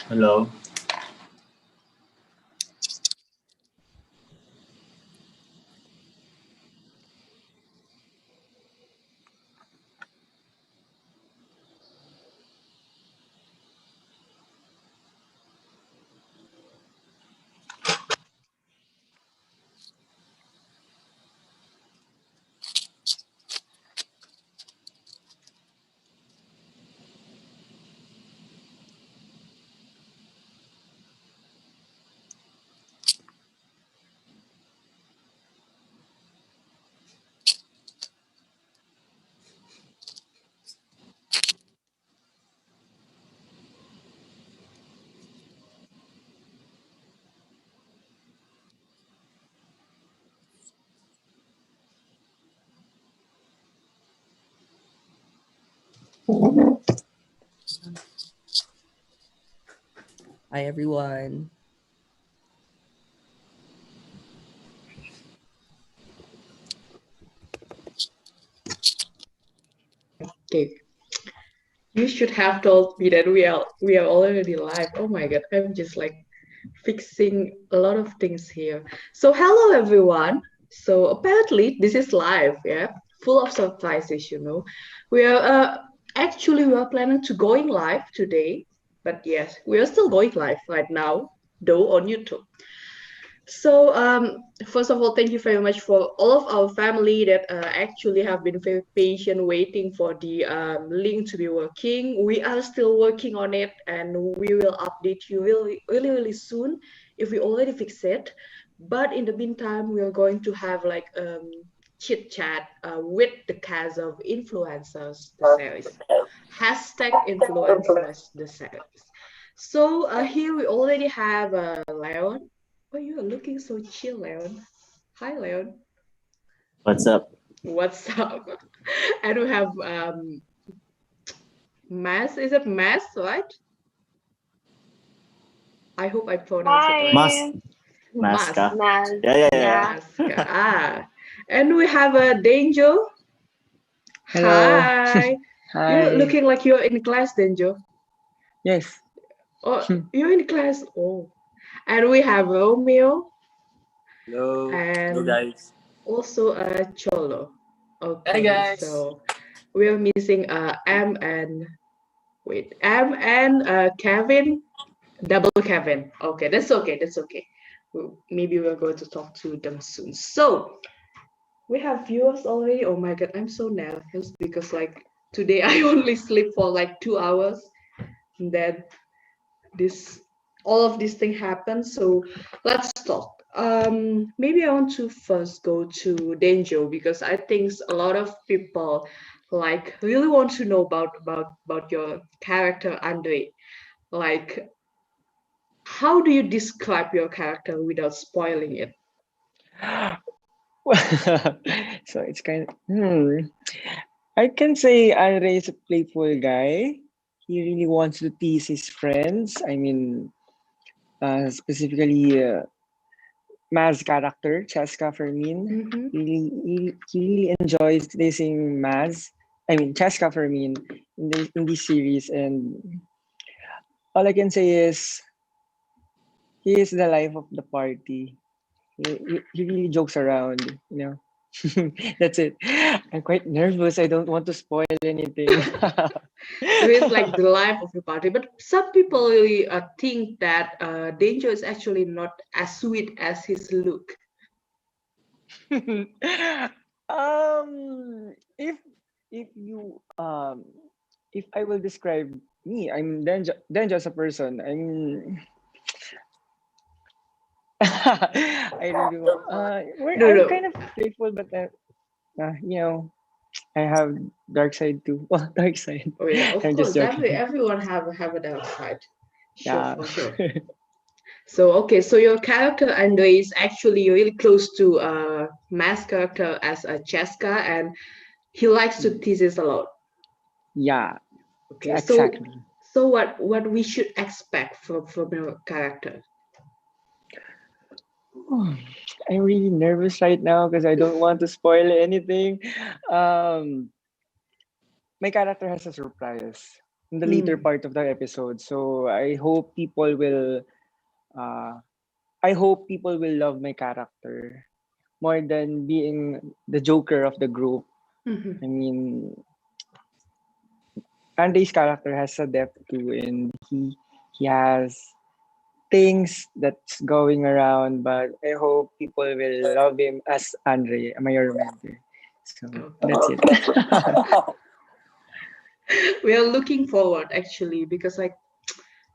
Hello. Hi, everyone. Okay, you should have told me that we are already live. Oh my god, I'm just like fixing a lot of things here. So hello everyone. So apparently this is live, yeah, full of surprises. We are actually we are planning to going live today, but yes, we are still going live right now, though on YouTube. So, first of all, thank you very much for all of our family that actually have been very patient waiting for the link to be working. We are still working on it and we will update you really, really, really soon if we already fix it. But in the meantime, we are going to have like chit chat with the cast of influencers, the series. Hashtag influencers, the series. So here we already have Leon. Oh, you are looking so chill, Leon. Hi, Leon. What's up? What's up? I do have Mass. Is it Mass, right? I hope I pronounced it right. Mas. Hi, Mass. Maska. Naz. Yeah. Yeah. Mask. And we have a Danger. Hello. Hi. You're Hi. looking like you're in class, Danger. Yes. Oh, you're in class. Oh. And we have Romeo Hello. Hello, and guys. also Cholo. Hi, Okay, guys. so we are missing M and Kevin, double Kevin. Okay, that's okay. That's okay. Maybe we're going to talk to them soon. So we have viewers already. Oh my god, I'm so nervous because like today I only sleep for like 2 hours. And then this all of this thing happens. So let's talk. Maybe I want to first go to Denjo because I think a lot of people like really want to know about your character Andre. Like, how do you describe your character without spoiling it? So it's kind of I can say Andre is a playful guy. He really wants to tease his friends. I mean, specifically Maz character, Cheska Fermin. Mm-hmm. He really enjoys teasing Maz. I mean, Cheska Fermin in this series, and all I can say is he is the life of the party. He really jokes around, you know. That's it. I'm quite nervous. I don't want to spoil anything. So it's like the life of the party. But some people really think that Danger is actually not as sweet as his look. If you if I will describe me, I'm then just a person. I really No, I'm no. kind of playful, but you know, I have dark side too. Well, dark side. Oh yeah, of I'm just course. joking. Everyone have a dark side. Sure, Yeah. for sure. So okay, so your character Andre is actually really close to mass character as a Cheska, and he likes to tease us a lot. Yeah, Okay, so exactly. what we should expect from your character? I'm really nervous right now because I don't want to spoil anything. Um, my character has a surprise. in the later part of the episode. So uh, I hope people will love my character more than being the joker of the group. Mhm. I mean, Andre's character has a depth too, and he has things that's going around. But I hope people will love him as Andre, my mentor. So that's it. We are looking forward actually because like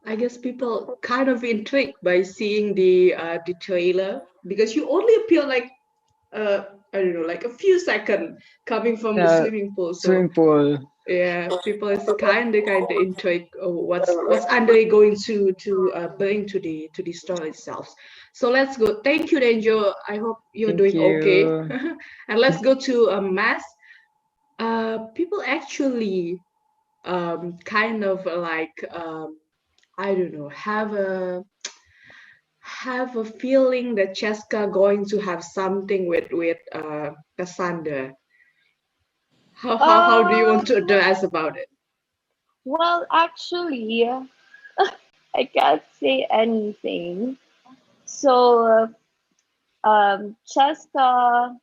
I guess people kind of intrigued by seeing the trailer because you only appear like I don't know like a few seconds coming from the Yeah, swimming pool. So swimming pool. yeah, people is kind of intrigued. What's Andre going to bring to the story itself. So let's go. Thank you, Danger. I hope you're Thank doing okay. you. And let's go to Mass. People actually kind of like I don't know have a feeling that Cheska going to have something with Cassandra. How do you want to Um, address about it? well, actually, I can't say anything. So, Cheska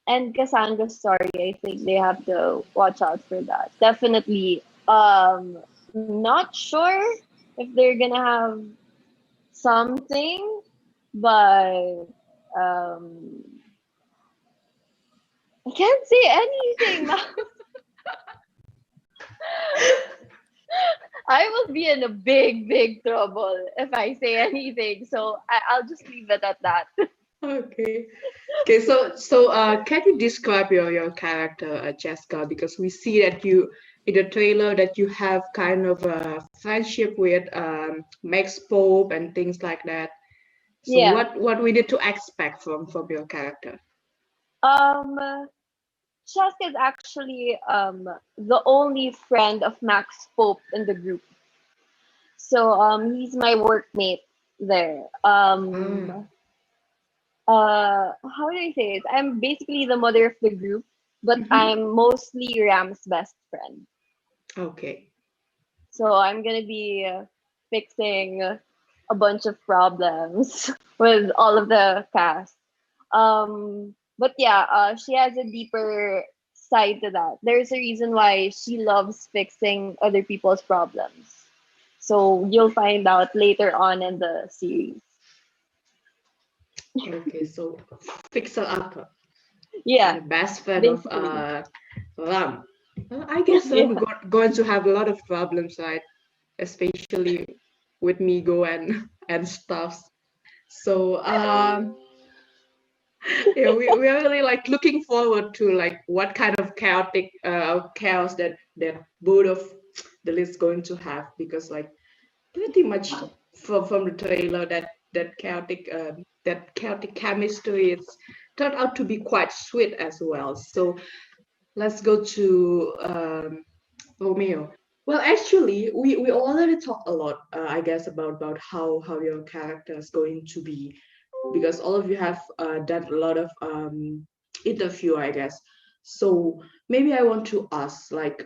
and Cassandra's story, I think they have to watch out for that. Definitely. Not sure if they're gonna have something, but um, I can't say anything now. I will be in a big trouble if I say anything. So I'll just leave it at that. Okay. Okay, can you describe your character, Jessica? Because we see that you in the trailer that you have kind of a friendship with Max Pope and things like that. So Yeah. what we need to expect from your character? Chesk is actually the only friend of Max Pope in the group. So he's my workmate there. Ah, How do I say it? I'm basically the mother of the group, but mhm. I'm mostly Ram's best friend. Okay. So I'm gonna be fixing a bunch of problems with all of the cast. But yeah, she has a deeper side to that. There's a reason why she loves fixing other people's problems. So you'll find out later on in the series. Okay, so fixer upper and Yeah, the best friend of basically. Ram. Well, I guess I'm Yeah. going to have a lot of problems, right? Especially with Migo and and stuff. So yeah, we are really like looking forward to like what kind of chaotic chaos that both of the list going to have because like pretty much from the trailer that chaotic chemistry it's turned out to be quite sweet as well. So let's go to Romeo. Well, actually, we already talked a lot, I guess, about how your character is going to be, because all of you have done a lot of interview, I guess. So maybe I want to ask, like,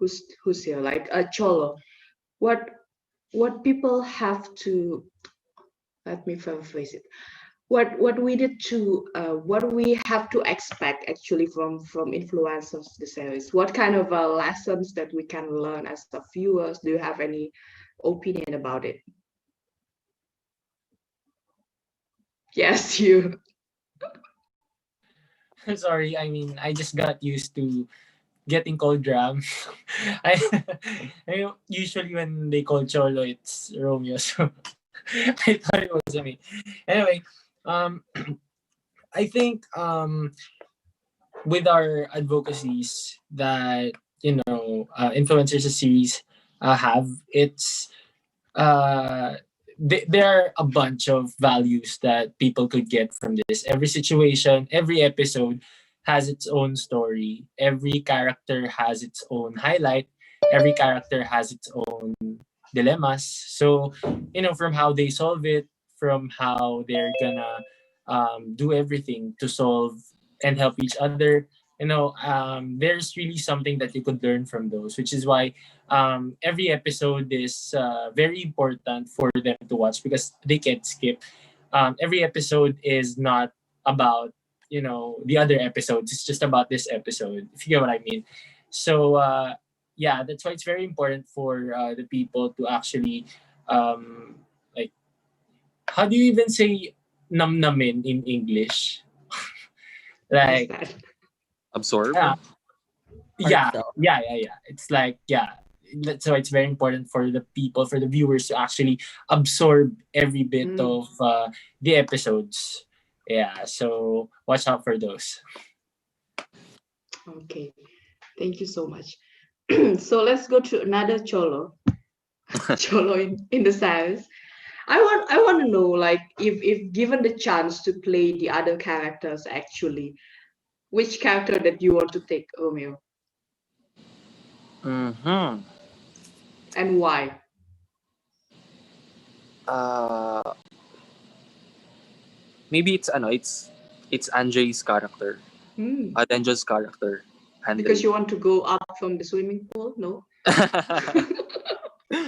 who's here, like, Cholo, what people have to let me phrase it what we need to what we have to expect actually from influencers the series, what kind of lessons that we can learn as the viewers. Do you have any opinion about it? Yes, you. Sorry, I mean, I just got used to getting called Ram. I, usually when they call Cholo, it's Romeo. So I thought it was me. Anyway, um, I think with our advocacies that influencers series have, it's there are a bunch of values that people could get from this. Every situation, every episode has its own story. Every character has its own highlight. Every character has its own dilemmas. So, from how they solve it, from how they're gonna do everything to solve and help each other, there's really something that you could learn from those, which is why every episode is very important for them to watch because they can't skip. Every episode is not about the other episodes. It's just about this episode, if you get what I mean. So yeah, that's why it's very important for the people to actually like, how do you even say namnamin in English? What is Like, that? Absorb. yeah, yeah, Heartfelt. yeah. It's like, yeah. That's why it's very important for the people, for the viewers to actually absorb every bit Mm, of the episodes. Yeah, so watch out for those. okay. Thank you so much. So let's go to another cholo. Cholo in the sense. I want to know, like, if given the chance to play the other characters actually, which character that you want to take, Romeo, Mm-hmm. and why? Uh, maybe it's Andre's character. Hmm. Denjo's character. Because Andre. you want to go up from the swimming pool? No.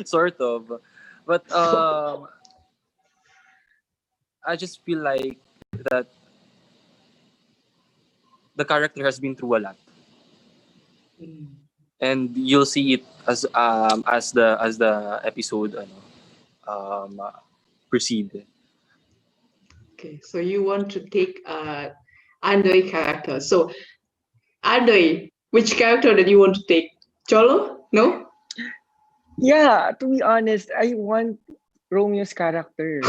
Sort of. But So, I just feel like that the character has been through a lot. mm, And you'll see it as the episode proceed. okay, so you want to take Andre character. So Andre, which character that you want to take? Cholo? No? Yeah, to be honest, I want Romeo's character.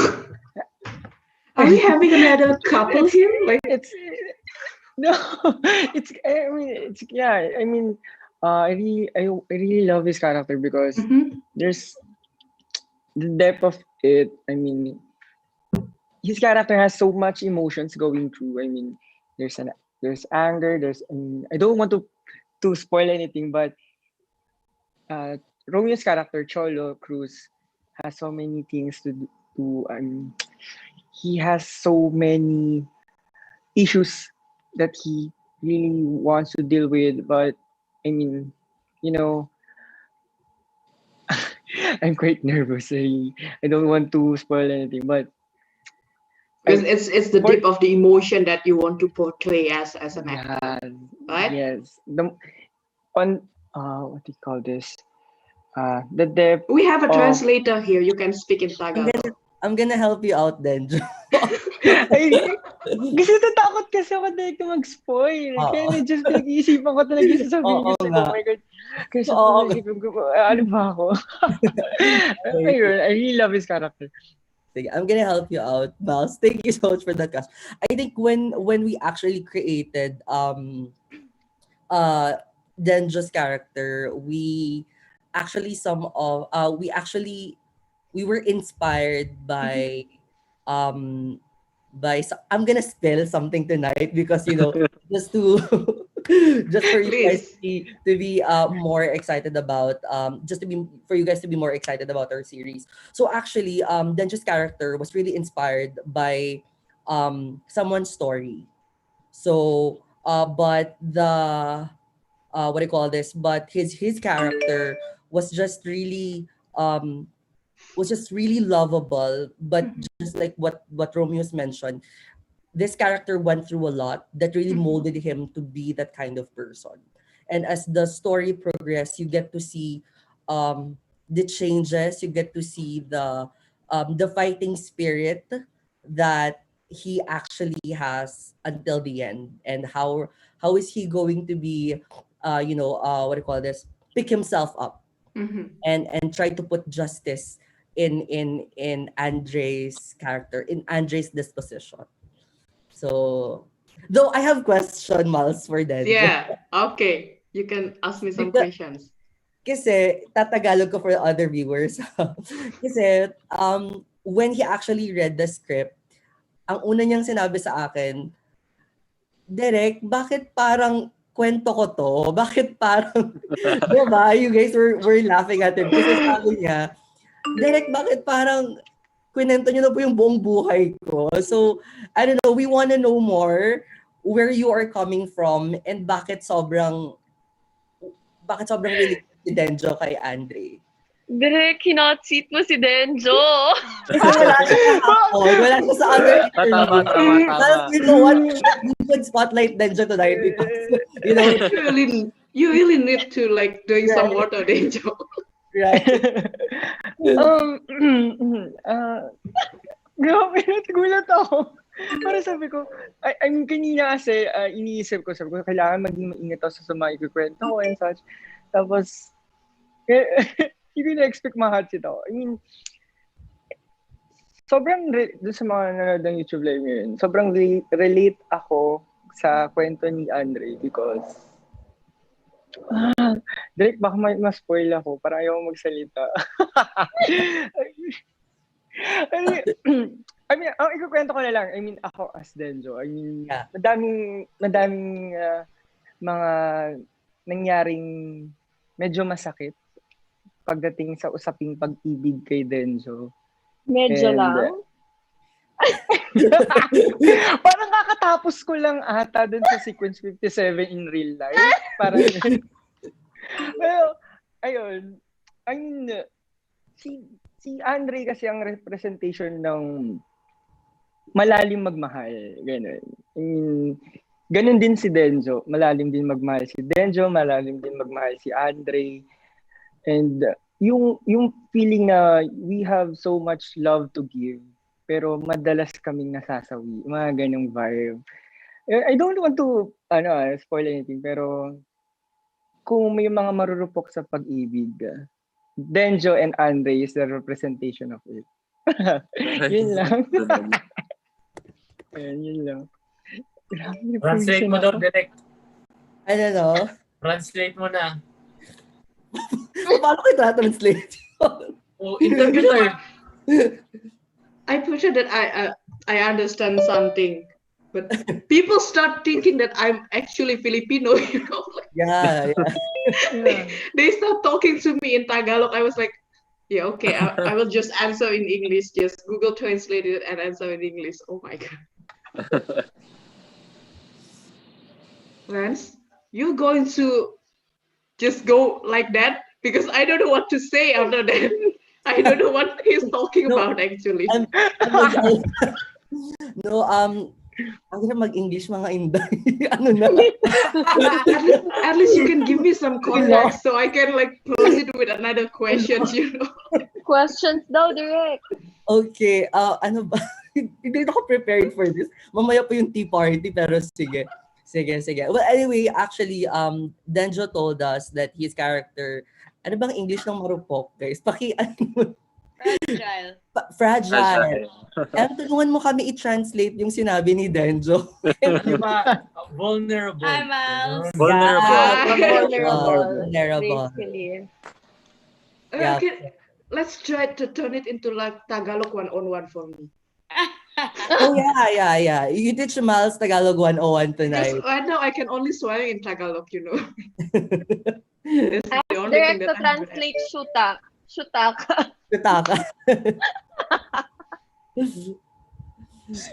Are we having another couple here? Like, It's no, it's I mean it's yeah. I mean, I really love his character because mhm, there's the depth of it. I mean, his character has so much emotions going through. I mean, there's anger. I don't want to spoil anything, but Romeo's character Cholo Cruz has so many things to do. He has so many issues that he really wants to deal with, but I mean, you know, I'm quite nervous. I don't want to spoil anything, but because I, it's the for depth of the emotion that you want to portray as an actor, yeah, right? yes, the on what do you call this? The depth We have a of translator here. You can speak in I'm gonna Tagalog. I'm gonna help you out then. ay, kasi natatakot kasi ako direct na mag-spoil. Kaya Oo. medyo pinag-iisipan ko talaga yung sasabihin Oo ko sa'yo. nga. Oh my God. Kasi Oo nga. pinag-iisipan ko, ano ba ako? Okay. Ayun, I really love his character. Sige, I'm gonna help you out, Miles. Thank you so much for that, Cash. I think when we actually created Denjo's character, we actually some of we were inspired Mhm. um I'm gonna spill something tonight because just to just for you guys Please. to be more excited about just to be for you guys to be more excited about our series. So actually Denjo's character was really inspired by someone's story. So but the what do you call this? But his character was just really um was just really lovable, but Mhm. just like what Romeo's mentioned, this character went through a lot that really Mhm. molded him to be that kind of person. And as the story progressed, you get to see the changes, you get to see the fighting spirit that he actually has until the end, and how is he going to be what do you call this, pick himself up Mhm. and try to put justice in Andre's character, in Andre's disposition. So, though I have question, Miles, for Denjo. Yeah. Okay. You can ask me some Because, questions. kasi, tatagalog ko for the other viewers. Kasi, when he actually read the script, ang una niyang sinabi sa akin, Derek, bakit parang kwento ko to? Bakit parang, diba? You guys were laughing at him. Kasi sabi niya, Derek, bakit parang kwento niyo na po yung buong buhay ko? So, I don't know, we want to know more. where you are coming from and bakit sobrang related si Denjo kay Andre. Direk, hinotseat mo si Denjo. Wala siya kahapon. Wala siya sa other Tama, interview. tama. But you know what? We should spotlight Denjo tonight because, you know, You really need to like doing some Right. water, Denjo. right? Grabe, nagulat ako. Para sabi ko, I mean, kanina kasi, iniisip ko, sabi ko, kailangan maging maingat ako sa mga ikukwento ko and such. Tapos, hindi ko na-expect ma-hot seat ako. I mean, sobrang, doon sa mga nanonood ng YouTube live ngayon, sobrang relate ako sa kwento ni Andre because, Drake, baka ma-spoil ako, para ayaw magsalita. I mean, ang ikukwento ko na lang, I mean, ako as Denjo, I mean, Yeah. madaming mga nangyaring medyo masakit pagdating sa usaping pag-ibig kay Denjo. Medyo And, lang. Parang kakatapos ko lang ata dun sa sequence 57 in real life. Parang, well, ayun, I mean, si Andre kasi ang representation ng malalim magmahal. Ganun. I mean, ganun din si Denjo. Malalim din magmahal si Denjo, malalim din magmahal si Andre. And yung feeling na we have so much love to give, pero madalas kaming nasasawi. Mga ganung vibe. I don't want to spoil anything, pero kung may mga marurupok sa pag-ibig, Denjo and Andre is the representation of it. Yun lang. Ayan, yun lang. Translate mo daw, direct. Ano no? Translate mo na. Paano ko i-translate? Oh, interpreter. I'm pretty sure that I understand something, but people start thinking that I'm actually Filipino. You know, like, Yeah. they start talking to me in Tagalog. I was like, yeah, okay, I will just answer in English. Just Google Translate it and answer in English. Oh my god. Lance, you're going to just go like that? Because I don't know what to say after that. I don't know what he's talking No, about actually. No, ang hirap mag-English mga Inday. Ano na? At least you can give me some context so I can like proceed with another questions, you know. Questions daw, direct. Okay, ano ba? Hindi ako prepared for this. Mamaya po yung tea party, pero sige. Well, anyway, actually, Denjo told us that his character, ano bang English ng marupok, guys? Fragile. Fragile. Tulungan mo kami i-translate yung sinabi ni Denjo. Vulnerable. Hi, Miles. Vulnerable. Basically. Yeah. Okay, let's try to turn it into like Tagalog 101 for me. Oh, yeah. You teach Miles Tagalog 101 tonight. Because right now I can only swear in Tagalog, you know. That's Ask the only thing direct that to I'm good at. translate shutak. Shutak. Tutaka.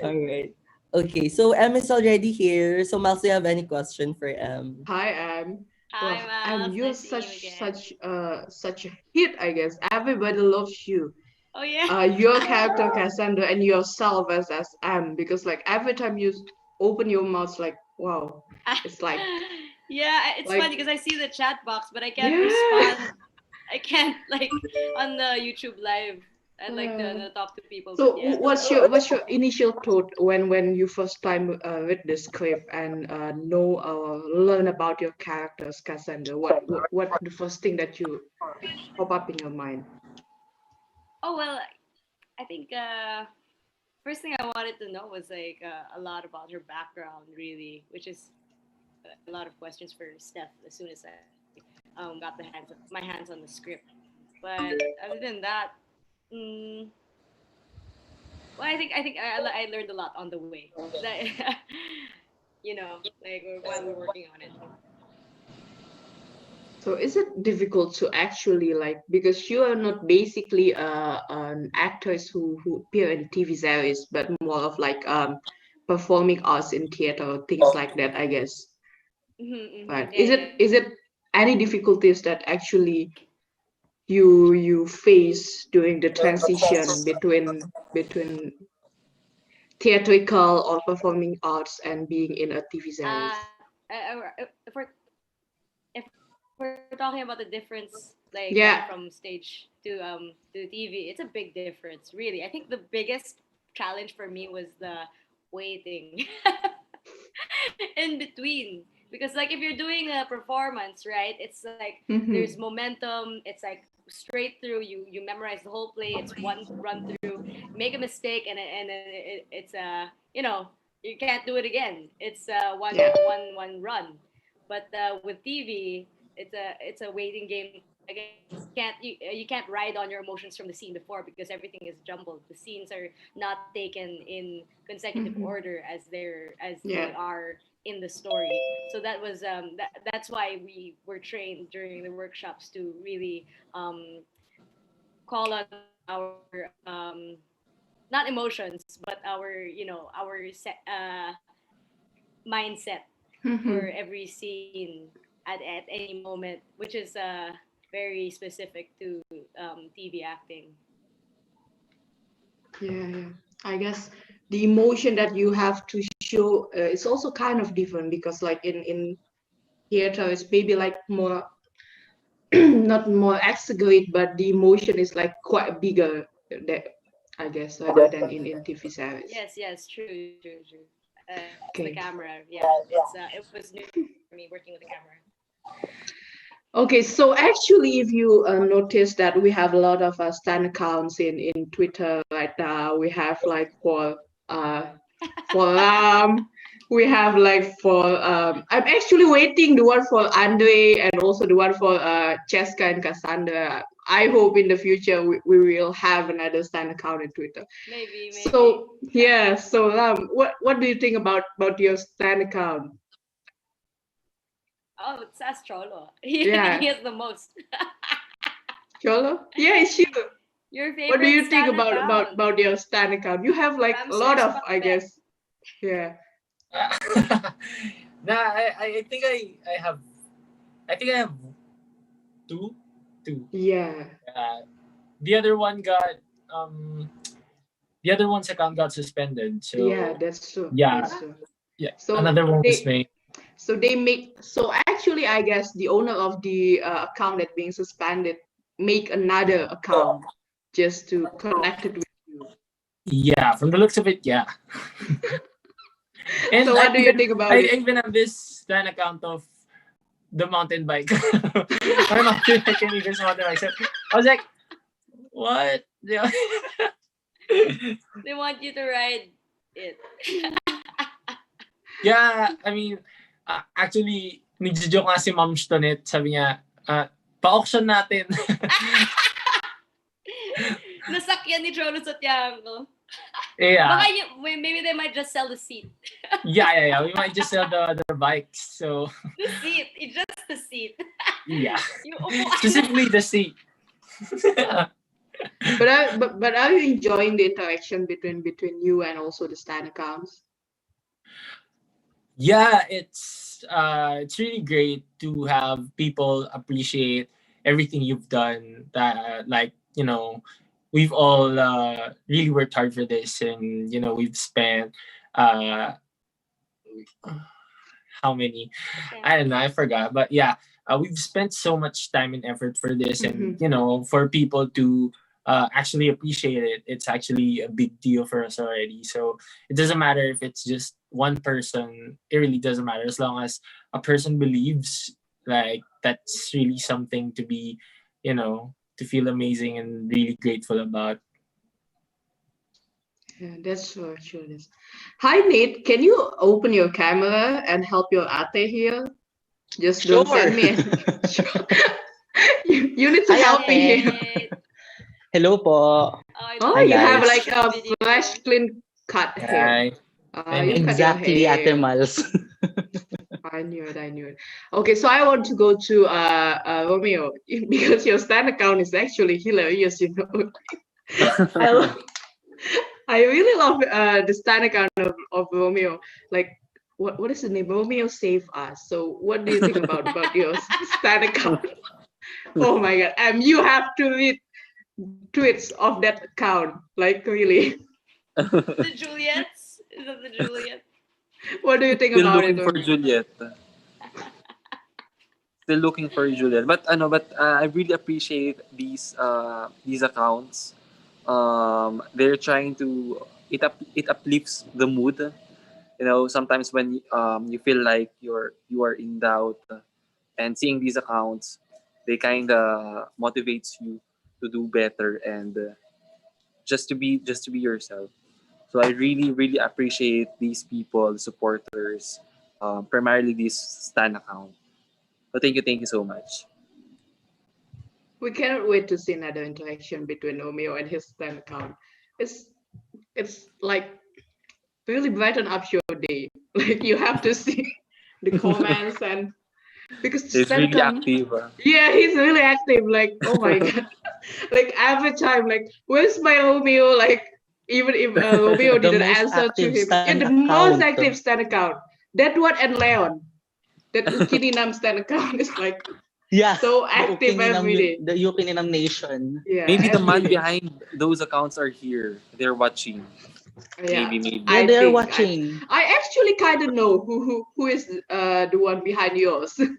Alright. Okay, so M is already here. So Miles, do you have any question for M? Hi, Am. Hi, Miles. You're Nice to see you again. such a hit, I guess. Everybody loves you. Oh yeah. Your character Cassandra and yourself as Am, because like every time you open your mouth, like wow, it's like Yeah, it's like- funny because I see the chat box, but I can't Yeah. respond. I can't like on the YouTube live. I'd like to talk to people. so. but yeah. What's your initial thought when you first time read the script and learn about your characters, Cassandra? What the first thing that you pop up in your mind? Oh well, I think first thing I wanted to know was like a lot about her background, really, which is a lot of questions for Steph as soon as I got my hands on the script. But other than that, well, I think I learned a lot on the way. You know, like while we're working on it. So is it difficult to actually like, because you are not basically an actress who appear in TV series, but more of like performing arts in theater, things like that, I guess. But is it any difficulties that actually you face during the transition between theatrical or performing arts and being in a TV series? If we're talking about the difference, like Yeah. from stage to TV, it's a big difference, really. I think the biggest challenge for me was the waiting in between, because like if you're doing a performance, right, it's like there's momentum, it's like straight through, you memorize the whole play, it's one run through, make a mistake and it's you know, you can't do it again, it's one run. But with TV, it's a waiting game again. You can't ride on your emotions from the scene before, because everything is jumbled, the scenes are not taken in consecutive order as they are in the story. So that was that's why we were trained during the workshops to really call on our not emotions, but our, you know, our mindset for every scene at any moment, which is very specific to TV acting. Yeah. I guess the emotion that you have to show is also kind of different, because like in theater it's maybe like more not more exaggerate, but the emotion is like quite bigger, that I guess, rather than in TV series. Yes, true. It's the Okay. camera. Yeah, it was new for me working with the camera. Okay, so actually, if you notice that we have a lot of stan accounts in Twitter right now, we have like for we have like for I'm actually waiting the one for Andre and also the one for Cheska and Cassandra. I hope in the future we will have another stan account in Twitter. Maybe. So yeah, so what do you think about your stan account? Oh, it's Astrolo. Yeah. He has the most. Cholo? Yeah, sure. Your favorite What do you think stan account? about your stan account? You have like a lot of, I guess. Yeah. Nah, I think I have two. Yeah. The other one got the other one's account got suspended. So Yeah, that's true. yeah, That's true. yeah. So Another one was made. so actually I guess the owner of the account that being suspended make another account just to connect it with you. Yeah, from the looks of it, yeah. And So what do you think about I it? even have this stan account of the mountain bike. My mountain bike and even mountain bike. So I was like, what? Yeah. They want you to ride it. Yeah, I mean, actually, nagjo-joke nga si Ma'am Stonet, sabi niya, pa-auction natin. Nasakyan ni Cholo sa Tiago. Yeah. Baka maybe they might just sell the seat. Yeah. We might just sell the bikes. So The seat. It's just the seat. yeah. Yung upuan. Specifically the seat. But are you enjoying the interaction between you and also the stan accounts? Yeah, it's really great to have people appreciate everything you've done. That like, you know, we've all really worked hard for this, and you know, we've spent how many? I don't know, I forgot, but yeah, we've spent so much time and effort for this, and you know, for people to actually appreciate it, it's actually a big deal for us already. So it doesn't matter if it's just one person, it really doesn't matter, as long as a person believes, like that's really something to be, you know, to feel amazing and really grateful about. Yeah, that's true. Hi Nate, can you open your camera and help your ate here? Just don't send me. You need to help me here. Hello po. Oh, Hi, you have guys. like a fresh, clean cut hair. You cut your Exactly, hair. Ate Mals. I knew it. Okay, so I want to go to Romeo, because your stan account is actually hilarious, you know. I really love the Stan account of Romeo. Like, what is the name? Romeo Save Us. So, what do you think about your Stan account? Oh my god, you have to read tweets of that account. Like, really, The Juliets? Is that the Juliet? what do you think Still about it, looking for Romeo? Juliet. Still looking for Juliet. But I really appreciate these accounts. They're trying to it uplifts the mood. You know, sometimes when you feel like you are in doubt, and seeing these accounts, they kind of motivates you to do better and just to be yourself. So I really appreciate these people, supporters, primarily this Stan account. So thank you so much. We cannot wait to see another interaction between Romeo and his Stan account. It's it's like really brighten up your day. Like you have to see the comments and because the It's Stan really account, active. yeah, he's really active. Like, oh my god, like every time, like, where's my Romeo? Like, even if Romeo The didn't most answer to active him, yeah, Stan the most account. active Stan account. That one and Leon, that Ukininam Stan account is like Yeah, so the active every day. The Yukininam Nation. Yeah, Maybe the every man day. behind those accounts are here. They're watching. Yeah, Maybe. Yeah, I they're think watching. I actually kind of know who is the one behind yours, and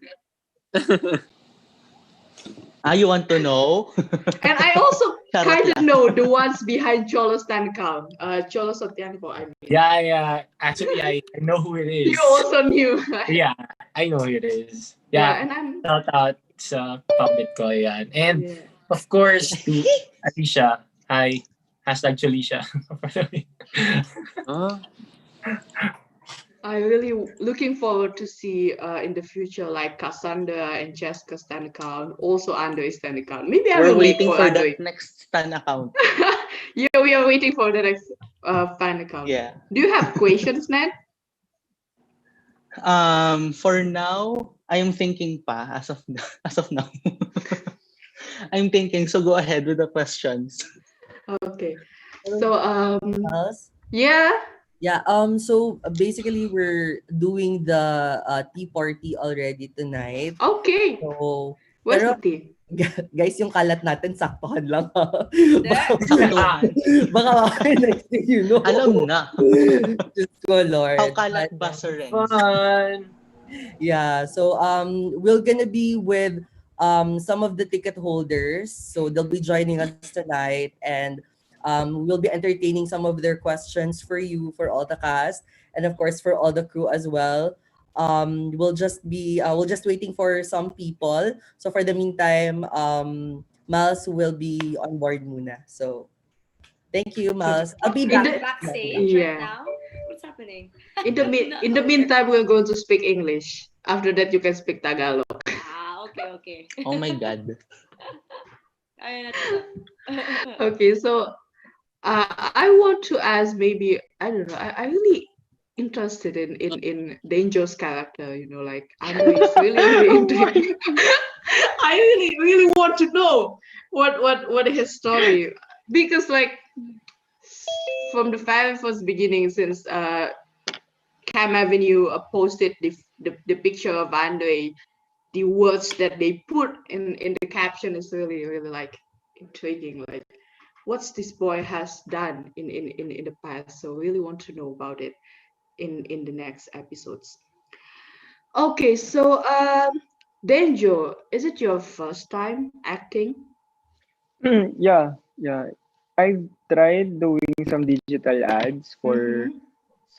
Ah, you want to know? I also Charot kind of lang. know the ones behind Cholo Stan account, Cholo Sotianco. I mean, Yeah. Actually, I know who it you is. also knew, right? Yeah, I know who it is. Yeah, Yeah, and I'm shout out sa puppet ko yan. And yeah. of course, to Alicia. Hi. Hashtag Chalisha. Huh? I really looking forward to see in the future like Cassandra and Jessica Stan account, also Andre Stan account. Maybe I We're will wait waiting for for Andre. that next Stan account. Yeah, we are waiting for the next fan account. Yeah. Do you have questions, Ned? For now, I am thinking pa as of now. I'm thinking, so go ahead with the questions. Okay. So Miles? yeah. Yeah, so basically we're doing the tea party already tonight. Okay. So, Where's pero the tea? guys, yung kalat natin saktuhan lang ha. There. Saktuhan. Baka next thing you know. Alam na. Just ko, Lord. How kalat But, ba, Sir Renz? Fun. yeah, so we're gonna be with some of the ticket holders. So they'll be joining us tonight, and we'll be entertaining some of their questions for you, for all the cast, and of course for all the crew as well. We'll just waiting for some people. So for the meantime, Miles will be on board muna. So thank you, Miles. I'll be In back. the Backstage right yeah. now? What's happening? In the meantime, we're going to speak English. After that, you can speak Tagalog. Okay. Oh my God. Ayun na to. Okay, so I want to ask maybe I don't know. I really interested in Danger's character. You know, like Andre is really intriguing. I really want to know what his story because like from the very first beginning since Cam Avenue posted the picture of Andre, the words that they put in the caption is really like intriguing. Like, what's this boy has done in the past? So really want to know about it in the next episodes. Okay, so Denjo, is it your first time acting? Yeah. I've tried doing some digital ads for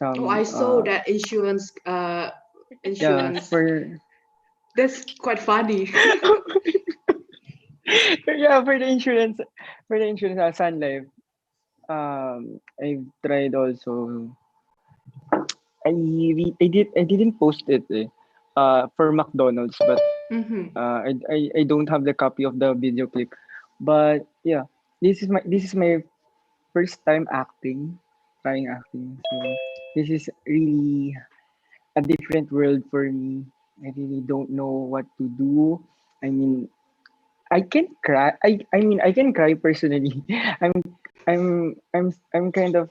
Mm-hmm. Oh, I some saw that yeah, insurance. for That's quite funny. yeah, for the insurance Sun Life. I've tried also. I didn't post it for McDonald's, but Mm-hmm. I don't have the copy of the video clip. But yeah, this is my first time trying acting. So this is really a different world for me. I really don't know what to do. I mean, I can cry. I mean, I can cry personally. I'm I'm kind of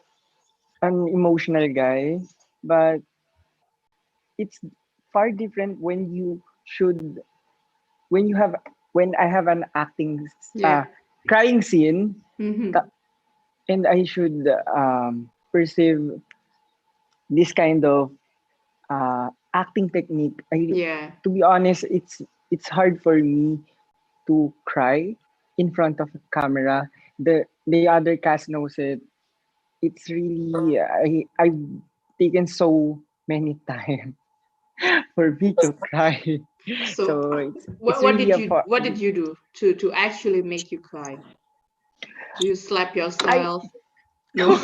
an emotional guy, but it's far different when you have when I have an Yeah. crying scene, Mm-hmm. ta- and I should perceive this kind of acting technique. Yeah. To be honest, it's hard for me to cry in front of a camera. The other cast knows it. It's really I've taken so many times for me to cry. So So it's what really did a you what did you do to actually make you cry? Do you slap I yourself? No.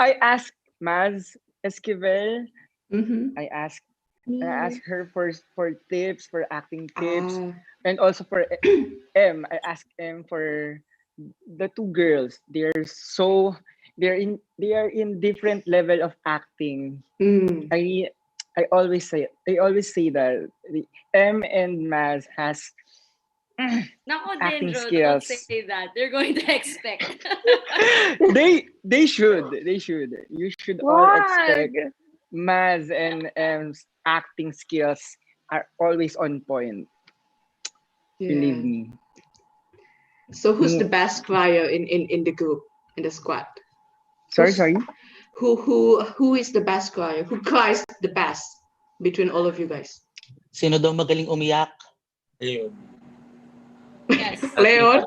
I asked Maz Esquivel. Mm-hmm. I asked I asked her for tips, for acting tips, Ah. and also for M. I asked M for the two girls. They are in different level of acting. Mm. I always say that the M and Maz has Nako, acting Dendro, don't say skills. that. They're going to expect. They should. You should all Wag! expect Maz and M's acting skills are always on point. Believe Yeah. me. So who's the Me, best crier in the group, in the squad? sorry, Who's sorry. who is the best crier? Who cries the best between all of you guys? Sino daw magaling umiyak? Ayun. Yes. I think Leon?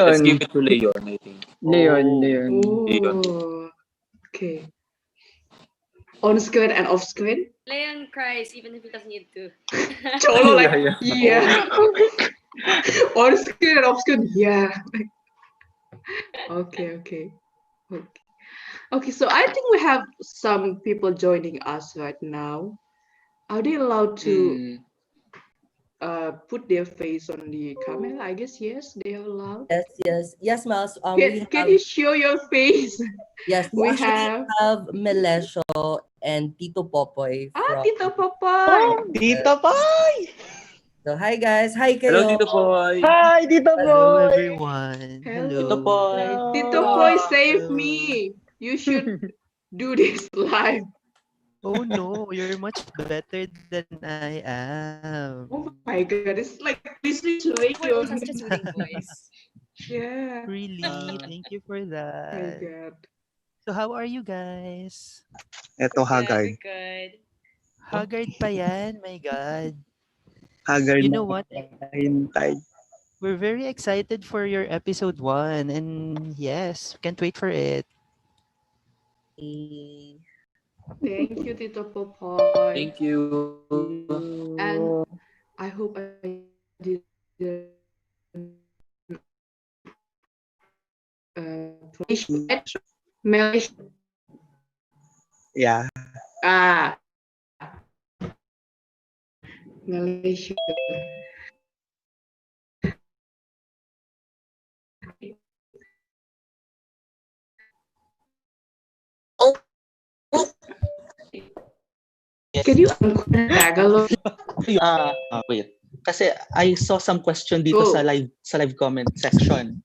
let's give Leon, it to Leon, I think. Oh. Leon. Leon. Oh, okay. On screen and off screen? Leon cries even if he doesn't need to. Cholo like, Yeah, yeah. yeah. On screen and off screen, yeah. Okay, okay. Okay. Okay, so I think we have some people joining us right now. Are they allowed to Mm. put their face on the camera? I guess yes, they are allowed. Yes, Miles. We Can have you show your face? yes, we We actually have have Melesio and Tito Popoy from Tito Popoy. Tito Boy! So hi guys, hi Hello, kayo. Tito Boy. Hi, Tito Hello, Boy! everyone. Hello. Tito Hello. Boy! Tito Hello. Poy, save Hello. me. You should do this live. Oh no, you're much better than I am. Oh my god, it's like listening to Your voice has Leon. such a soothing voice. Yeah. Really? Thank you for Oh my that. god. So how are you guys? We're Eto good. haggard. We're good. Haggard pa yan, my God. Haggard You na know what? hintay. We're very excited for your episode 1 and yes, can't wait for it. Eh, Thank you, Tito Popoy. Thank you. And You. I hope I didn't Malaysia, Malaysia. Yeah. Ah, Malaysia. Yes. Can you unquote Tagalog? Wait. Kasi I saw some question dito Go. sa live comment section.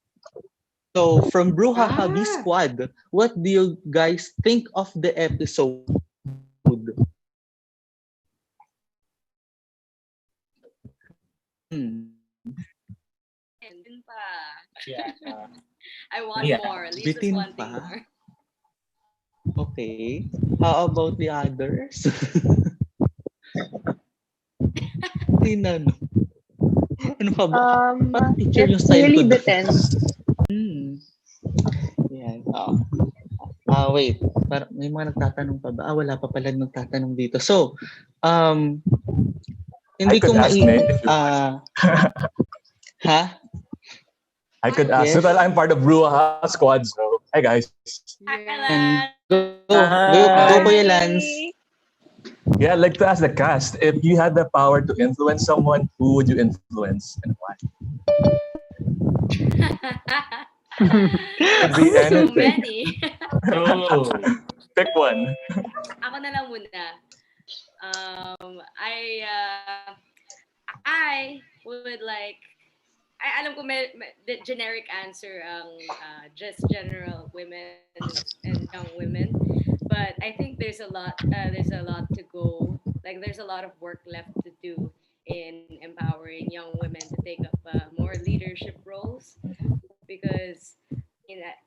So, from Bruhahabi Ah, Squad, what do you guys think of the episode? Hmm. And dun pa. Yeah. I want Yeah. more. Leaves us Bitin wanting pa. more. Okay. How about the others? Tinanong. Ano pa ba? Parang teacher It yung style ko really doon. depends. Yan. Wait. Parang may mga nagtatanong pa ba? Wala pa pala nagtatanong dito. So, hindi I could ko ask mai... next if you ha? I could ask. Yes. Well, I'm part of Ruaha squad, so hi guys. Hi, yeah. And Alan. go Hi. Kuya Lance. Yeah, I'd like to ask the cast if you had the power to influence someone, who would you influence and why? Could be So anything. many. Oh. Pick one. Ako na lang muna. I would like, alam ko the generic answer ang just general women and young women. but I think there's a lot to go. Like there's a lot of work left to do in empowering young women to take up more leadership roles because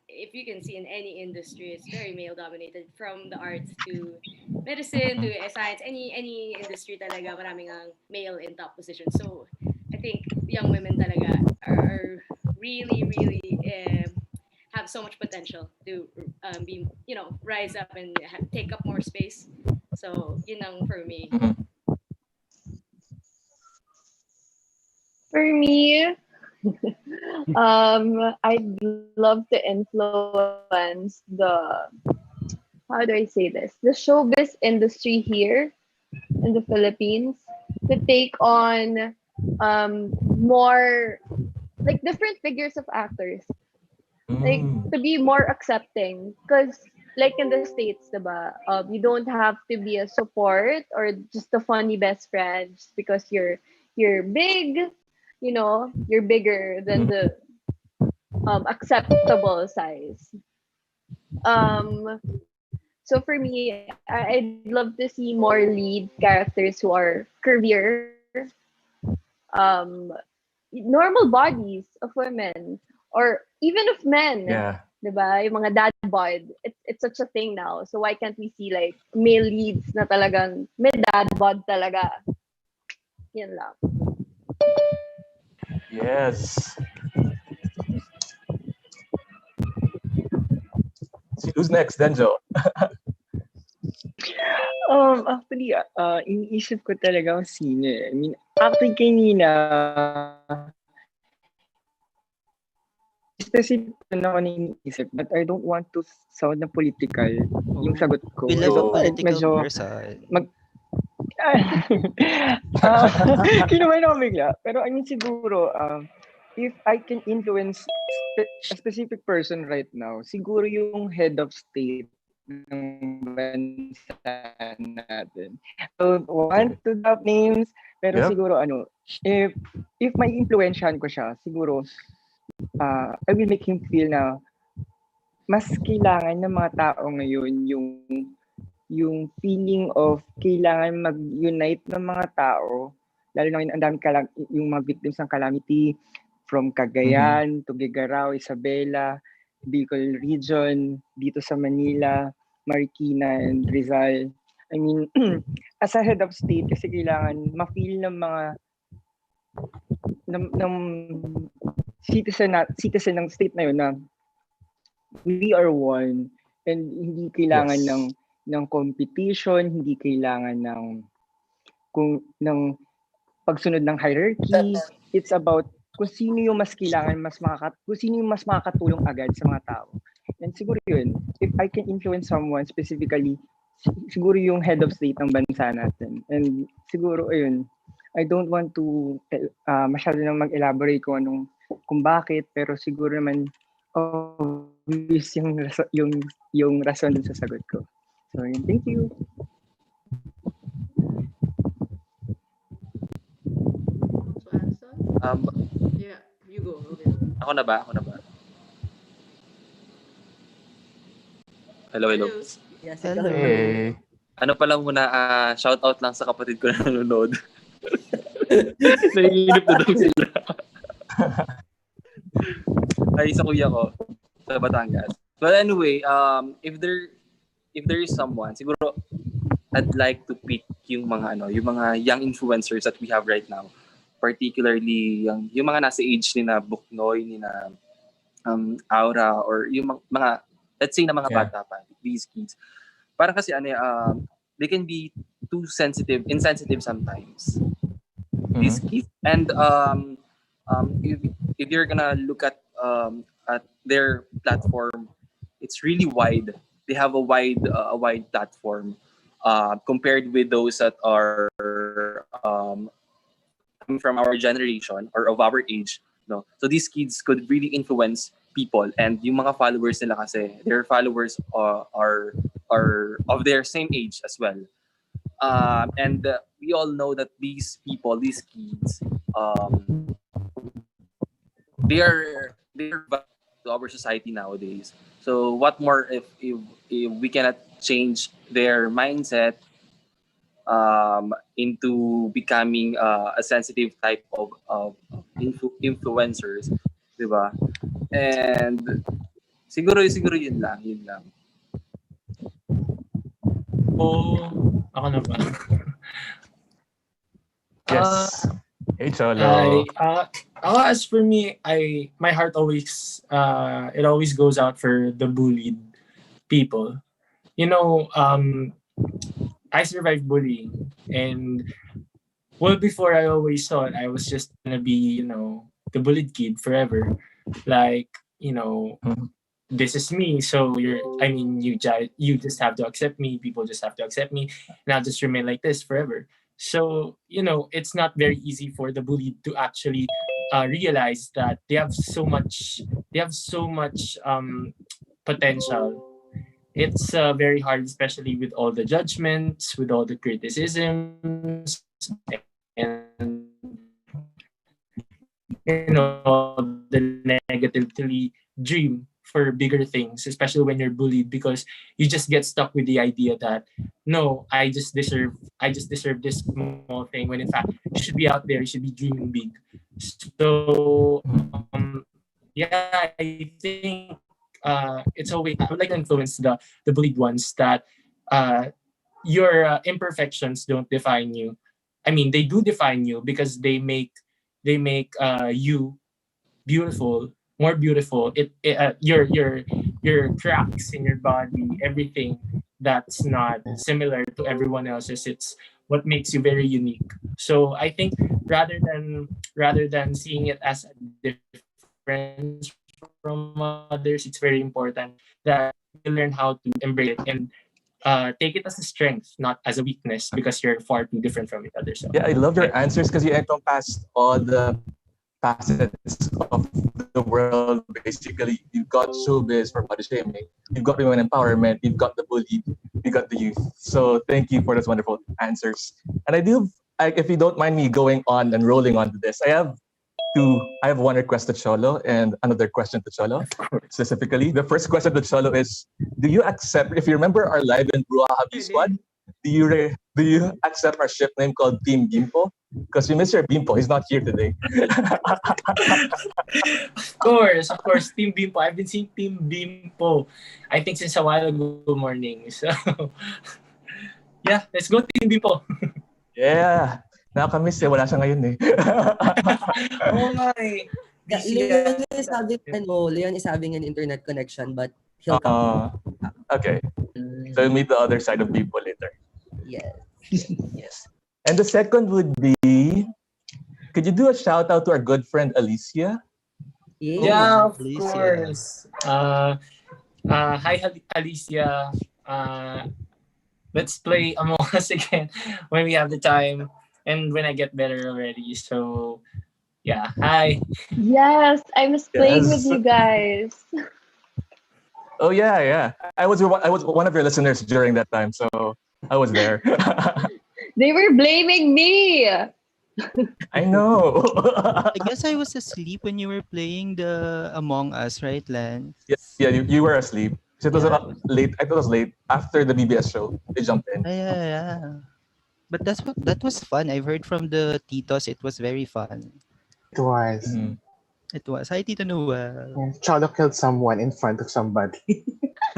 if you can see in any industry, it's very male dominated from the arts to medicine to science. Any industry talaga maraming ang male in top positions. So I think young women talaga are really have so much potential to be rise up and take up more space. So yun ang for me. For me, I'd love to influence how do I say this? The showbiz industry here in the Philippines to take on more like different figures of actors, like Mm. to be more accepting, because like in the states, diba, you don't have to be a support or just a funny best friend just because you're big, you're bigger than the acceptable size. So for me, I'd love to see more lead characters who are curvier, um, normal bodies of women, or even of men. Yeah. Diba? Yung mga dad bod. It's such a thing now. So why can't we see like male leads na talagang may dad bod talaga? Yan lang. Yes. Who's next, Denjo? Actually, iniisip ko talaga kung sino eh. I mean, actually kanina, specific na ako na iniisip, but I don't want to sound na political yung sagot ko. We love a Go. political person. Kinumain ako bigla. Pero I mean siguro, if I can influence a specific person right now, siguro yung head of state ng bansa natin. I don't want to drop names, pero Yep. siguro if may influensyahan ko siya, siguro I will make him feel na mas kailangan ng mga tao ngayon yung feeling of kailangan mag-unite ng mga tao, lalo na ngayon ang dami yung mga victims ng calamity from Cagayan to Gigarao, Isabela, Bicol region, dito sa Manila, Marikina and Rizal. I mean, as a head of state kasi kailangan ma-feel ng mga ng citizen ng state na yun na we are one and hindi kailangan Yes. ng competition, hindi kailangan ng pagsunod ng hierarchy. It's about kung sino yung mas kailangan, kung sino yung mas makakatulong agad sa mga tao. And siguro yun, if I can influence someone specifically, siguro yung head of state ng bansa natin. And siguro, ayun, I don't want to masyado nang mag-elaborate kung bakit, pero siguro naman obvious yung rason dun sa sagot ko. So, yun. Thank you. To answer? Yeah, you go. Okay. Ako na ba? Hello. Yes, Hello. Hey. Ano pala muna, shout out lang sa kapatid ko na nanonood. Naiinip na daw sila. Ay, sa kuya ko, sa Batangas. But anyway, if there is someone, siguro I'd like to pick yung mga young influencers that we have right now. Particularly yung mga nasa age ni na Buknoy, ni na Aura, or yung mga let's say na mga bata pa, these kids. Parang kasi they can be too insensitive sometimes. These kids. And if you're gonna look at their platform, it's really wide. They have a wide platform compared with those that are coming from our generation or of our age. No, so these kids could really influence people, and yung mga followers nila kasi their followers are of their same age as well. And we all know that these kids, they are vital to our society nowadays. So what more if we cannot change their mindset into becoming a sensitive type of influencers, di ba? And siguro yun lang. Ako na ba? Yes. Hey, I Cholo. as for me, my heart always it always goes out for the bullied people. You know, I survived bullying, and well, before I always thought I was just gonna be, the bullied kid forever. Like, Mhm. this is me. So you just have to accept me. People just have to accept me, and I'll just remain like this forever. So it's not very easy for the bullied to actually realize that they have so much potential. It's very hard, especially with all the judgments, with all the criticisms, and the negatively dream for bigger things, especially when you're bullied, because you just get stuck with the idea that no, I just deserve this small thing, when in fact you should be out there, you should be dreaming big. So yeah, I think it's always, I would like to influence the bullied ones that uh your imperfections don't define you. I mean, they do define you because they make you beautiful, more beautiful. Your cracks in your body, everything that's not similar to everyone else's. It's what makes you very unique. So I think rather than seeing it as a difference from others, it's very important that you learn how to embrace it and take it as a strength, not as a weakness, because you're far too different from each other. So Yeah, I love yeah. your answers because you encompassed all the facets of the world. Basically, you've got showbiz for body shaming, you've got women empowerment, you've got the bully, you got the youth. So thank you for those wonderful answers. And if you don't mind me going on and rolling on to this, I have one request to Cholo and another question to Cholo. Specifically, the first question to Cholo is: do you accept? If you remember our live in Bruahabi squad, do you accept our ship name called Team Bimpo? Because we miss your Bimpo. He's not here today. Of course, Team Bimpo. I've been seeing Team Bimpo, I think, since a while ago morning. So, yeah, let's go Team Bimpo. Yeah. Nakakamiss eh. Wala siya ngayon eh. Oo nga eh. Yeah, Busy Leon is having an internet connection, but he'll come. Okay. So we'll meet the other side of people later. Yes. Yes. And the second would be, could you do a shout out to our good friend Alicia? Yeah, of Alicia. course. Hi, Alicia. Let's play Among Us again when we have the time and when I get better already. So, yeah. Hi. Yes, I was playing with Yes. you guys. Oh yeah. I was one of your listeners during that time, so I was there. They were blaming me. I know. I guess I was asleep when you were playing the Among Us, right, Lance? Yeah, you were asleep. So it was Yeah. late. I thought it was late after the BBS show. They jumped in. Yeah. But that was fun. I've heard from the titos it was very fun. It was. Mhm. It was. Hi, Tito Noel. Yeah, Cholo killed someone in front of somebody.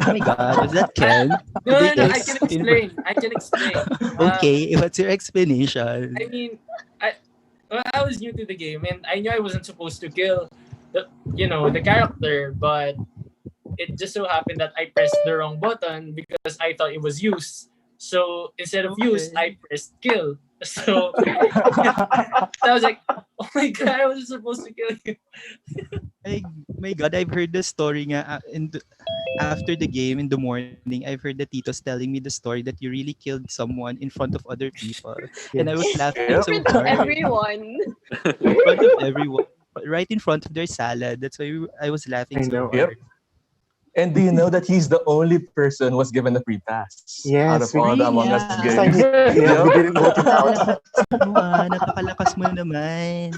Oh my God, was that Ken? No, Did no, they I kiss can explain. I can explain. Okay, what's your explanation? I mean, I was new to the game and I knew I wasn't supposed to kill the character, but it just so happened that I pressed the wrong button because I thought it was use. So instead of use, I pressed kill. So I was like, oh my God, I wasn't supposed to kill you. My God, I've heard the story nga after the game in the morning. I've heard the titos telling me the story that you really killed someone in front of other people. And I was laughing In so front of hard. everyone. In front of everyone. Right in front of their salad. That's why I was laughing I so know. Yep. hard. And do you know that he's the only person who was given a free pass out of Yes, all the Among Us this time games? we Yep. didn't vote it out. Napakalakas mo naman.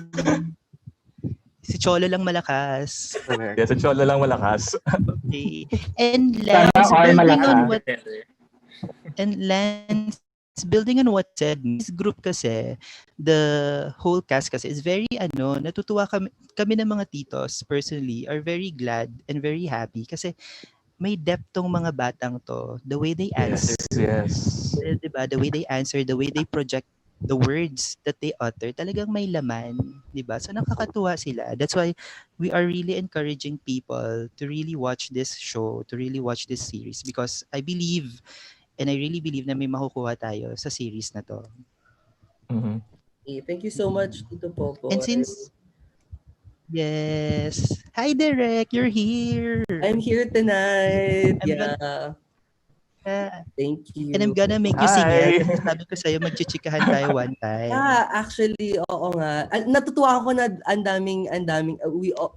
Si Cholo lang malakas. Yeah, si Cholo lang malakas. Okay. And Sana Lance, all building on malakas. what And Lance, building on what you said, no, this group kasi, the whole cast kasi is very natutuwa kami ng mga titos personally are very glad and very happy kasi may depth tong mga batang to. The way they answer, Yes. diba? The way they answer, the way they project the words that they utter, talagang may laman, diba? So nakakatuwa sila. That's why we are really encouraging people to really watch this show, to really watch this series because I believe and I really believe na may makukuha tayo sa series na to. Mm-hmm. Thank you so much, Tito And Popoy. since yes, hi Derek, you're here. I'm here tonight. I'm gonna, Thank and I'm you. gonna make you sing it. Hi. Kasi sabi ko sa'yo, magchichikahan tayo one time. Actually, oo nga. Natutuwa ako na ang daming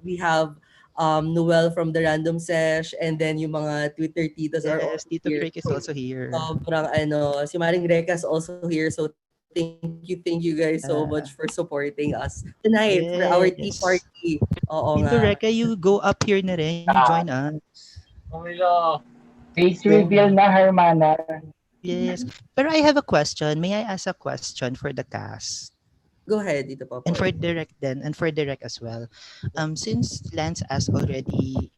we have Noel from the Random Sesh and then yung mga Twitter titos are Yes, also Tito here. Crick is also here. Sobrang si Maring Reka is also here. So thank you guys so much for supporting us tonight for our tea Yes. party. Oo Tito nga. Reka, you go up here na rin. You join us. Kamila. Face reveal na, Hermana. Yes. Pero I have a question. May I ask a question for the cast? Go ahead, Tito Popoy. And for Derek then, and for Derek as well. Since Lance asked already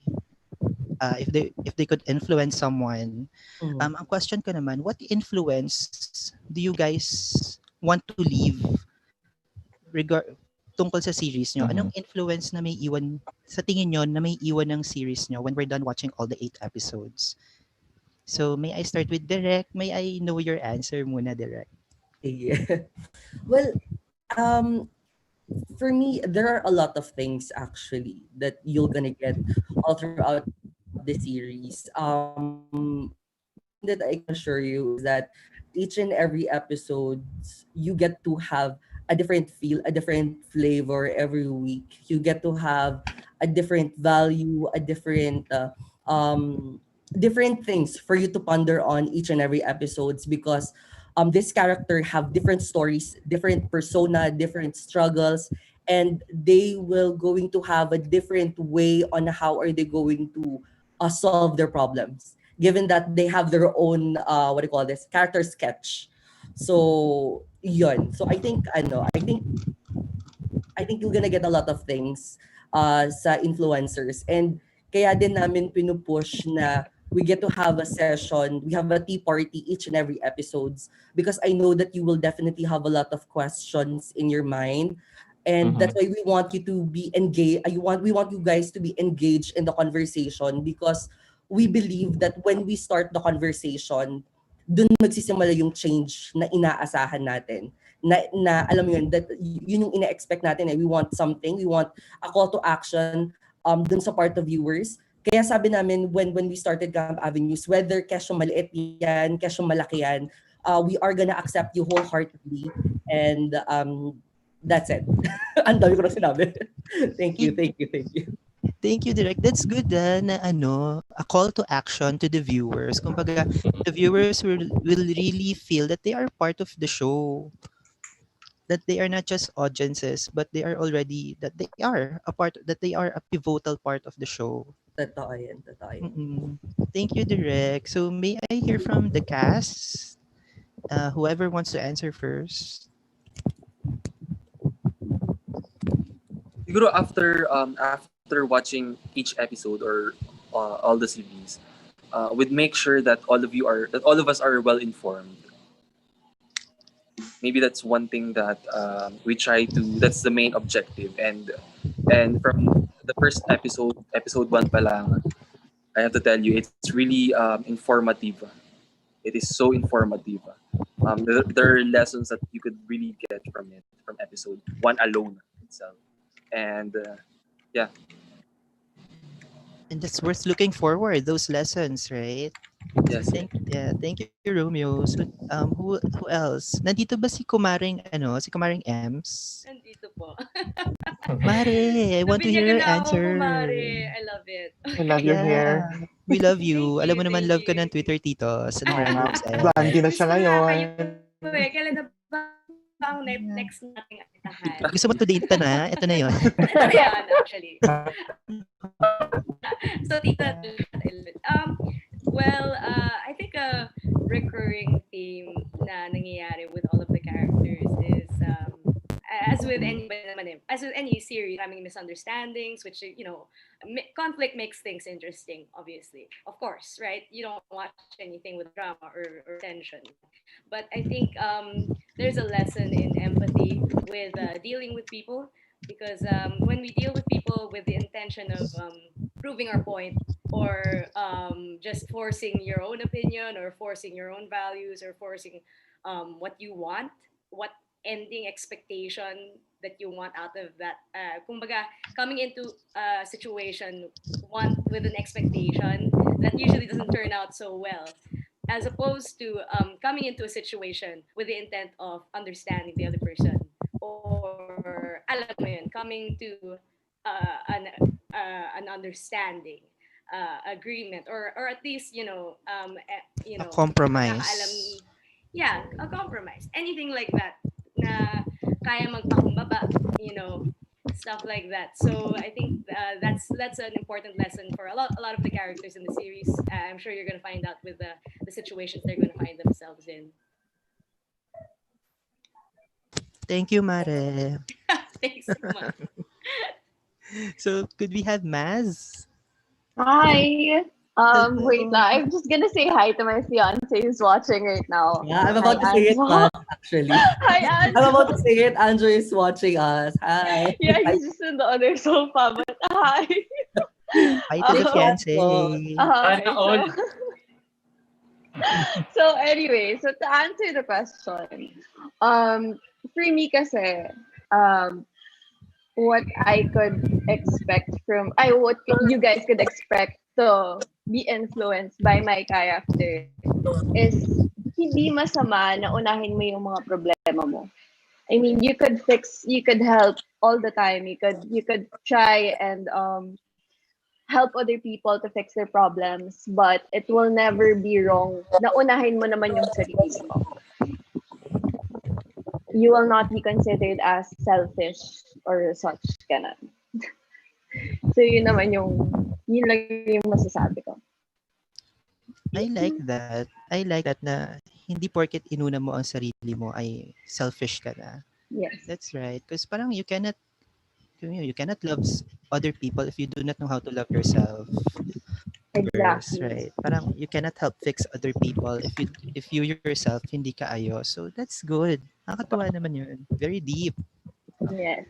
if they could influence someone, ang question ko naman, what influence do you guys want to leave tungkol sa series nyo? Anong influence na may iwan sa tingin nyo na may iwan ng series nyo when we're done watching all the 8 episodes? So, may I start with Derek? May I know your answer muna, Derek? Yeah. Well, for me, there are a lot of things actually that you're gonna get all throughout the series. One thing that I can assure you is that each and every episode, you get to have a different feel, a different flavor every week. You get to have a different value, a different things for you to ponder on each and every episodes because this character have different stories, different persona, different struggles, and they will going to have a different way on how are they going to solve their problems given that they have their own what do you call this character sketch. So yun, so I think you're gonna get a lot of things sa influencers. And kaya din namin pinupush na we get to have a session, we have a tea party each and every episodes because I know that you will definitely have a lot of questions in your mind. And that's why we want you to be engaged. We want you guys to be engaged in the conversation because we believe that when we start the conversation, dun magsisimula yung change na inaasahan natin. Na alam mo yun, that yun yung ina-expect natin we want something, we want a call to action dun sa part of viewers. Kaya sabi namin when we started Camp Avenues, whether kesyo maliit yan, kesyo malaki yan, we are gonna accept you wholeheartedly and that's it. Ang dami ko na sinabi. Thank you. Thank you, Direk. That's good na a call to action to the viewers. Kumbaga, the viewers will really feel that they are part of the show. That they are not just audiences, but they are a pivotal part of the show. Totoo yan. Thank you, Direk. So may I hear from the cast? Whoever wants to answer first. Siguro after watching each episode or all the series, we'd make sure that all of us are well informed. Maybe that's one thing that we try to. That's the main objective. And from the first episode 1 pa lang, I have to tell you, it's really informative. It is so informative. There are lessons that you could really get from it, from episode 1 alone itself. And yeah. And that's worth looking forward, those lessons, right? Yes. So thank you, Romeo. So who else? Nandito ba si Kumaring Ems? Nandito po. Mare, I want to hear your answer. Mare. I love it. I love your hair. We love you. Alam mo naman, love ka ng Twitter, titos. Blondie na siya ngayon. Kailan na ba ang next nating atahan? Gusto mo to date na? Ito na yun. Ayan, actually. So, tita, well, I think recurring theme na nangyayari with all of the characters is as with anybody naman as with any series, having misunderstandings, which conflict makes things interesting. Obviously, of course, right? You don't watch anything with drama or tension. But I think there's a lesson in empathy with dealing with people because when we deal with people with the intention of proving our point or just forcing your own opinion or forcing your own values or forcing what you want, what ending expectation that you want out of that. Kumbaga, coming into a situation with an expectation that usually doesn't turn out so well, as opposed to coming into a situation with the intent of understanding the other person or alam mo yun, coming to an understanding agreement or at least A nakakaalam compromise. yeah, a compromise, anything like that na kaya magpakumbaba, stuff like that. So I think that's an important lesson for a lot of the characters in the series. I'm sure you're gonna find out with the situations they're gonna find themselves in. Thank you, Mare. Thanks so much. So could we have Maz? Hi. Wait Hello. lang. I'm just gonna say hi to my fiance who's watching right now. Yeah, I'm Hi, about to say it, Anjo. Matt, actually. Hi, I'm about Anjo. to say it. Andrew is watching us. Hi. Yeah, Hi, he's just in the other sofa, but hi. Hi to the Um, Anjo. fiance. Sana okay, all. so anyway, so to answer the question, for me kasi, um, what I could expect from, what you guys could expect to be influenced by my character is hindi masama na unahin mo yung mga problema mo. I mean, you could help all the time. You could try and help other people to fix their problems, but it will never be wrong na unahin mo naman yung sarili mo. You will not be considered as selfish or such, ganun. So yun lang yung masasabi ko. I like that. I like that na hindi porket inuna mo ang sarili mo ay selfish ka na. Yes, That's right. Because parang you cannot love other people if you do not know how to love yourself first, exactly. right? Parang you cannot help fix other people if you yourself hindi ka ayos. So that's good. Nakakatuwa naman yun. Very deep. Yes.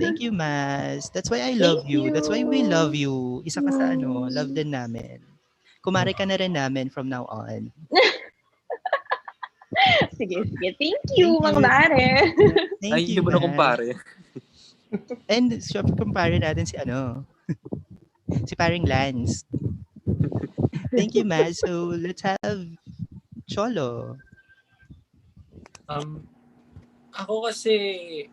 Thank you, Mas. That's why I Thank love you. That's why we love you. you. Isa ka sa love din namin. Kumare ka na rin namin from now on. Sige. Thank you, Thank mga you. mare. Thank Ay, you, mo na Mas. kumpare. And syempre, kumpare natin si si paring Lance. Thank you, Mas. So, let's have Cholo. Ako kasi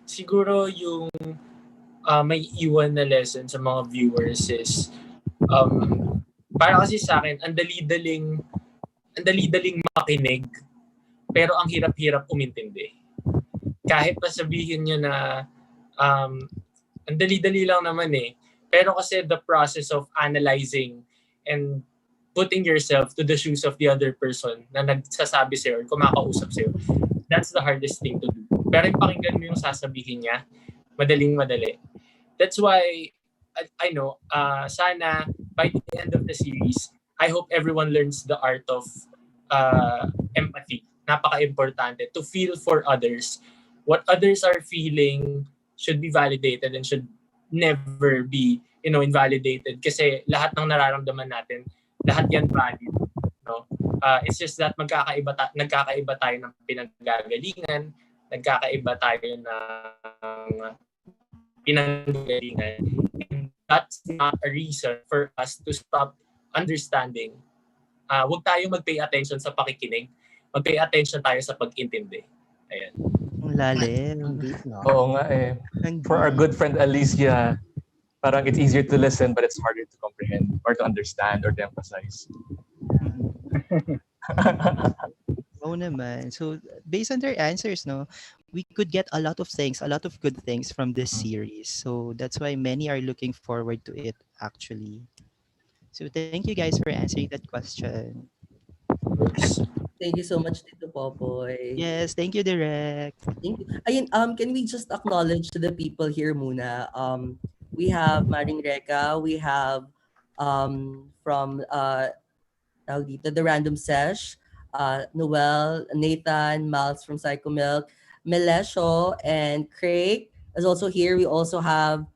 siguro yung may iwan na lesson sa mga viewers is para kasi sa akin ang dali-daling makinig pero ang hirap-hirap umintindi. Kahit pa sabihin nyo na ang dali-dali lang naman pero kasi the process of analyzing and putting yourself to the shoes of the other person na nagsasabi sa'yo or kumakausap sa'yo, that's the hardest thing to do. Pero yung pakinggan mo yung sasabihin niya, madaling-madali. That's why, I know, sana by the end of the series, I hope everyone learns the art of empathy. Napaka-importante to feel for others. What others are feeling should be validated and should never be, invalidated. Kasi lahat ng nararamdaman natin, lahat yan valid. No? It's just that nagkakaiba tayo ng pinanggagalingan, nagkakaiba tayo ng pinanggagalingan. And that's not a reason for us to stop understanding. Huwag tayo mag-pay attention sa pakikinig. Mag-pay attention tayo sa pag-intindi. Ayan. Ang lalim. Ang deep, no? Oo nga eh. For our good friend Alicia, parang it's easier to listen but it's harder to comprehend or to understand or to emphasize. Oo naman. So, based on their answers, no, we could get a lot of things, a lot of good things from this series. So, that's why many are looking forward to it, actually. So, thank you guys for answering that question. episodes. Thank you so much, Tito Popoy. Yes, thank you, Direk. Thank you. Ayun, can we just acknowledge the people here muna? We have Maring Reka, we have from tawag dito, the Random Sesh, Noel, Nathan, Miles from Psycho Milk, Melesho, and Craig is also here. We also have,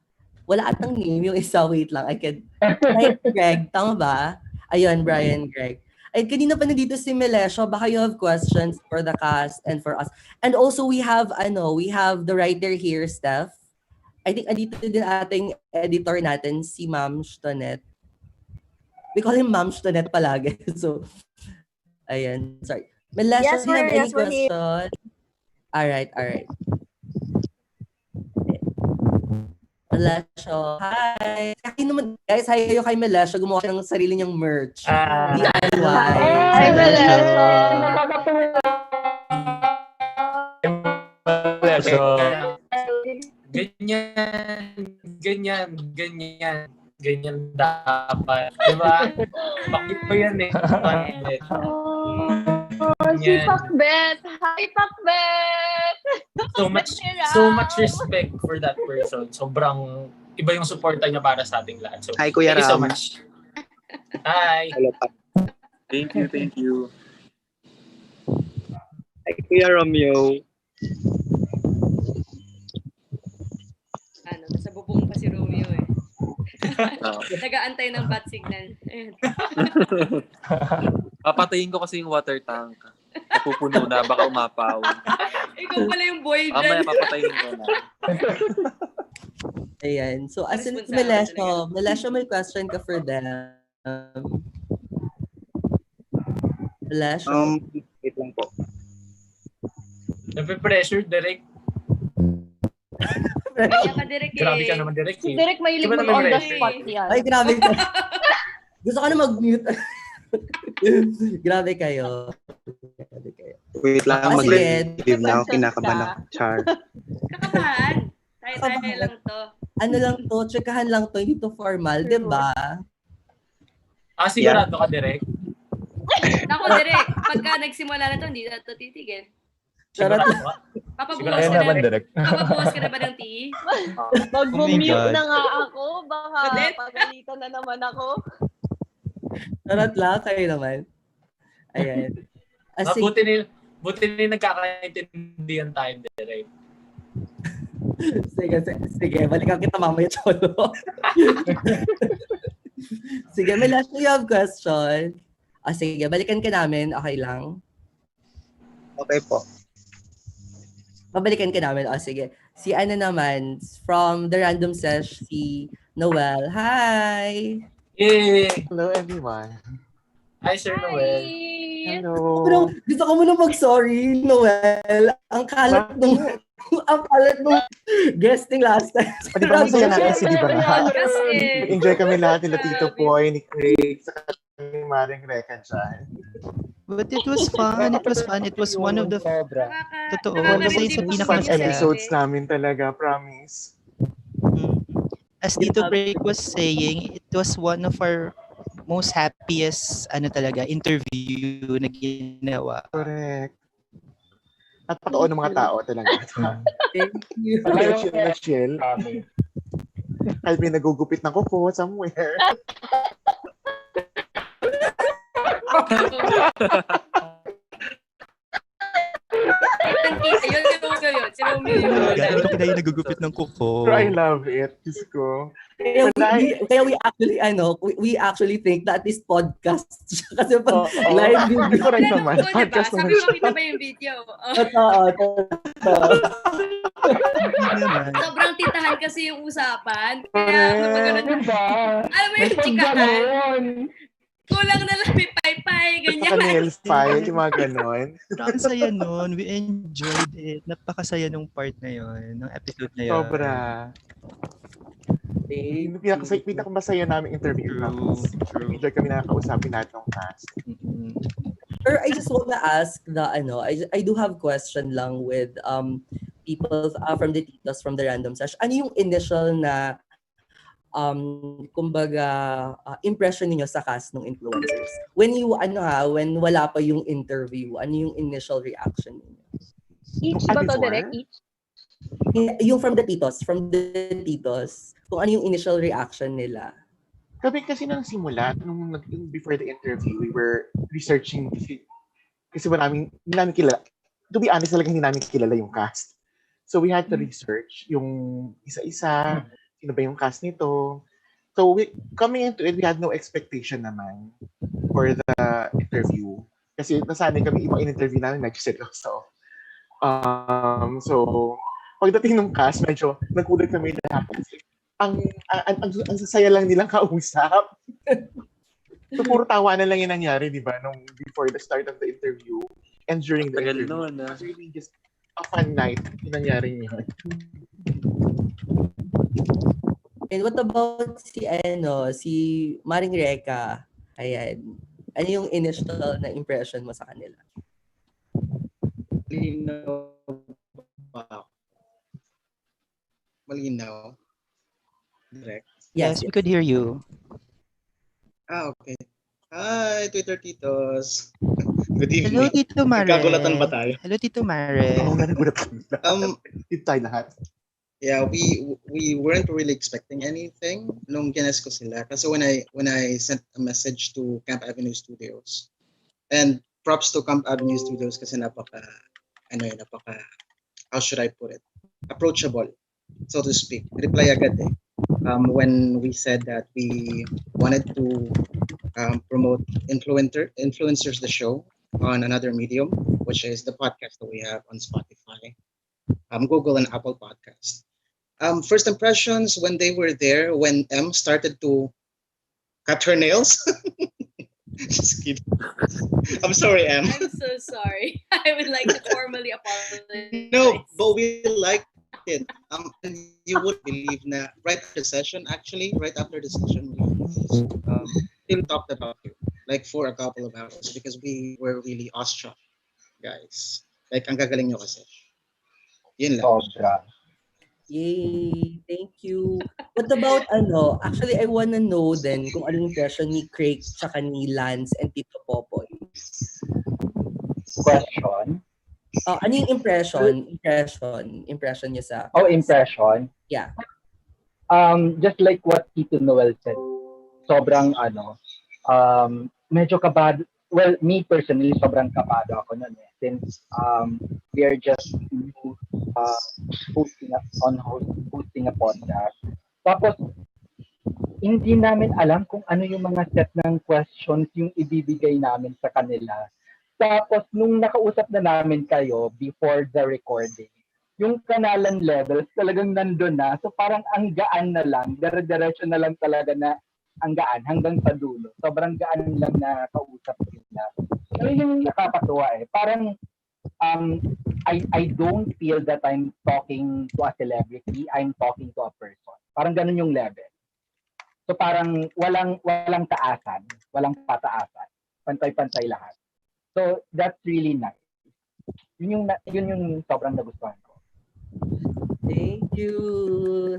wala atang name yung isa, wait lang, Brian Greg, tama ba? Ayun, Brian Greg. Ay, kanina pa nandito si Melesho, baka you have questions for the cast and for us. And also we have, we have the writer here, Steph. I think andito din ating editor natin, si Ma'am Shtonet. We call him Ma'am Shtonet palagi. So, ayan, sorry. Melesho, Yes, do you have any we're here. question? Alright. Melesho, hi! Kaya naman, guys, hi kayo kay Melesho. Gumawa siya ng sarili niyang merch. DIY. Hi, Melesho! Melesho. Ganyan dapat. Diba? Bakit po yan eh. Si Pakbet! Hi, Pakbet! So much respect for that person. Sobrang iba yung suporta niya para sa ating lahat. So, Hi, Kuya thank you so Ram. much. Hi! Hello, pa. Thank you. Hi, Kuya Romeo. Nasa bubong pa si Romeo eh. Nag-aantay ng bat signal. Ayan. Papatayin ko kasi yung water tank. Napupuno na, baka umapaw. Ikaw pala yung boy dyan. Mamaya papatayin ko na. Ayan. So, as in, Responsible Melesho, may question ka for them. Melesho. Wait lang po. Nape-pressure, Derek. Kaya ka, Direk eh. Grabe ka naman, Derek. Si Derek may Diba libog on the nape-pressure? spot yan. Ay, grabe ka. Gusto ko na mag-mute. Grabe kayo. Wait lang, Ah, sige. mag-live na ako. Kinakabahan ako. Char. Kakabahan. Tayo lang to. Ano lang to, tsekahan lang to, hindi to formal, di ba? Sigurado ka, Derek? Ako, Direk, pagka nagsimula na to, hindi na to titigil. Charot. Papabukas Ayun ka naman, na, Derek. papabukas ka na ba ng tea? Mag-mute God. na nga ako. Baka Ulit? pagalitan na naman ako. Charot lang, kayo naman. Ayan. Buti na nagkakaintindihan tayo, Derek. Sige, balikan kita mamaya, Cholo. Sige, may last you have question. Sige, balikan ka namin, okay lang? Okay po. Babalikan ka namin, sige. Si ano naman, from the Random Sesh, si Noel. Hi! Yay! Hello, everyone. Hi, Sir Noel. Hello. Gusto ko muna mag-sorry, Noel. Ang kalat nung guesting last time. O, di ba masaya na kasi, di ba nga? Kasi, Enjoy kami lahat nila Tito Poy, ni Craig, sa ni Maring Reka dyan. But it was fun. It was fun. It was one of the... Totoo. Kasi sa Fun pinakamasaya. episodes namin talaga, promise. As Tito Break was saying, it was one of our most happiest interview na ginawa. Correct. At patoo ng mga tao talaga. Thank you. Chill na chill. Kahit may nagugupit ng kuko somewhere. yun, si Romeo yun. Dahil ko kaya nagugupit ng kuko. Pero I love it. Diyos ko. Kaya we actually think that this podcast siya kasi pag live video. Correct naman. Diba? Podcast naman Sabi siya. mo, kita ba yung video? Totoo. Sobrang titahan kasi yung usapan. Kaya, alam mo yung chikahan. Kulang na lang may pay-pay, ganyan. Saka nails fight, yung mga ganon. Ang saya nun. We enjoyed it. Napakasaya nung part na yun. Ng episode na yun. Sobra. Pinakamasaya namin interview namin. Enjoy kami nakakausapin natin ng cast. Or I just wanna ask I do have question lang with people from the titos from the Random Sesh. Ano yung initial na kumbaga, impression niyo sa cast ng influencers? When you, when wala pa yung interview, ano yung initial reaction niyo? Each Ah, ba to, direct? before? Each? Yung from the titos, kung ano yung initial reaction nila. Kami kasi nung simula, yung before the interview, we were researching kasi hindi namin kilala. To be honest, talaga hindi namin kilala yung cast. So we had to research yung isa-isa, sino ba yung cast nito. So coming into it, we had no expectation naman for the interview. Kasi nasanay kami, ibang in-interview namin, nagsiseryoso. So, pagdating ng cast, medyo nagkulit kami lahat. Kasi ang sasaya lang nilang kausap. So, puro tawanan lang yung nangyari, di ba? Nung before the start of the interview and during the Tagal interview. nun, It was really just a fun night yung nangyari yun. And what about si Maring Reka? Ayan. Ano yung initial na impression mo sa kanila? Malinaw ba? Malinaw? Direct? Yes, we could hear you. Okay. Hi, Twitter Titos. Good Hello, evening. Tito Mare. Nagkagulatan ba tayo? Hello, Tito Mare. Oo nga, nagulatan lahat. Dito tayo lahat. Yeah, we weren't really expecting anything nung gines ko sila. Kasi when I sent a message to Camp Avenue Studios, and props to Camp Avenue Studios kasi napaka, how should I put it? Approachable, so to speak. Reply agad eh. When we said that we wanted to promote influencers the show on another medium, which is the podcast that we have on Spotify, Google and Apple Podcast. First impressions when they were there, when M started to cut her nails. Just kidding. I'm sorry, M. I'm so sorry. I would like to formally apologize. No, but we liked it. And you would believe na right after the session, we still talked about you, like for a couple of hours, because we were really awestruck, guys. Like, ang gagaling nyo kasi. Yun lang. Sobra. Yay! Thank you. What about actually I wanna know then kung anong impression ni Craig tsaka ni Lance and Tito Popoy. Question. Ano yung impression niyo sa Oh, impression. Yeah. Just like what Tito Noel said, sobrang medyo kabado. Well, me personally, sobrang kabado ako nun eh. Since we are just new hosting a podcast. Tapos, hindi namin alam kung ano yung mga set ng questions yung ibibigay namin sa kanila. Tapos, nung nakausap na namin kayo before the recording, yung kanalan levels talagang nandun na. So, parang ang gaan na lang. Dire-diretso na lang talaga na ang gaan hanggang sa dulo. Sobrang gaan lang na kausap nila. So, yung nakakatuwa eh. Parang, I don't feel that I'm talking to a celebrity. I'm talking to a person. Parang ganun yung level. So parang walang taasan, walang pataasan. Pantay-pantay lahat. So that's really nice. Yun yung sobrang nagustuhan ko. Thank you.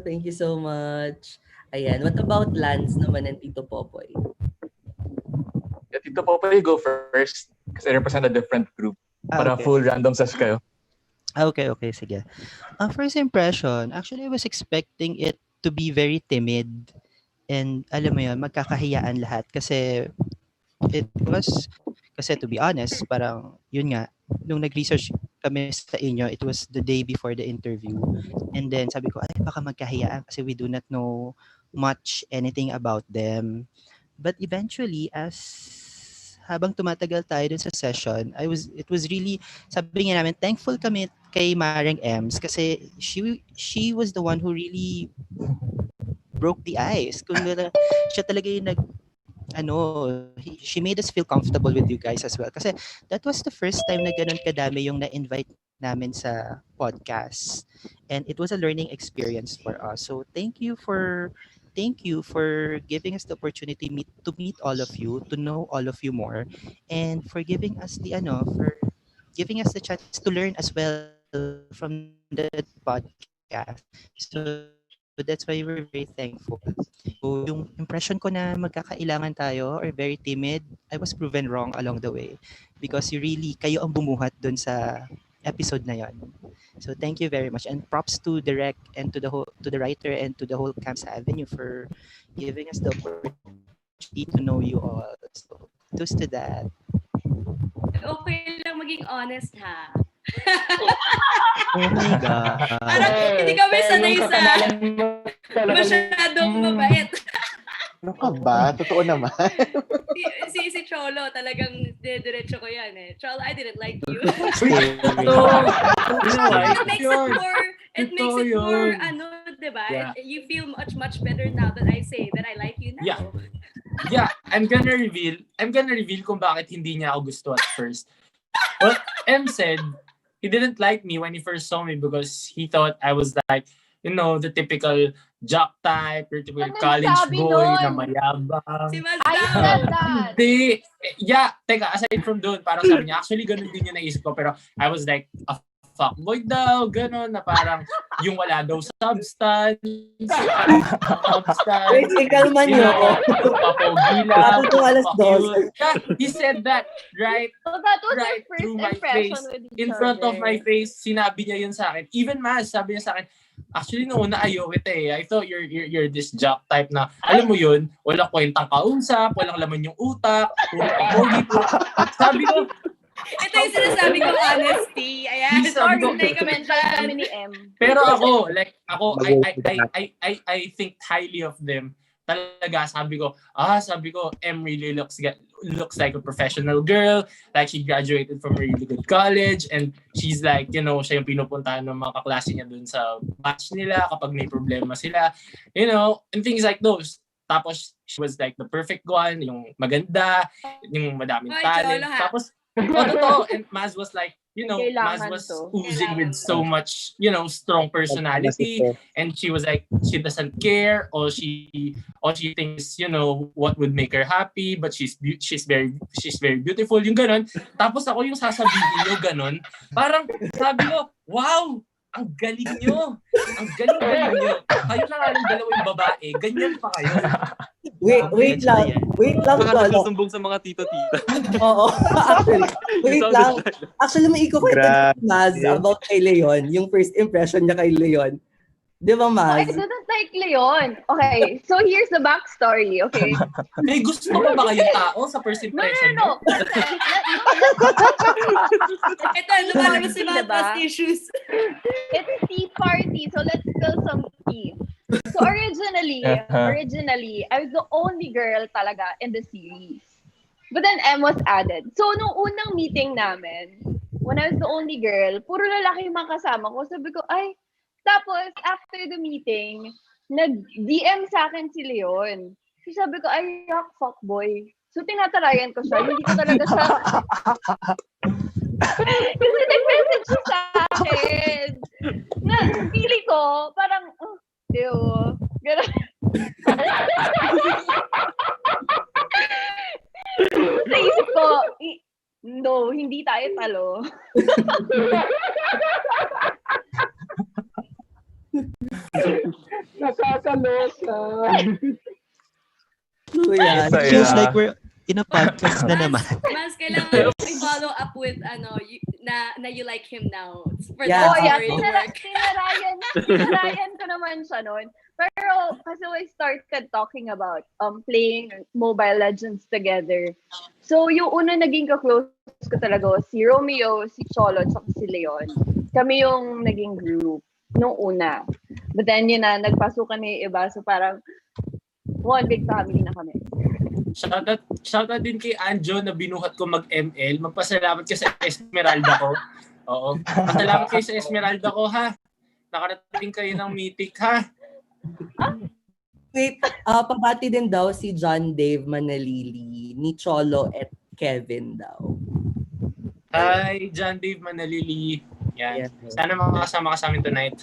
Thank you so much. Ayan, what about Lance naman and Tito Popoy? Yeah, Tito Popoy, go first. Kasi I represent a different group. Para Okay. full random sash kayo. Okay, sige. First impression, actually I was expecting it to be very timid. And alam mo yun, magkakahiyaan lahat. Kasi to be honest, parang yun nga, nung nag-research kami sa inyo, it was the day before the interview. And then sabi ko, ay baka magkahiyaan kasi we do not know much anything about them. But eventually, as habang tumatagal tayo dun sa session, it was really, sabi nga namin, thankful kami kay Marang Ems kasi she was the one who really broke the ice. Kung siya talaga yung she made us feel comfortable with you guys as well. Kasi that was the first time na ganun kadami yung na-invite namin sa podcast. And it was a learning experience for us. So thank you for giving us the opportunity to meet all of you, to know all of you more, and for giving us the chance to learn as well from the podcast. So So that's why we're very thankful. So yung impression ko na magkakailangan tayo or very timid, I was proven wrong along the way because kayo ang bumuhat dun sa episode na yon. So thank you very much and props to Direct and to the writer and to the whole Camps Avenue for giving us the opportunity to know you all. So toast to that. Okay lang maging honest, ha? Oh my God. Parang hindi kami sanay sa masyadong mabait. Ano ka ba? Totoo naman. Si Cholo, talagang diretso ko yan eh. Cholo, I didn't like you. It makes it more, diba? Yeah. You feel much better now that I say that I like you now. Yeah, I'm gonna reveal kung bakit hindi niya ako gusto at first. Well, M said he didn't like me when he first saw me because he thought I was like, the typical jock type, or typical college boy na mayabang. Si Mas I said that. Hindi. Yeah, teka, aside from doon, parang sabi niya, actually ganun din yung naisip ko, pero I was like, a fuckboy daw, ganun, na parang yung wala daw substance. Wait, ikalma niyo. Papogi lang. Alas dos. Yeah, he said that right, So that was right your first through my impression face. with each In front of my other. face, sinabi niya yun sa akin. Even Mas, sabi niya sa akin, actually, noong una ayaw kita eh. I thought you're this jock type na, alam mo yun, walang kwentang kausap, walang laman yung utak, pogi po. Sabi ko, Ito yung sinasabi kong honesty. Ayan. Sabi ko, Sorry, mention kami ni M. pero I think highly of them. Talaga, sabi ko, M really looks like a professional girl. Like, she graduated from a really good college and she's like, siya yung pinupuntahan ng mga kaklase niya dun sa batch nila kapag may problema sila. And things like those. Tapos, she was like the perfect one, yung maganda, yung madaming talent. Tapos, totoo. And Maz was like, Maz was oozing with so much, strong personality. And she was like, she doesn't care, or she thinks, what would make her happy, but she's very beautiful, yung ganon. Tapos ako yung sasabihin niyo ganon. Parang sabi ko, wow, ang galing nyo. Ang galing nyo. Kayo na nga ng dalawang babae, ganyan pa kayo. Wait lang. Baka Cholo. nagsusumbong sa mga tito-tita. Oo. Actually, wait lang. Actually, may ikukwento si Maz about kay Leon. Yung first impression niya kay Leon. Di ba, Maz? I didn't like Leon. Okay, so here's the backstory, okay? May gusto pa ba kayong tao sa first impression? No. Ito, lumalabas si mga trust issues. It's tea party, so let's spill some tea. So originally, I was the only girl talaga in the series. But then M was added. So nung unang meeting namin, when I was the only girl, puro lalaki yung mga kasama ko. Sabi ko, tapos after the meeting, nag-DM sa akin si Leon. So sabi ko, fuckboy. So tinatarayan ko siya. Hindi ko talaga siya... Kasi nag-message siya sa akin. Na feeling ko, parang, gano'n. Sa isip ko, no, hindi tayo talo. Nakakaloka. It feels like we're in a podcast na naman. Mas kailangan i-follow up with na you like him now. For Yeah. the story to work. Tinarayan ko naman siya noon. Pero kasi we started talking about playing Mobile Legends together. So yung una naging ka-close ko talaga si Romeo, si Cholo, at si Leon. Kami yung naging group nung una. But then yun na, nagpasukan na yung iba. So parang one big family na kami. Shoutout din kay Anjo na binuhat ko mag-ML. Magpasalamat ka sa Esmeralda ko. Oo. Pasalamat kayo sa Esmeralda ko, ha? Nakarating kayo ng Mythic, ha? Wait, pabati din daw si John Dave Manalili ni Cholo at Kevin daw. Hi, John Dave Manalili. Yan. Sana makakasama ka sa amin tonight.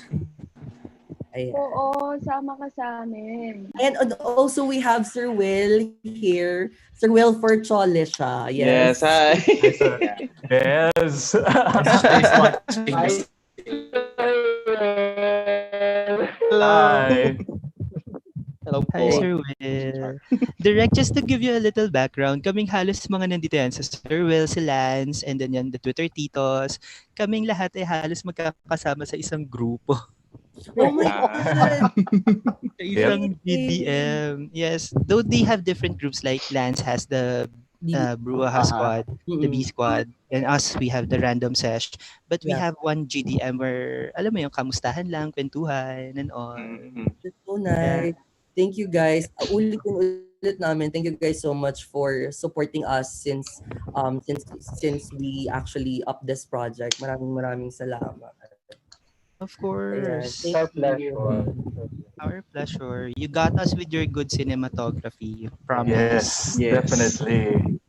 Ayan. Oo, sama ka sa amin. And also we have Sir Will here. Sir Will for Chole siya. Yes, hi. Yes. Hello. Hi. Hello Hi, po. Sir Will. Direct, just to give you a little background, kaming halos mga nandito yan, si Sir Will, si Lance, and then yan, the Twitter Titos, kaming lahat ay halos magkakasama sa isang grupo. Oh my Ah. God! Sa Yep. isang GDM. Yes, though they have different groups, like Lance has the Bruaha squad, the B squad, and us, we have the random sesh. But we Yeah. have one GDM where, alam mo yung kamustahan lang, kwentuhan, and all. That's so Yeah. nice. Thank you guys. Ulit namin. Thank you guys so much for supporting us since we actually up this project. Maraming salamat. Of Ayan. course. Thank Our you. pleasure. Our pleasure. You got us with your good cinematography. Promise. Yes, definitely.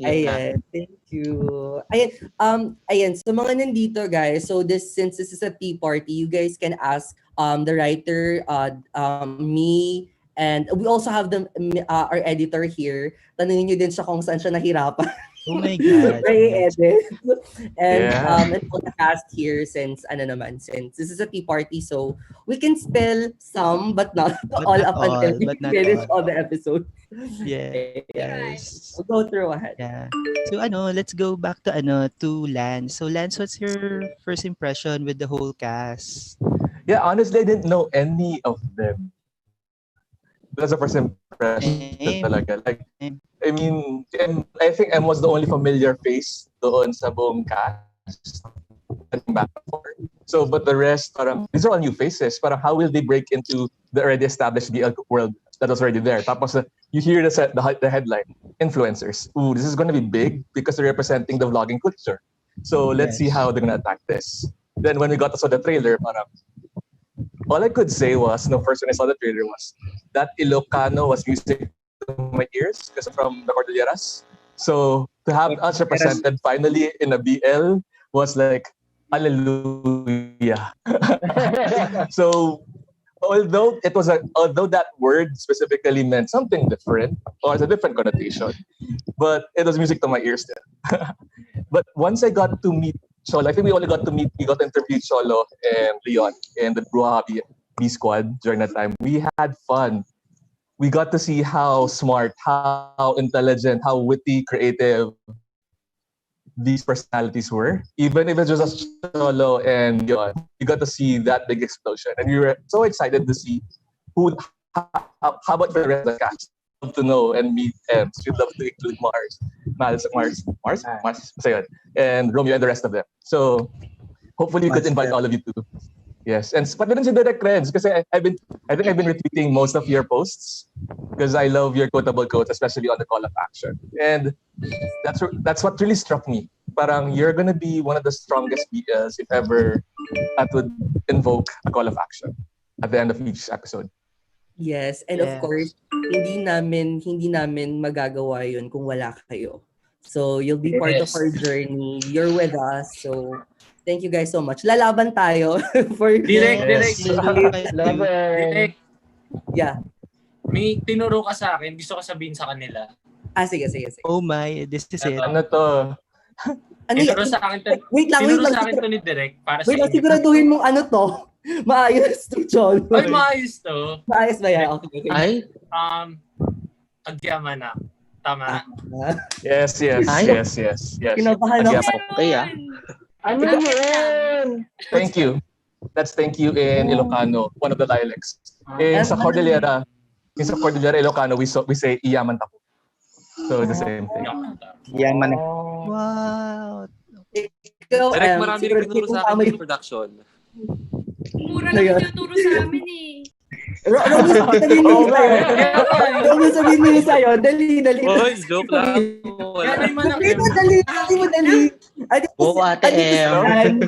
Ayan, thank you. Ayan, so mga nandito guys, so since this is a tea party, you guys can ask the writer, me, and we also have our editor here. Tanungin niyo din siya kung saan siya nahirapan. Oh my God. edit. And Yeah. and all the cast here since this is a tea party, so we can spill some but not all not up until all, we but not finish all. all the episode. Yes. We'll go through ahead. Yeah. So let's go back to Lance. So Lance, what's your first impression with the whole cast? Yeah, honestly, I didn't know any of them. That's the first impression talaga. Like, I mean, I think M was the only familiar face doon sa buong cast. Back before. So, but the rest, parang, these are all new faces. Parang, how will they break into the already established BL world that was already there? Tapos, you hear the headline, influencers. Ooh, this is going to be big because they're representing the vlogging culture. So, let's see how they're going to attack this. Then, when we got to saw the trailer, parang, all I could say was, first when I saw the trailer was, that Ilocano was music to my ears because I'm from the Cordilleras. So, to have us represented finally in a BL was like, hallelujah. So, although that word specifically meant something different or has a different connotation, but it was music to my ears then. But once I got to meet Cholo, I think we got to interview Cholo and Leon and the Bruja B squad during that time. We had fun. We got to see how smart, how intelligent, how witty, creative these personalities were. Even if it's just Cholo and Leon, you got to see that big explosion. And we were so excited to see how about for the rest of the cast. Love to know and meet them. We'd love to include Mars, basta yun, and Romeo and the rest of them. So hopefully we could invite all of you too. Yes, and pati rin si Direct Reds kasi I think I've been retweeting most of your posts because I love your quotable quotes, especially on the call of action. And that's what really struck me. Parang you're gonna be one of the strongest BLs if ever that would invoke a call of action at the end of each episode. Yes, and of course, hindi namin magagawa 'yun kung wala kayo. So, you'll be part of our journey. You're with us. So, thank you guys so much. Lalaban tayo for Direct. Yeah. May tinuro ka sa akin, gusto ko sabihin sa kanila. Sige. Oh my, this is it. Ano to? Tinuro sa akin to. Wait lang. Tinuro sa akin to ni Direct para sa inyo. Siguraduhin mong ano to. Maayos to, Cholo. Ay, maayos to. Maayos ba yan? Okay. Ay? Agyamanak. Tama. Yes. Kinabahan ako. Okay, Ano yun? Thank you. That's thank you in Ilocano, one of the dialects. Sa Cordillera Ilocano, we say iyaman tako. So the same thing. Iyaman. Wow. Direct marami rin tinuro sa akin in production. Mura lang yung tinuturo sa amin eh. Romy, sabihin mo sa'yo. Dali. Oy, joke lang. Dali. Oo, Ate M.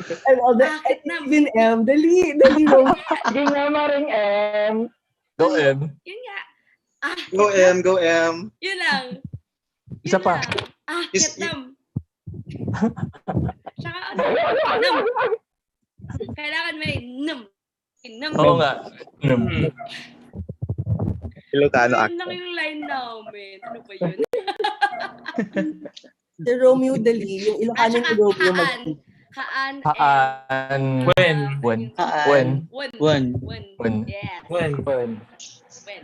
Even M. Dali, Romy. Sige nga, Maring M. Go M. Yun nga. Go M. Yun lang. Isa pa. Vietnam. Tsaka nam. Kailangan may nam. Oo nga. Ilocano Yun lang yung line namin. Ano ba yun? Si Romeo, dali. Yung Ilocano ni Romeo Kaan and Haan. When? When? Haan. When. When? Yes. When? When.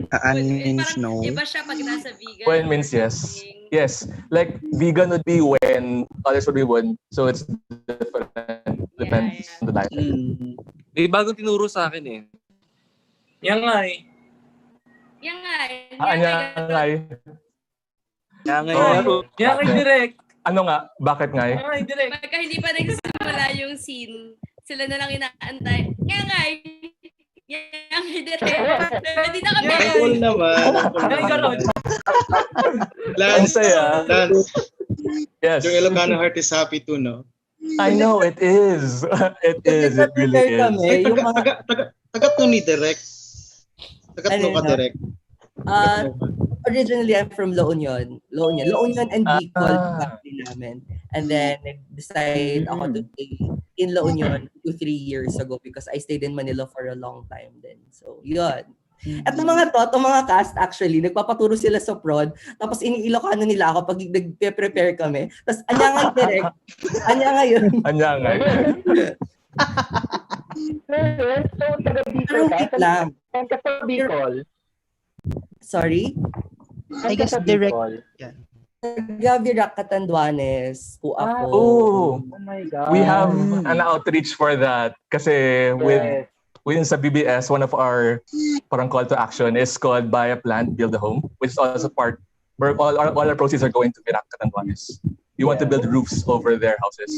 Haan Eh, means parang no. iba siya pag nasa vegan. When means yes. Yes. Like vegan would be when, others would be when. So it's different. Depends on the diet. May bagong tinuro sa akin eh. Yan nga eh. Yan nga eh. Anyangay. Yan kay direct. Ano nga? Bakit nga? Yan kay direct. Pagka hindi pa nagsimula yung scene, sila na lang inaantay. Yan nga eh. Yan kay direct. Hindi na kami. Cool naman. Ang saya. Lance. Yes. Yung Ilocano heart is happy too, no? I know, it is. It is. It really is. Ay, tagat mo ni Direct. Tagat mo ka, Direct. Originally, I'm from La Union. La Union and Bicol family namin. And then, nag-decide ako to stay in La Union 2-3 years ago because I stayed in Manila for a long time then. So, yun. At ng mga mga cast actually, nagpapaturo sila sa prod, tapos iniilokano nila ako pag nagpe-prepare kami. Tapos, anyangay direct. Anyangay yun. Anyangay. So, taga-Bicol ka? lang. Saan ka sa Bicol? Sorry? I guess direct. Yeah. Taga-Virac, Catanduanes po ako. Oh my God. We have an outreach for that. Kasi within sa BBS, one of our parang call to action is called Buy a Plant, Build a Home, which is also part where all our proceeds are going to Virac, Catanduanes. We want to build roofs over their houses.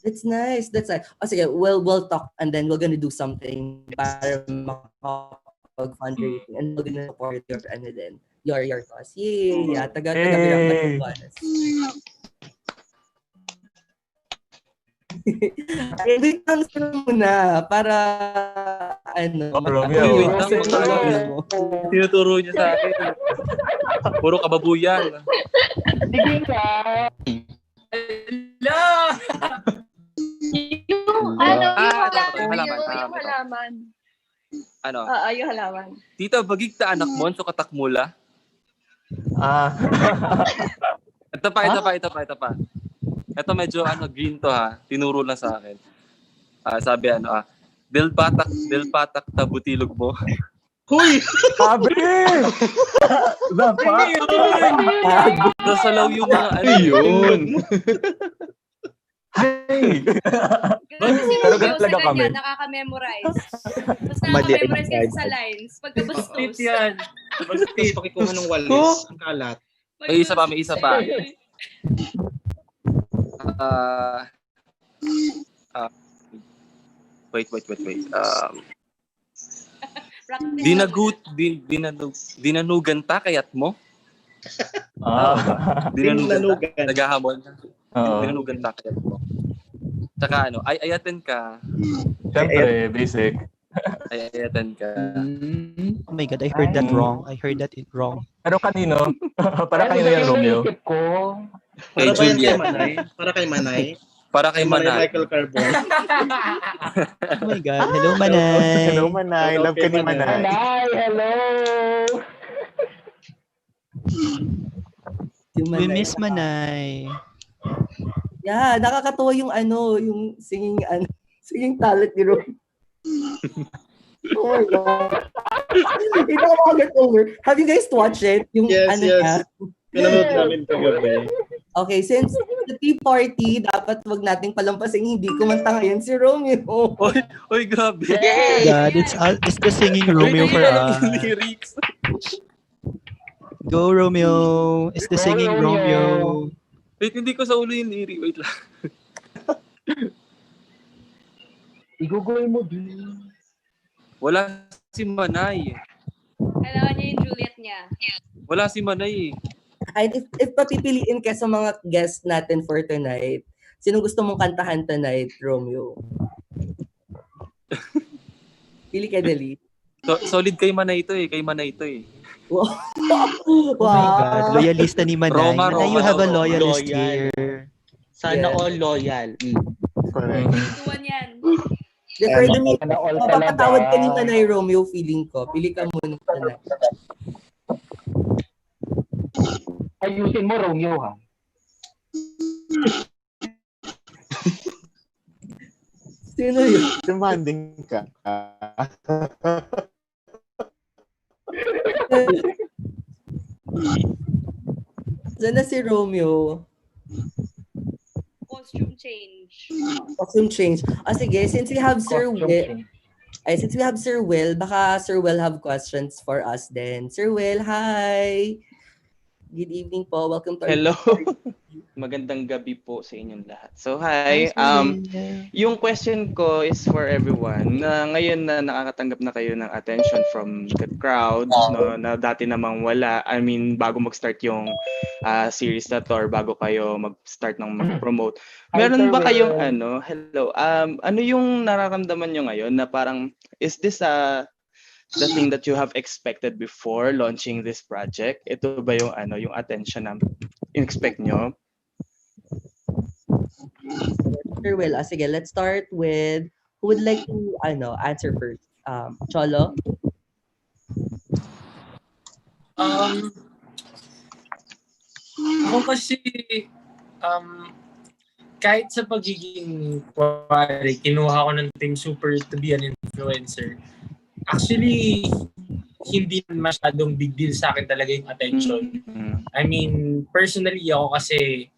That's nice. That's nice. Oh, sige, we'll talk and then we're gonna do something para fundraising and we're gonna support your your cause. Yay! Yeah, taga-Virac Catanduanes. Wait lang muna para Wait lang. Tinuturo niya sa akin. Puro kababuyan. Sige nga. Yung halaman. Ano? Yung halaman. Tita, bagigta anak mo, so katakmula. Ito pa. Ito medyo green to ha. Tinuro lang sa akin. Sabi Del patak tabutilog mo. Huy! Sabi! Dapat! Nasalaw yung mga yun. Hey! Pero ganun talaga kami. Nakaka-memorize. Basta nakaka-memorize kasi sa lines. Pagkabastos. yan. Tapos pakikuha ng walis. Ang kalat. May isa pa. Wait. Dinanugan ta kayat mo? Dinanugan. Naghahamon. Dinanugan ta kayat mo. Tsaka ayaten ka. Siyempre, basic. Ayaten ka. Oh my God, I heard that wrong. I heard that wrong. Pero kanino? Para kanino yan, Romeo? Kay Juliet. Para kay Manay. Para kay Manay. Michael Carbon. Oh my God. Hello, Manay. Hello, Manay. Love ka ni Manay. Manay, hello! We miss Manay. Yeah, nakakatuwa yung yung singing talent ni Ron. Oh my God. Hindi ako makaget over. Have you guys watched it? Yung yes. niya? Pinanood namin kagabi. Okay, since the tea party, dapat wag nating palampasin hindi kumanta ngayon si Romeo. Oy, grabe. God, it's the singing Romeo for us. Go, Romeo. It's the singing Romeo. Wait, hindi ko sa ulo yung liri. Wait lang. Igugoy mo din. Wala si Manay. Kailangan niya yung Juliet niya. Wala si Manay. At if papipiliin ka sa mga guests natin for tonight, sino gusto mong kantahan tonight, Romeo? Pili ka, Dali. Solid kay Manay ito eh. Wow. Oh my God, loyalista ni Manay. Roma, Manay, you have a loyalist here. Sana all loyal. Correct. Tuwan yan. Further me, mapapatawad ka ni Manay, Romeo, feeling ko. Pili ka muna tonight. Ayusin mo, Romeo, ha? Sino yun? Demanding ka. Diyan na si Romeo. Costume change. Costume change. Sige, since we have Sir Costume Will, change. since we have Sir Will, baka Sir Will have questions for us then. Sir Will, hi! Good evening po. Welcome to our Hello. Magandang gabi po sa inyong lahat. So Hi, hi, Sir Will. yung question ko is for everyone na ngayon na nakakatanggap na kayo ng attention from the crowd, no, na dati namang wala. I mean, bago mag-start yung series na to or bago kayo mag-start ng mag-promote. Hi, Meron Sir ba kayong Will. hello, ano yung nararamdaman nyo ngayon na parang, is this the thing that you have expected before launching this project? Ito ba yung yung attention na in-expect nyo? Sir Will, sige, let's start with who would like to answer first? Cholo? Ako kasi, kahit sa pagiging kinuha ko ng Team Super to be an influencer, actually, hindi masyadong big deal sa akin talaga yung attention. I mean, personally ako kasi,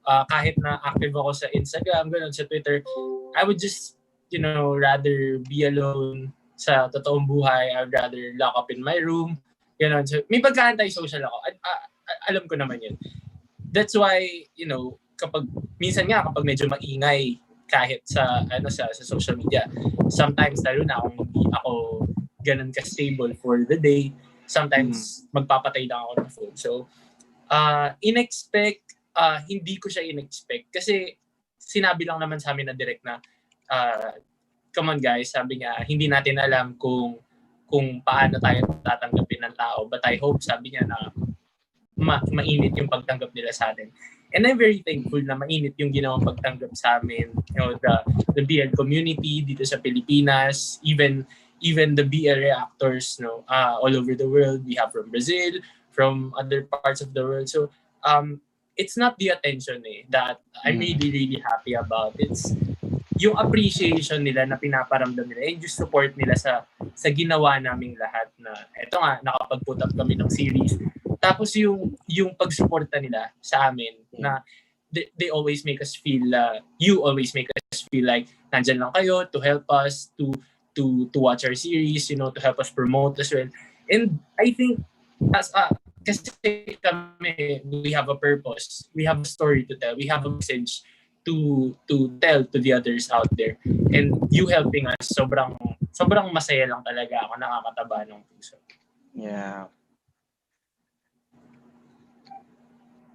kahit na active ako sa Instagram, ganun, sa Twitter, I would just, rather be alone sa totoong buhay. I would rather lock up in my room. Ganun. So, may pagka-anti-social ako. Alam ko naman yun. That's why, minsan nga kapag medyo maingay kahit sa social media, sometimes lalo na kung hindi ako ganun ka-stable for the day, sometimes magpapatay lang ako ng phone. So, hindi ko siya in-expect kasi sinabi lang naman sa amin na direct na come on guys, sabi niya, hindi natin alam kung paano tayo tatanggapin ng tao, but I hope, sabi niya, na mainit yung pagtanggap nila sa atin. And I'm very thankful na mainit yung ginawang pagtanggap sa amin. The BL community dito sa Pilipinas, even the BL reactors all over the world. We have from Brazil, from other parts of the world. So it's not the attention that I'm really, really happy about. It's yung appreciation nila na pinaparamdam nila, yung support nila sa ginawa naming lahat na eto nga, nakapag-put up kami ng series. Tapos yung pagsuporta nila sa amin na they always make us feel, you always make us feel like nandyan lang kayo to help us, to watch our series, to help us promote as well. And I think, kasi kami, we have a purpose, we have a story to tell, we have a message to tell to the others out there. And you helping us, sobrang masaya lang talaga ako, nakakataba ng puso. Yeah.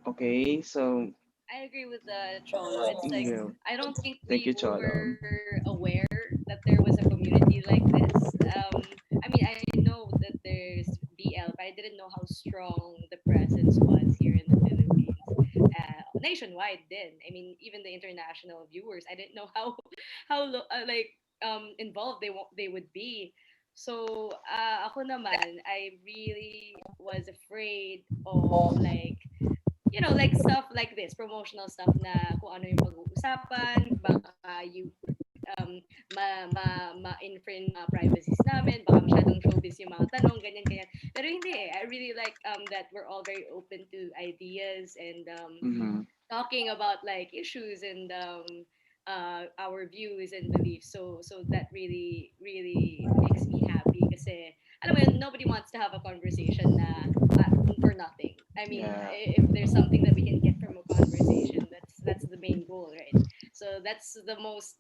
Okay, so I agree with Cholo. It's like, I don't think Thank we you, Cholo. were aware that there was a community like this. I mean, I know that there's BL, but I didn't know how strong the presence was here in the Philippines. Nationwide din. I mean, even the international viewers, I didn't know how involved they would be. So, ako naman, I really was afraid of like stuff like this, promotional stuff na kung ano yung pag-uusapan, baka you ma-infringe privacies namin, baka masyadong showbiz yung mga tanong, ganyan. Pero hindi I really like that we're all very open to ideas and talking about like issues and our views and beliefs. So that really, really makes me happy kasi alam mo yun, nobody wants to have a conversation na for nothing. I mean, if there's something that we can get from a conversation, that's the main goal, right? So that's the most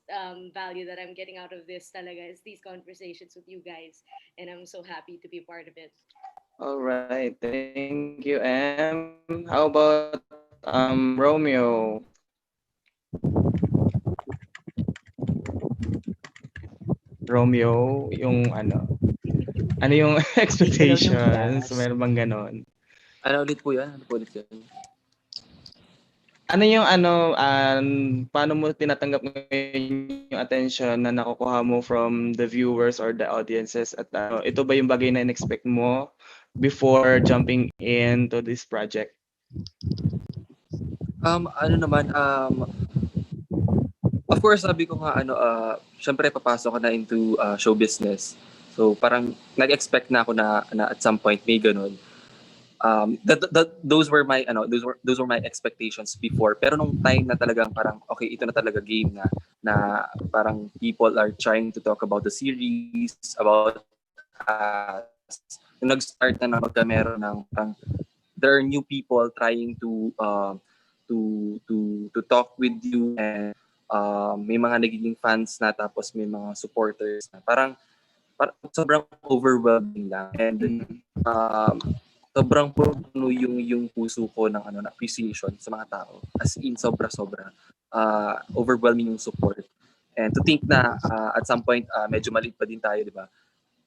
value that I'm getting out of this talaga is these conversations with you guys, and I'm so happy to be part of it. All right, thank you, Em. How about Romeo? Romeo, yung ano yung expectations? Meron bang ganon? Ano ulit po yan? Ano yung paano mo tinatanggap ngayon yung attention na nakukuha mo from the viewers or the audiences at ito ba yung bagay na in-expect mo before jumping into this project? Ano naman, of course, sabi ko nga, syempre papasok ka na into show business. So parang nag-expect na ako na at some point may ganun. Those were my those were my expectations before, pero nung time na talagang parang okay, ito na talaga game na parang people are trying to talk about the series, about us. Nung nag-start na magkamera ng parang there are new people trying to talk with you, and may mga nagiging fans na, tapos may mga supporters na parang sobrang overwhelming lang, and sobrang puno yung puso ko ng na appreciation sa mga tao, as in sobra overwhelming yung support, and to think na at some point medyo maliit pa din tayo, di ba?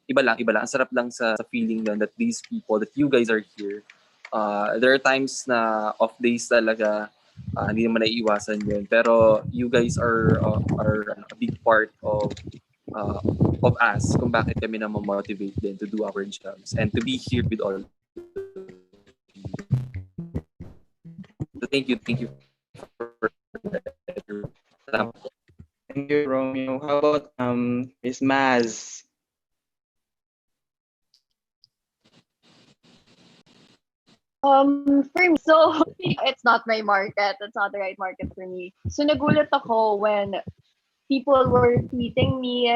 Iba lang, ang sarap lang sa feeling lang that these people, that you guys are here. There are times na off days talaga, hindi naman naiiwasan yun, pero you guys are a big part of us kung bakit kami na motivate din to do our jobs and to be here with all of you. So thank you for Thank you, Romeo. How about Miss Maz? For me, so it's not my market. It's not the right market for me. So nagulat ako when people were tweeting me.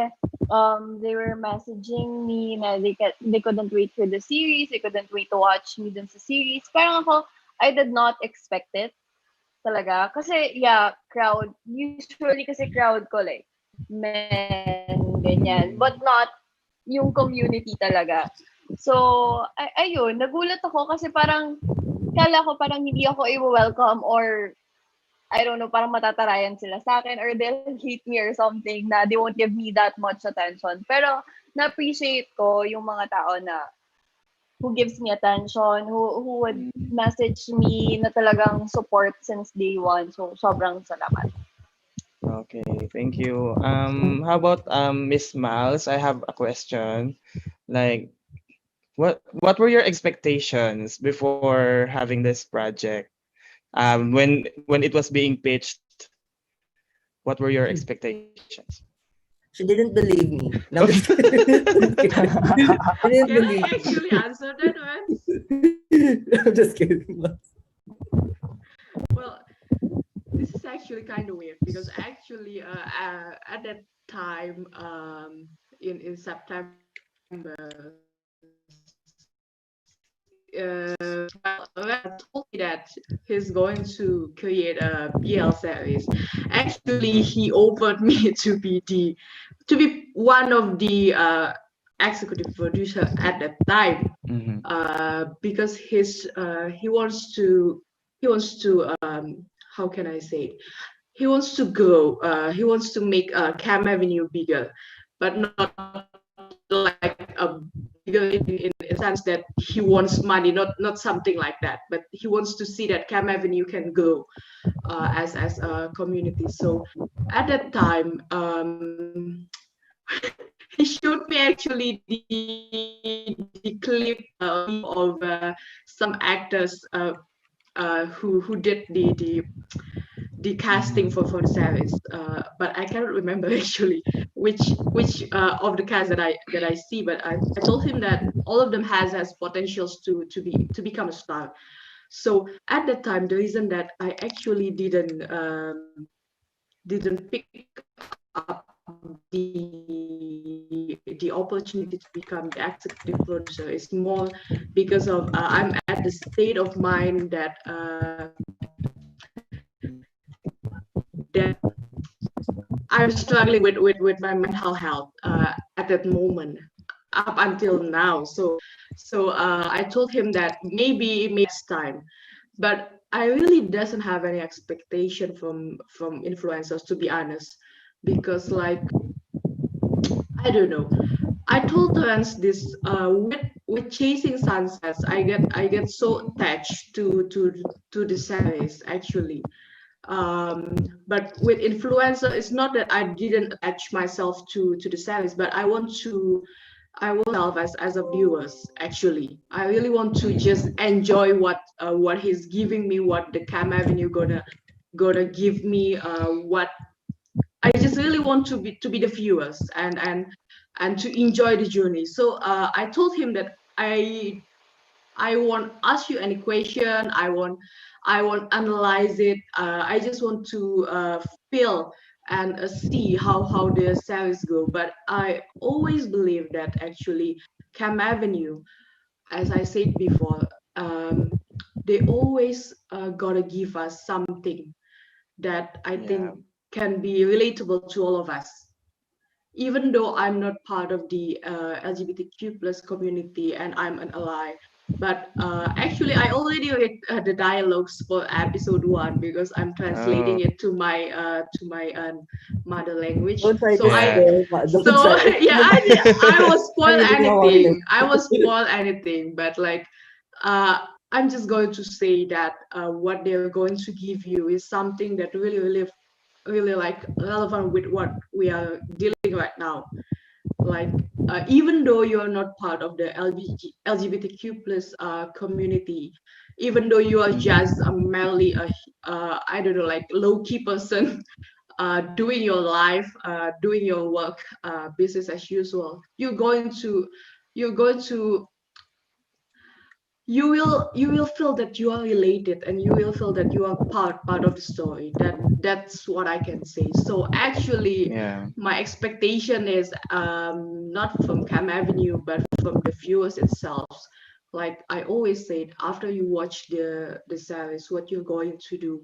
They were messaging me na they couldn't wait for the series. They couldn't wait to watch me dun sa series. Parang ako, I did not expect it talaga. Kasi, yeah, crowd. Usually kasi crowd ko like men, ganyan. But not yung community talaga. So, ayun, nagulat ako kasi parang kala ko parang hindi ako i-welcome, or I don't know, parang matatarayan sila sa akin, or they'll hate me or something, na they won't give me that much attention. Pero na-appreciate ko yung mga tao na who gives me attention, who would message me na talagang support since day one. So, sobrang salamat. Okay, thank you. How about Miss Miles? I have a question. Like, what were your expectations before having this project? When it was being pitched, what were your expectations? She didn't believe me. No, I'm just kidding. She didn't Can I believe me. actually answer that one? I'm just kidding. Well, this is actually kind of weird because actually at that time in September, told me that he's going to create a BL series. Actually, he offered me to be one of the executive producer at that time, because he wants to how can I say it? He wants to grow. He wants to make Cam Avenue bigger, but not like a bigger in a sense that he wants money, not something like that. But he wants to see that Cam Avenue can grow as a community. So at that time, he showed me actually the clip of some actors who did the casting for the series, but I cannot remember actually which of the cast that I see. But I told him that all of them has potentials to become a star. So at that time, the reason that I actually didn't pick up the opportunity to become the executive producer is more because of I'm at the state of mind that that I'm struggling with my mental health at that moment up until now. So I told him that maybe next time, but I really doesn't have any expectation from influencers, to be honest, because like I don't know. I told Terence this with chasing sunsets. I get so attached to the series actually. But with influencer, it's not that I didn't attach myself to the series, but I want myself as a viewers actually. I really want to just enjoy what he's giving me, what the Cam Avenue gonna give me, what I just really want to be the viewers and to enjoy the journey. So I told him that I won't ask you any question. I won't analyze it. I just want to feel and see how the series go. But I always believe that actually Cam Avenue, as I said before, they always gotta give us something that I Yeah. think can be relatable to all of us. Even though I'm not part of the LGBTQ plus community and I'm an ally, but actually I already read the dialogues for episode 1 because I'm translating Oh. it to my mother language. Don't try So to Yeah. spoil. Don't so try. yeah, I was I'm spoil reading about it. anything. I was spoil anything, but like uh, I'm just going to say that what they're going to give you is something that really like relevant with what we are dealing right now. Like even though you're not part of the LGBTQ plus community, even though you are Mm-hmm. just merely a I don't know, like low key person doing your life, doing your work, business as usual, you're going to you will feel that you are related and you will feel that you are part of the story. That's what I can say. So actually Yeah. my expectation is not from Cam Avenue but from the viewers itself. Like I always said, after you watch the series, what you're going to do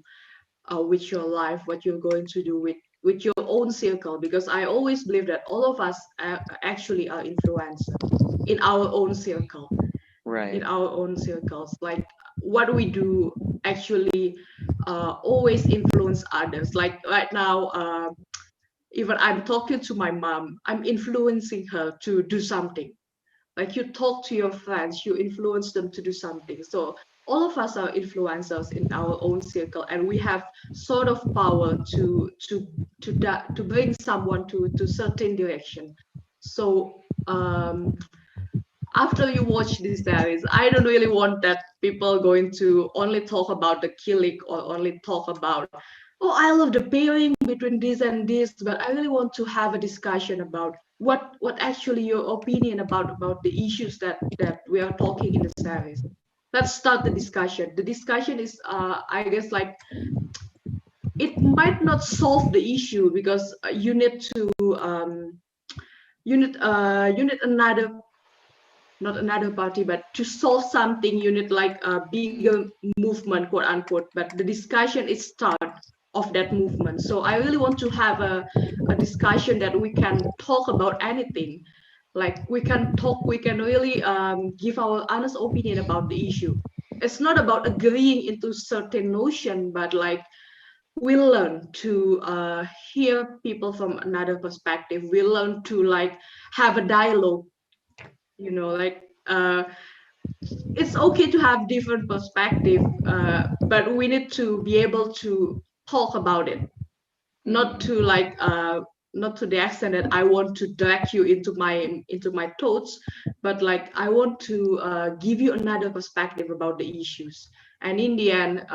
with your life, what you're going to do with your own circle, because I always believe that all of us actually are influencer in our own circle, in Right. our own circles. Like what we do actually always influence others. Like right now, even I'm talking to my mom, I'm influencing her to do something. Like you talk to your friends, you influence them to do something. So all of us are influencers in our own circle, and we have sort of power to bring someone to certain direction. So after you watch this series, I don't really want that people going to only talk about the killing or only talk about, oh, I love the pairing between this and this, but I really want to have a discussion about what actually your opinion about the issues that we are talking in the series. Let's start the discussion. The discussion is, I guess, like it might not solve the issue because um, you need another, not another party, but to solve something, you need like a bigger movement, quote unquote. But the discussion is start of that movement. So I really want to have a discussion that we can talk about anything. Like we can talk, we can really give our honest opinion about the issue. It's not about agreeing into certain notion, but like we learn to hear people from another perspective. We learn to like have a dialogue, like it's okay to have different perspective, but we need to be able to talk about it, not Mm-hmm. to like not to the extent that I want to drag you into my thoughts, but like I want to give you another perspective about the issues. And in the end,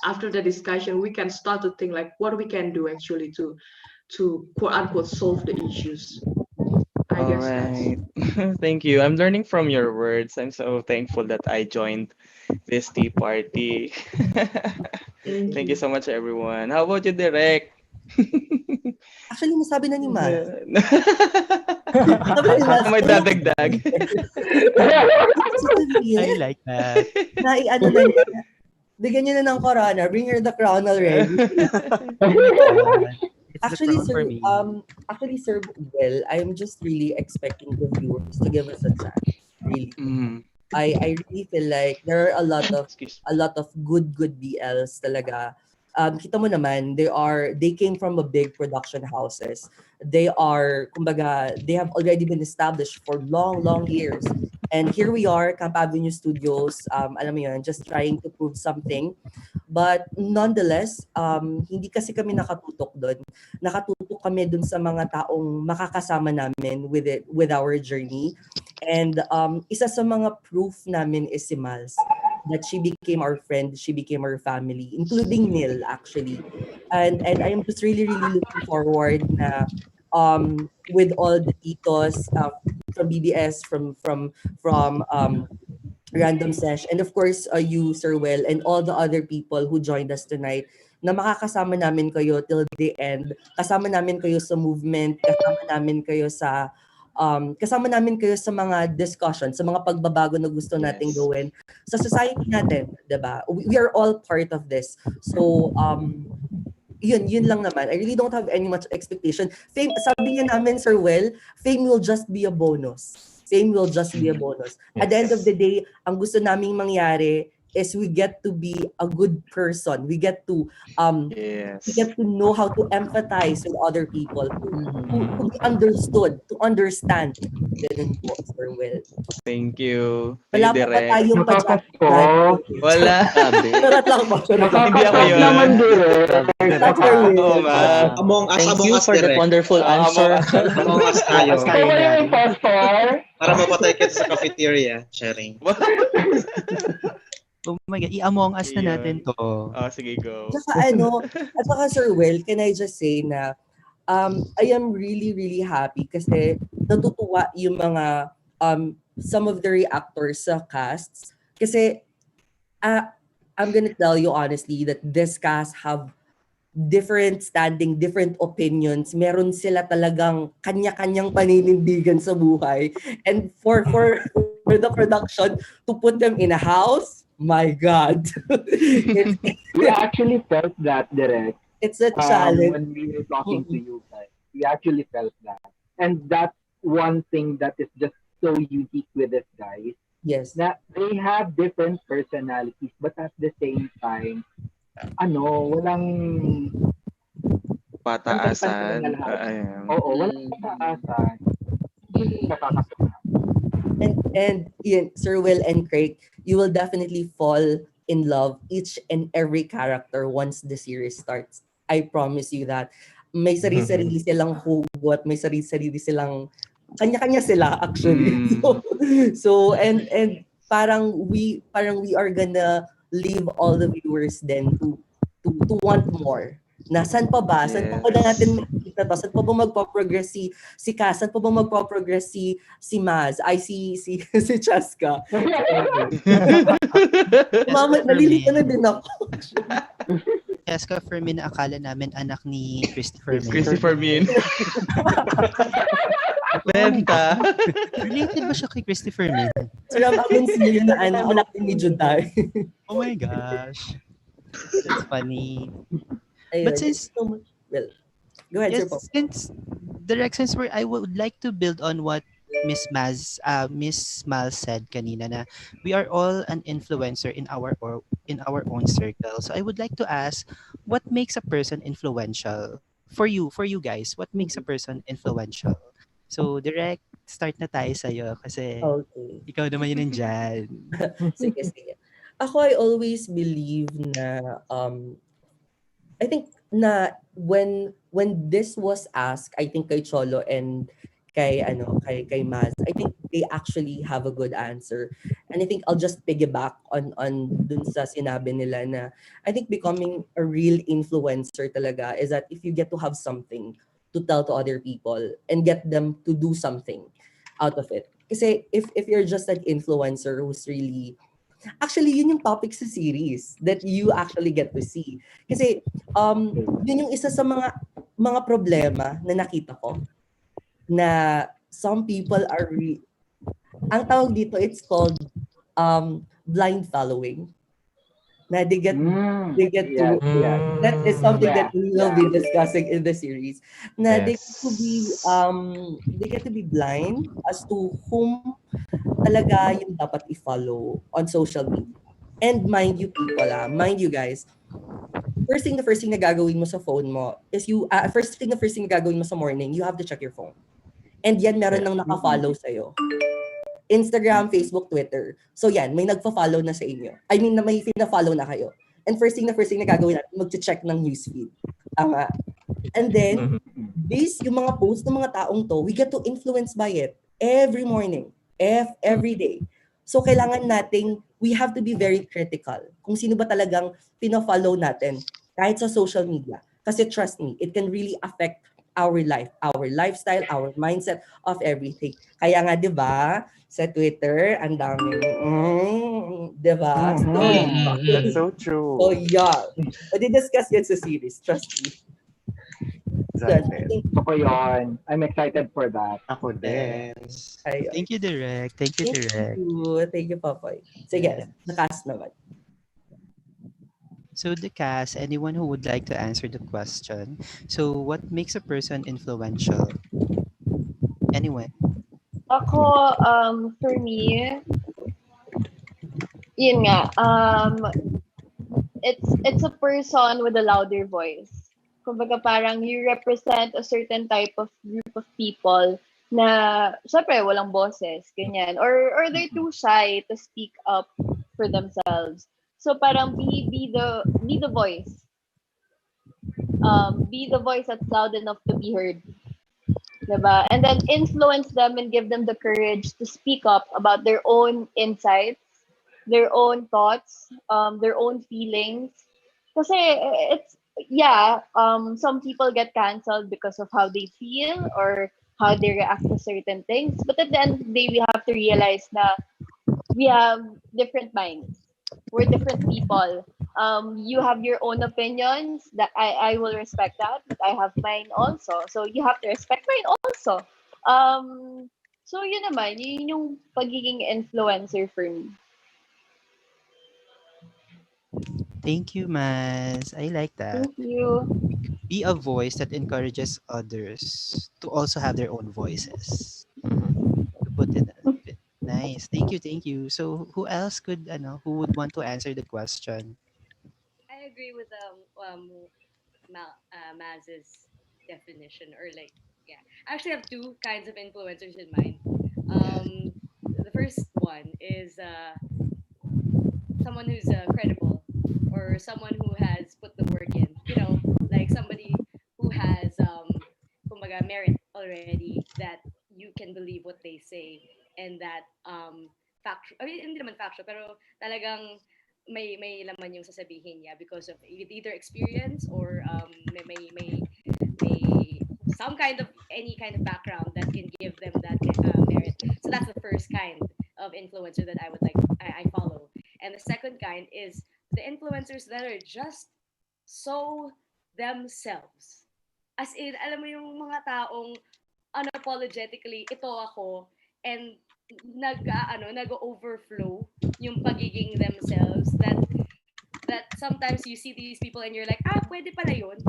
after the discussion, we can start to think like what we can do actually to quote unquote solve the issues. I All guess that's. right. Thank you. I'm learning from your words. I'm so thankful that I joined this tea party. Thank Thank you you. so much, everyone. How about you, Direk? Actually, nasabi na ni Maz. Sabi ni Ako Maz, may kaya dadagdag. it's so I real. like that. Naiano na niya. Bigyan niyo na ng corona. Bring her the crown already. Oh my god. It's the Actually, crown for sir, me. Sir, well, I'm just really expecting the viewers to give us a chance. Really. Mm. I really feel like there are Excuse a lot of good BLs talaga. Kita mo naman, they came from a big production houses. They are, kumbaga, they have already been established for long years. And here we are, Camp Avenue Studios, alam mo yun, just trying to prove something. But nonetheless, hindi kasi kami nakatutok doon. Nakatutok kami doon sa mga taong makakasama namin with our journey. And isa sa mga proof namin is si Miles, that she became our friend, she became our family, including Neil actually. and I am just really really looking forward na with all the titos from BBS from Random Sesh, and of course, you, Sir Will, and all the other people who joined us tonight, na makakasama namin kayo till the end. Kasama namin kayo sa movement, kasama namin kayo sa mga discussion, sa mga pagbabago na gusto nating Yes. gawin sa society natin, 'di ba? We are all part of this. So, yun lang naman. I really don't have any much expectation. Fame, sabi nga namin, Sir Well, fame will just be a bonus. Fame will just be a bonus. At the end of the day, ang gusto naming mangyari is we get to be a good person. We get to Yes. know how to empathize with other people, to be Mhm. understood, to understand. Ganun po, Sir Will. Thank you. Wala Thank you, po ba Direk. tayong Nakapasko. Wala. Sabi. Charot lang po. Hindi ako Nakakasok yun. naman direct. Not Sir Will. Oo nga. Thank Among you Us for that direct. wonderful answer. Among Us tayo. As tayo Ikaw yung nangyari. impostor. Para mapatay kita sa cafeteria, sharing. Oh my God, i-among us na natin Iyon. to. Sige, go. At saka Sir Will, can I just say na I am really, really happy kasi natutuwa yung mga some of the reactors sa casts. Kasi I'm gonna tell you honestly that this cast have different standing, different opinions. Meron sila talagang kanya-kanyang paninindigan sa buhay. And for the production to put them in a house, my God. We actually felt that, direct. It's a challenge. When we were talking to you guys. We actually felt that. And that's one thing that is just so unique with this guys. Yes. That they have different personalities, but at the same time, walang Pataasan. pansin-pansin na lahat. Ayan. Oo, walang pataasan. Yun yung nakakatuwa. And yun, Sir Will and Craig, you will definitely fall in love each and every character once the series starts. I promise you that. May sarili-sarili silang hugot, may sarili-sarili silang kanya-kanya sila actually. So and parang we are gonna leave all the viewers then to want more. Na saan pa ba? Saan pa ba natin makikita to? Saan pa ba magpo-progress si Cass? Saan pa ba magpo-progress si Maz? Ay, si Chaska. Mama, nalilito na din ako. Cheska Fermin na akala namin anak ni Christopher Min. Christopher Min. Benta. Related ba siya kay Christopher Min? Sir, ang siya na anak ni Juday. Oh my gosh. That's funny. Ayun, But since well, go ahead, yes, Sir Pop. since I would like to build on what Miss Mal said kanina na we are all an influencer in our own circle. So I would like to ask, what makes a person influential for you guys? What makes a person influential? So direct start na tayo sa'yo kasi ikaw naman yun nandyan. Sige. Ako, I always believe na I think na when this was asked, I think kay Cholo and kay Maz, I think they actually have a good answer. And I think I'll just piggyback on dun sa sinabi nila na I think becoming a real influencer talaga is that if you get to have something to tell to other people and get them to do something out of it. Kasi if you're just an influencer who's really actually, yun yung topic sa series that you actually get to see. Kasi, yun yung isa sa mga problema na nakita ko na some people are ang tawag dito, it's called blind following. Na they get to that is something that we will be discussing in the series. Na they get to be blind as to whom talaga yung dapat i-follow on social media. And mind you people, mind you guys, first thing na gagawin mo sa phone mo is first thing na gagawin mo sa morning, you have to check your phone. And yan meron nang naka-follow sa'yo. Instagram, Facebook, Twitter. So yan, may nagpa-follow na sa inyo. I mean, may fina-follow na kayo. And first thing na gagawin natin, mag-check ng newsfeed. Tama. And then, based yung mga posts ng mga taong to, we get to influence by it every morning. Every day. So kailangan nating, we have to be very critical kung sino ba talagang pina-follow natin kahit sa social media. Kasi trust me, it can really affect our life, our lifestyle, our mindset of everything. Kaya nga, di ba, sa Twitter, ang daming, di ba? That's Mm-mm. so So, true. yeah. Madi-discuss yan sa series, trust me. So, I Excited. think, Gusto ko yun. I'm excited for that. Ako din. ayun. Thank you, Direk. Thank you, Thank Direk. you. Thank you, Papoy. Sige, nakas naman. So the cast, anyone who would like to answer the question. So what makes a person influential? Anyone? Ako, for me, yun nga, it's a person with a louder voice. Kumbaga parang you represent a certain type of group of people na syempre walang boses, ganyan. Or they're too shy to speak up for themselves. So parang be the voice. Be the voice that's loud enough to be heard. Diba? And then influence them and give them the courage to speak up about their own insights, their own thoughts, their own feelings. Kasi it's, yeah, some people get canceled because of how they feel or how they react to certain things. But at the end of the day, we have to realize that we have different minds. We're different people. You have your own opinions that I will respect that, but I have mine also. So you have to respect mine also. So yun naman, yun yung pagiging influencer for me. Thank you, Mas. I like that. Thank you. Be a voice that encourages others to also have their own voices. To put it a bit nice. Thank you, thank you. So who else could who would want to answer the question? I agree with Maz's definition, or like, yeah. I actually have two kinds of influencers in mind. The first one is someone who's credible, or someone who has put the work in. You know, like somebody who has kumbaga, merit already, that you can believe what they say, and that factual. I mean, hindi naman factual, pero talagang may laman yung sasabihin niya because of either experience or may some kind of any kind of background that can give them that merit. So that's the first kind of influencer that I would like I follow. And the second kind is the influencers that are just so themselves. As in, alam mo yung mga taong unapologetically, ito ako, and nag-overflow yung pagiging themselves, that sometimes you see these people and you're like, pwede pala yun.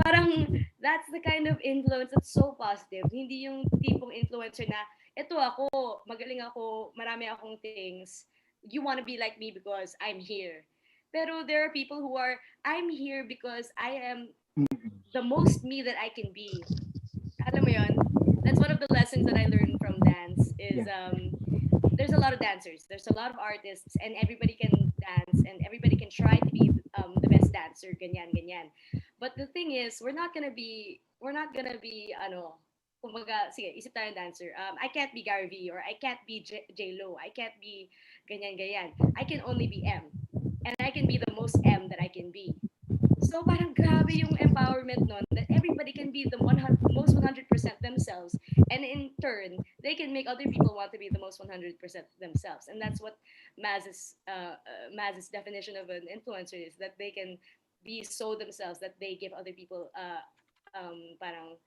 Parang that's the kind of influence that's so positive. Hindi yung tipong influencer na, ito ako, magaling ako, marami akong things. You want to be like me because I'm here. Pero there are people who are, I'm here because I am the most me that I can be. Alam mo yun? That's one of the lessons that I learned from dance is there's a lot of dancers, there's a lot of artists, and everybody can dance and everybody can try to be the best dancer, ganyan, ganyan. But the thing is, we're not gonna be kumbaga, sige, isip tayo ng dancer. I can't be Gary V, or I can't be J-Lo, I can't be ganyan, ganyan. I can only be M. And I can be the most M that I can be. So parang grabe yung empowerment nun, that everybody can be the most 100% themselves, and in turn they can make other people want to be the most 100% themselves. And that's what Maz's definition of an influencer is, that they can be so themselves that they give other people parang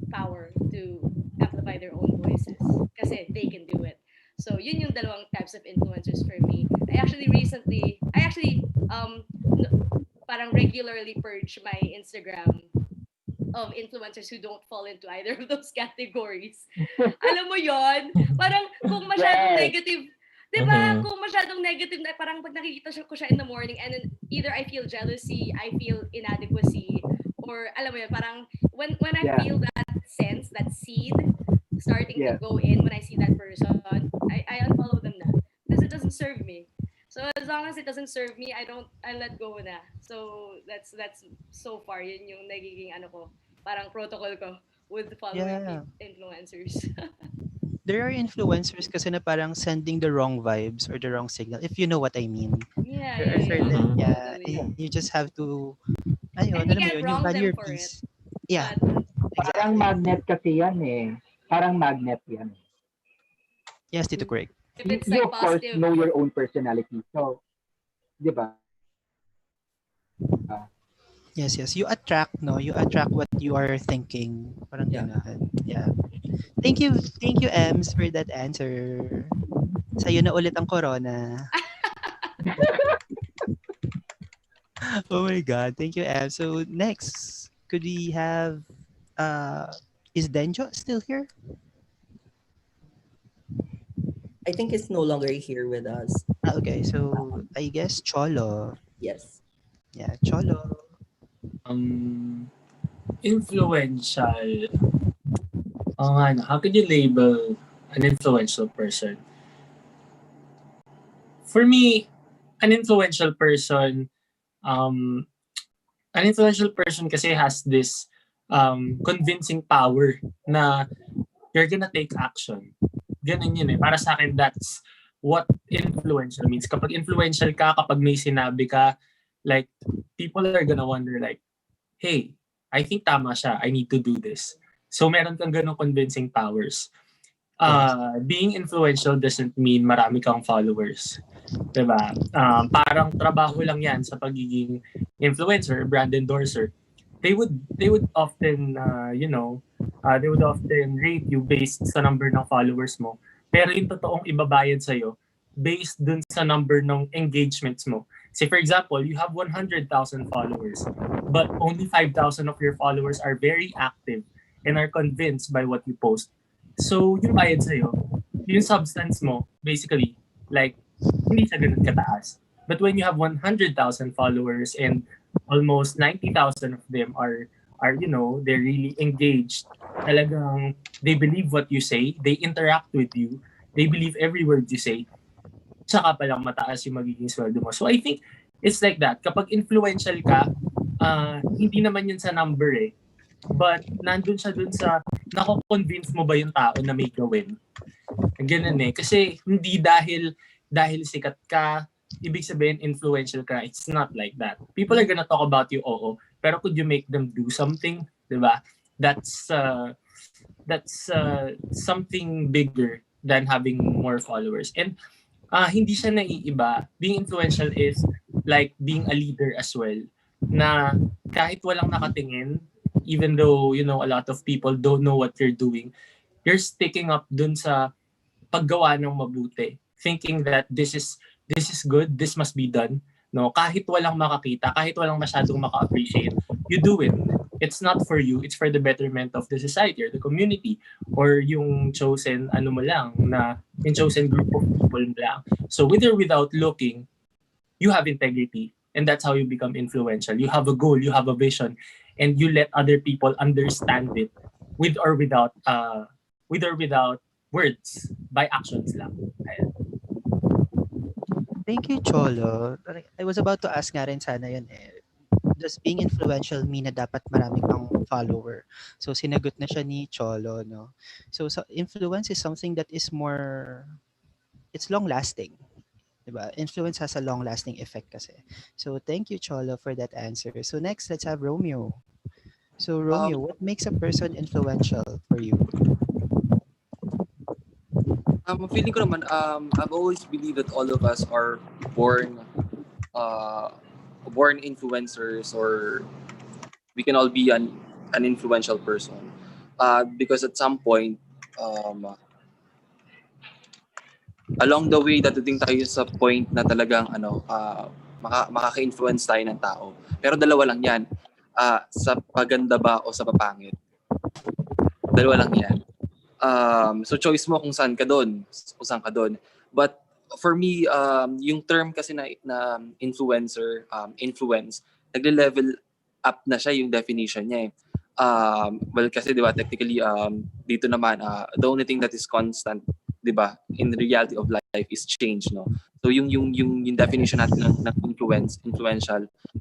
power to amplify their own voices kasi they can do it. So yun yung dalawang types of influencers for me. I actually parang regularly purge my Instagram of influencers who don't fall into either of those categories. Alam mo yon? Parang kung masyadong negative, di ba? Kung masyadong negative, na parang pag nakikita ko siya in the morning, and then either I feel jealousy, I feel inadequacy, or alam mo yun, parang when I feel that sense, that seed starting to go in when I see that person, I unfollow them na. Because it doesn't serve me. So as long as it doesn't serve me, I let go na. So that's so far yun yung nagiging ko, parang protocol ko with following influencers. There are influencers kasi na parang sending the wrong vibes or the wrong signal, if you know what I mean. Yeah, There are certain, totally. you just have to Ayun, And we alam mo can't yun, you wrong value them your for it. peace. Yeah, But Parang exactly. magnet kasi yan eh. Parang magnet yan. Yes, Tito Craig. if it's You like of course positive, know your own personality. So, di ba? Yes, yes. You attract, no? You attract what you are thinking. Parang Yeah. ganun. Yeah. Thank you, Ems, for that answer. Sa'yo na ulit ang corona. Oh my God. Thank you, Ems. So, next, could we have, is Denjo still here? I think it's no longer here with us. Okay, so I guess Cholo. Yes. Yeah, Cholo. Influential. Oh, nga, no. How could you label an influential person? For me, an influential person, um, an influential person kasi has this convincing power na you're gonna take action. Ganun yun eh. Para sa akin, that's what influential means. Kapag influential ka, kapag may sinabi ka, like, people are gonna wonder like, hey, I think tama siya. I need to do this. So meron kang ganung convincing powers. Yes. Being influential doesn't mean marami kang followers. Diba? Parang trabaho lang yan sa pagiging influencer, brand endorser. They would often, they would often rate you based sa number ng followers mo. Pero yung totoong ibabayad sa'yo, based dun sa number ng engagements mo. Say for example, you have 100,000 followers, but only 5,000 of your followers are very active and are convinced by what you post. So, yung bayad sa'yo, yung substance mo, basically, like, hindi siya ganun kataas. But when you have 100,000 followers and almost 90,000 of them are they're really engaged. Talagang they believe what you say, they interact with you, they believe every word you say. Saka pa lang mataas yung magiging sweldo mo. So I think it's like that. Kapag influential ka, hindi naman yun sa number eh. But nandun siya dun sa nako-convince mo ba yung tao na may gawin. Ganun eh. Kasi hindi dahil sikat ka, ibig sabihin influential ka. It's not like that. People are gonna talk about you, oo. Pero could you make them do something? Diba? That's something bigger than having more followers. And hindi siya naiiba. Being influential is like being a leader as well. Na kahit walang nakatingin, even though, a lot of people don't know what you're doing, you're sticking up dun sa paggawa ng mabuti. Thinking that this is good, this must be done. No, kahit walang makakita, kahit walang masyadong maka-appreciate, you do it. It's not for you, it's for the betterment of the society or the community or yung chosen yung chosen group of people lang. So with or without looking, you have integrity and that's how you become influential. You have a goal, you have a vision, and you let other people understand it with or without words, by actions lang. Ayan. Thank you, Cholo. I was about to ask nga rin sana yun eh. Does being influential mean na dapat marami kang follower? So, sinagot na siya ni Cholo, no? So influence is something that is more, it's long-lasting. Diba? Influence has a long-lasting effect kasi. So, thank you, Cholo, for that answer. So, next, let's have Romeo. So, Romeo, what makes a person influential for you? Feeling ko naman, I've always believed that all of us are born influencers, or we can all be an influential person. Because at some point, along the way, dadating tayo sa point na talagang makaka-influence tayo ng tao. Pero dalawa lang yan. Sa paganda ba o sa papangit. Dalawa lang yan. So choice mo kung saan ka doon. But for me, yung term kasi na influencer, influence, nagle-level up na siya yung definition niya eh. Well, kasi di ba, technically, dito naman, the only thing that is constant, di ba, in the reality of life is change, no? So yung definition natin ng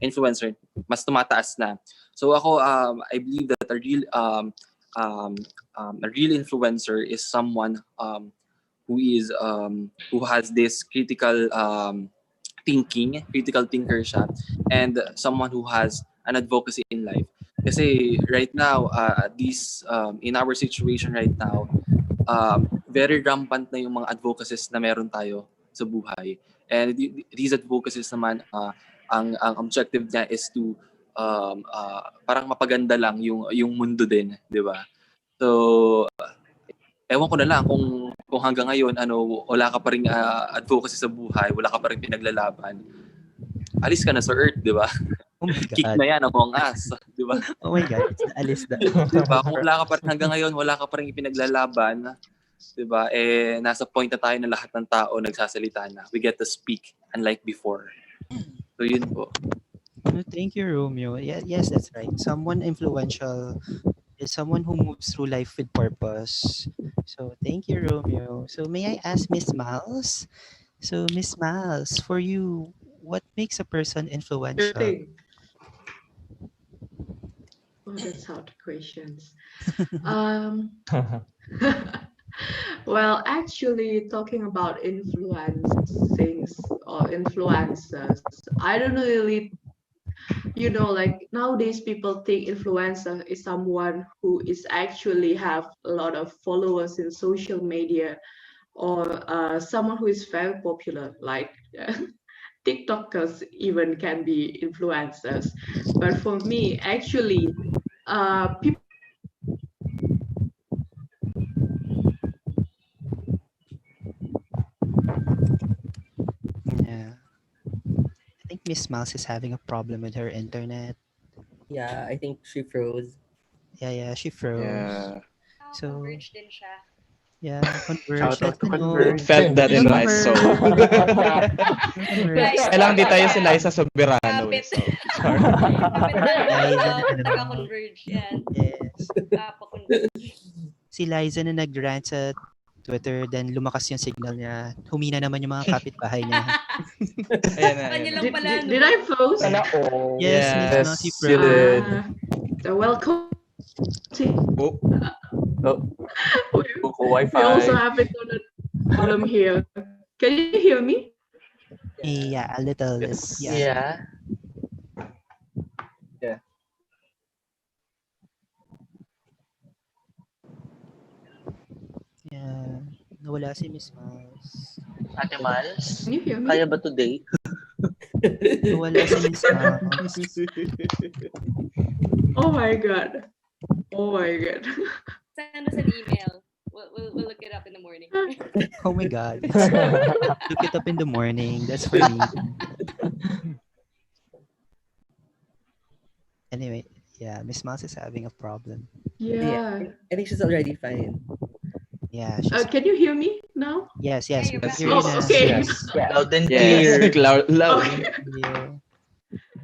influencer, mas tumataas na. So ako, I believe that a real influencer is someone who has this critical critical thinker siya, and someone who has an advocacy in life. Kasi right now, this in our situation right now, very rampant na yung mga advocacies na meron tayo sa buhay. And these advocacies naman, ang objective niya is to parang mapaganda lang yung mundo din, 'di ba? So, ewan ko na lang kung hanggang ngayon wala ka pa ring advocacy sa buhay, wala ka pa ring pinaglalaban. Alis ka na sa earth, 'di ba? Oh my Kick God. na yan among us, 'di ba? Oh my God. It's the alis na. 'Di ba? Kung wala ka pa rin hanggang ngayon, wala ka pa ring ipinaglalaban, 'di ba? Nasa point na tayo na lahat ng tao nagsasalita na. We get to speak unlike before. So yun po. Thank you, Romeo. Yeah, yes, that's right. Someone influential is someone who moves through life with purpose. So thank you, Romeo. So may I ask Miss Miles? So Miss Miles, for you, what makes a person influential? Oh, that's hard questions. Well, actually, talking about influencing or influencers, I don't really, like nowadays people think influencer is someone who is actually have a lot of followers in social media, or someone who is very popular, like TikTokers even can be influencers. But for me, actually, people Yeah. I think Miss Miles is having a problem with her internet. Yeah, I think she froze. Yeah, she froze. Yeah. So, Converge din siya. yeah, Converge. Shout out to Let's know. Converge. It felt that in my Converge. soul. Converge. Kailangan di tayo si Liza Soberano. Eh. So, sorry. Liza na Taga-converge. Yan. Yes. Papa-converge. Si Liza na nag-rant sa Twitter, then lumakas yung signal niya. Humina naman yung mga kapitbahay niya. Ayan na, Kanya ayan lang na. pala, no? did I post? Sana all. Yes, Yeah. Miss Mouse, you you did. So welcome. Oh. Wi-Fi. We also have a problem here. Can you hear me? Yeah, a little. Yes. Yeah. Yeah. Nawala si Miss Mouse. Ate Miles, Can you hear me? kaya ba today? Nawala si Miss Mouse. Oh my god. Oh my god. Send us an email. We'll look it up in the morning. Oh my God. Look it up in the morning. That's for me. Anyway, yeah, Miss Mouse is having a problem. Yeah. I think she's already fine. Yeah. She's, Can you hear me now? yes, Yeah, we you're can back. hear you Oh, now. okay. Loud and Yes. clear. Loud. Okay. Yeah.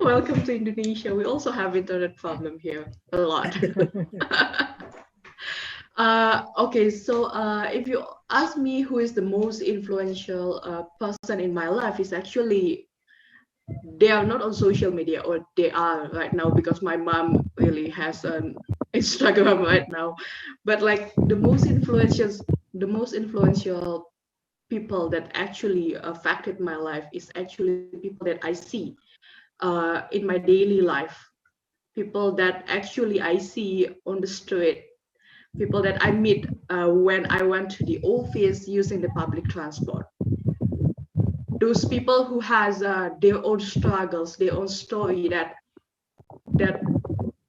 Welcome to Indonesia. We also have internet problem here a lot. Okay, so if you ask me who is the most influential person in my life, is actually they are not on social media, or they are right now because my mom really has an Instagram right now. But like the most influential people that actually affected my life is actually people that I see in my daily life, people that actually I see on the street, people that I meet when I went to the office using the public transport. Those people who has their own struggles, their own story that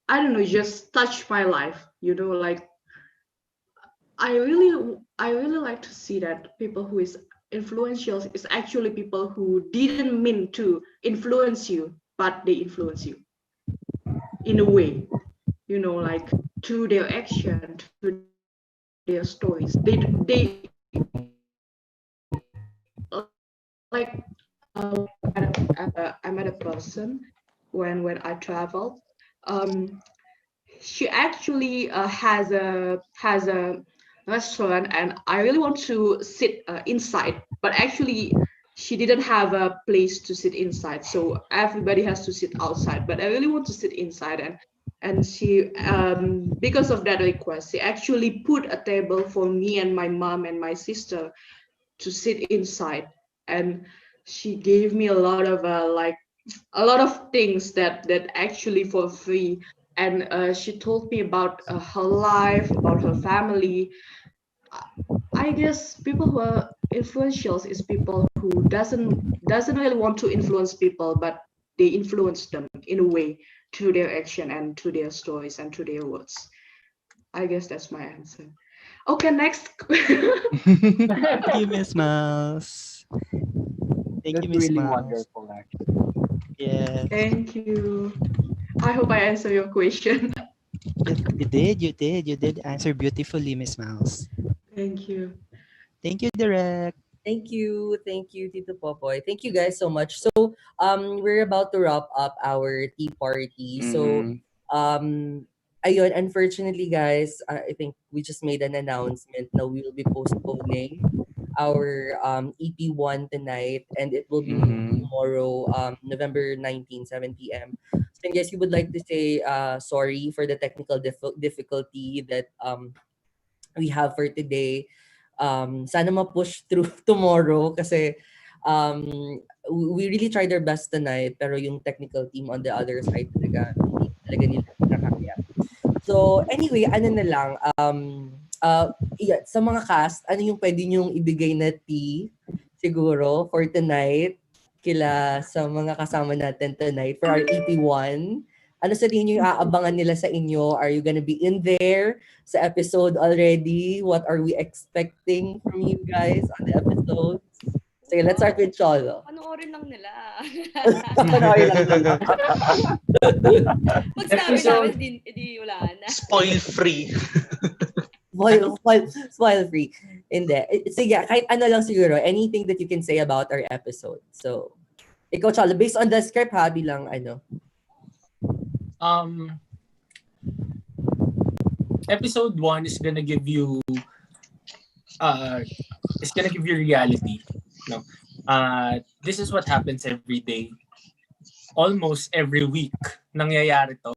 I don't know, just touched my life. Like I really like to see that people who is influential is actually people who didn't mean to influence you, but they influence you in a way, like through their action, through their stories. They like I met a person when I traveled. She actually has a restaurant, and I really want to sit inside, but actually she didn't have a place to sit inside, so everybody has to sit outside. But I really want to sit inside, and she because of that request, she actually put a table for me and my mom and my sister to sit inside, and she gave me a lot of like a lot of things that actually for free. And she told me about her life, about her family. I guess people who are influential is people who doesn't really want to influence people, but they influence them in a way through their action and through their stories and through their words. I guess that's my answer. Okay, next. Thank you, Miss Mouse. Thank you, That's Miss really Mouse. wonderful, actually. Yes. Thank you. I hope I answer your question. You did answer beautifully, Miss Mouse. Thank you. Thank you, Direct. Thank you, Tito Popoy. Thank you guys so much. So, we're about to wrap up our tea party. So, Mhm. ayun, unfortunately, guys, I think we just made an announcement na we will be postponing our EP1 tonight, and it will be moved Mhm. tomorrow, November 19, 7 p.m. So, I guess you would like to say sorry for the technical difficulty that we have for today. Sana ma-push through tomorrow kasi um, we really tried our best tonight pero yung technical team on the other side talaga hindi talaga nila nakakaya. So anyway, ano na lang, yeah, sa mga cast, ano yung pwede nyong ibigay na tea siguro for tonight kila sa mga kasama natin tonight for our EP1? Ano sa tingin nyo yung aabangan nila sa inyo? Are you gonna be in there sa episode already? What are we expecting from you guys on the episodes? Sige, let's start with Cholo. Panoorin lang nila. Panoorin lang nila. Pag sinabi Episode- namin, di wala na. Spoil free. Spoil free. Hindi. Sige, kahit ano lang siguro, anything that you can say about our episode. So, ikaw, Cholo, based on the script, ha, bilang ano. Episode 1 is gonna give you reality. No. This is what happens every day. Almost every week nangyayari to.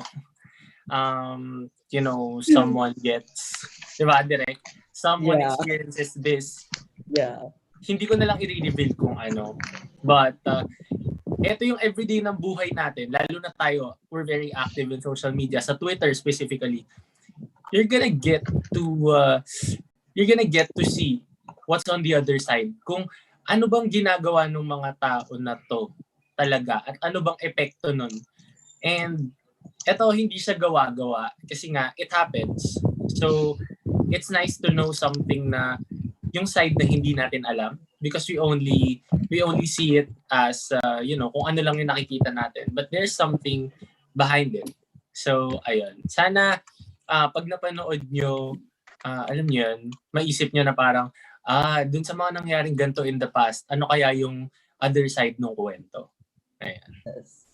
Someone gets, diba, direct? Someone Yeah. experiences this. Yeah. Hindi ko na lang i-reveal kung ano. But, ito yung everyday ng buhay natin. Lalo na tayo, we're very active in social media. Sa Twitter specifically. You're gonna get to see what's on the other side. Kung ano bang ginagawa ng mga tao na to talaga at ano bang epekto nun. And eto, hindi siya gawa-gawa kasi nga it happens. So it's nice to know something na yung side na hindi natin alam because we only see it as kung ano lang yung nakikita natin, but there's something behind it. So ayun, sana pag napanood nyo, alam nyo yun, maisip nyo na parang, dun sa mga nangyaring ganito in the past, ano kaya yung other side ng kwento? Ayan. Yes.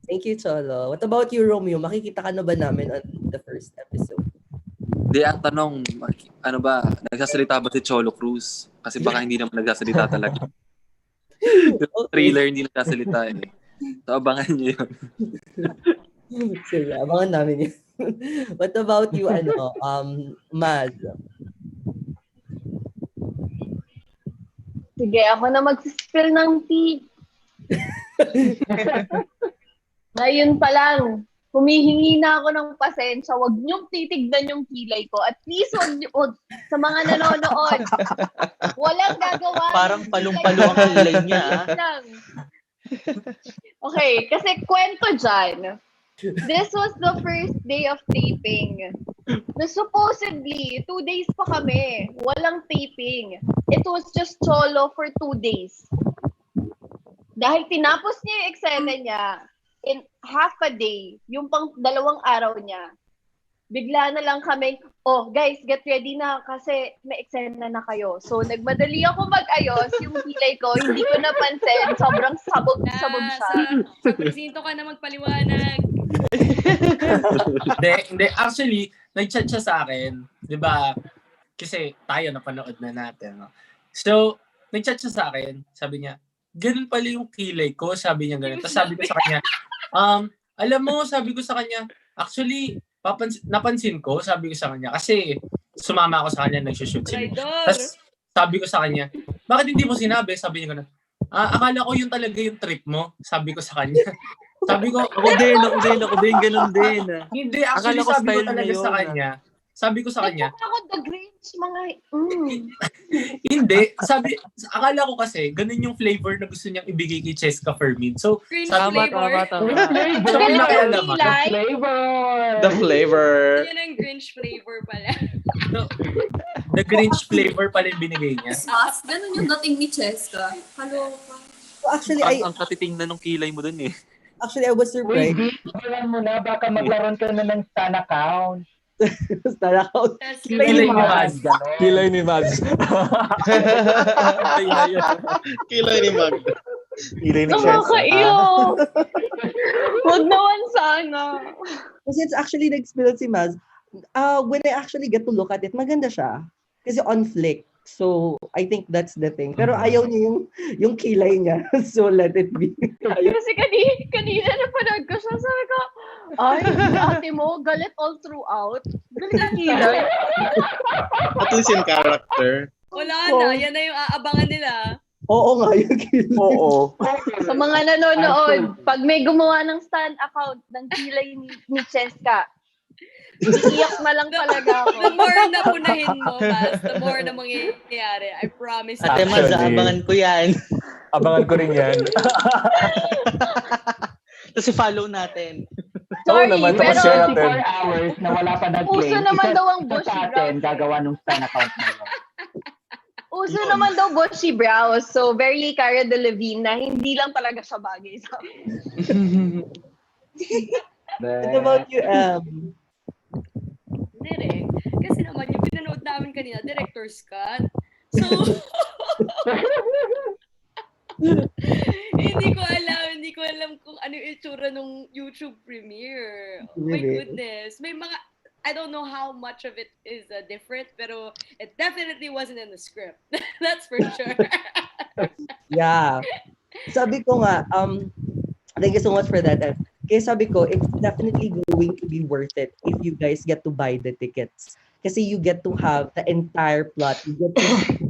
Thank you, Cholo. What about you, Romeo? Makikita ka na ba namin on the first episode? Di, ang tanong, ano ba, nagsasalita ba si Cholo Cruz? Kasi baka hindi naman nagsasalita talaga. Yung trailer hindi nagsasalita eh. So, abangan nyo yun. Sige, abangan namin yun. What about you, Maz? Sige, ako na mag-spill ng tea. Ngayon pa lang, humihingi na ako ng pasensya. Huwag niyong titignan yung kilay ko. At least, wag sa mga nanonood. Walang gagawa. Parang palong-palo ang kilay niya. Okay, kasi kwento dyan. This was the first day of taping. Na supposedly, 2 days pa kami. Walang taping. It was just solo for 2 days. Dahil tinapos niya yung eksena niya in half a day, yung pang 2 araw niya, bigla na lang kami, oh guys, get ready na kasi may eksena na kayo. So nagmadali ako mag-ayos, yung kilay ko, hindi ko napansin, sobrang sabog siya. Sa presinto ka na magpaliwanag. Hindi. Actually, nag-chat siya sa akin. Diba? Kasi tayo napanood na natin. No? So, nag-chat siya sa akin. Sabi niya, ganun pala yung kilay ko. Sabi niya ganun. Tapos sabi ko sa kanya, alam mo, sabi ko sa kanya, actually, napansin ko, sabi ko sa kanya, kasi sumama ako sa kanya, nag-shoot sila. Tapos sabi ko sa kanya, bakit hindi mo sinabi? Sabi niya ganun, Akala ko yun talaga yung trip mo. Sabi ko sa kanya. Sabi ko, Ako din, ganun din. hindi, Akala actually ko sabi ko style niya talaga sa yun. kanya. Sabi ko sa kanya, Nagtaka ako, the Grinch, mga... hindi. Akala ko kasi, ganun yung flavor na gusto niyang ibigay kay Cheska Fermin. So, Grinch sabi flavor. ko, so, pinakialaman. The flavor. Yan ang Grinch flavor pala. So, the Grinch flavor pala yung binigay niya. Mas, ganun yung dating ni Cheska. Kaloka. So actually, Ang katiting na nung kilay mo dun eh. Actually, I was surprised. Wait, alam mo na, baka magkaroon ka na ng stan account. Stan account. Kilay ni Mads. Kilay ni Mads. Kilay ni Mag. Kilay ni Nakakaiyak. Wag naman sana. Kasi it's actually nag-experience si Maz. When I actually get to look at it, maganda siya. Kasi on flick. So, I think that's the thing. Pero ayaw niya yung kilay niya. So, let it be. Kasi kanina napanood ko siya, sabi ko, ay, ate mo, galit all throughout. Galit ang kilay. At least in character. Wala na, yan na yung aabangan nila. Oo nga, yung kilay. Oo. Sa mga nanonood, pag may gumawa ng stan account ng kilay ni Cheska, iiyak na lang talaga ako. The more na punahin mo, Bas, the more na mangyayari. I promise. Ate Maz, abangan ko yan. Abangan ko rin yan. Tapos follow natin. Sorry, naman, pero 24 hours na wala pa nag-claim. uso naman daw ang bushy sa atin, brows. gagawa ng stan account na yun. Uso naman daw bushy brows. So, very Cara Delevingne na hindi lang talaga siya bagay sa akin. What about you, Direk. Kasi naman, yung pinanood namin kanina, director's cut. So, hindi ko alam kung ano yung itsura ng YouTube premiere. Oh my Really? goodness. May mga, I don't know how much of it is different, pero it definitely wasn't in the script. That's for sure. Yeah. Sabi ko nga, thank you so much for that. Kaya sabi ko, it's definitely going to be worth it if you guys get to buy the tickets. Kasi you get to have the entire plot. You get to see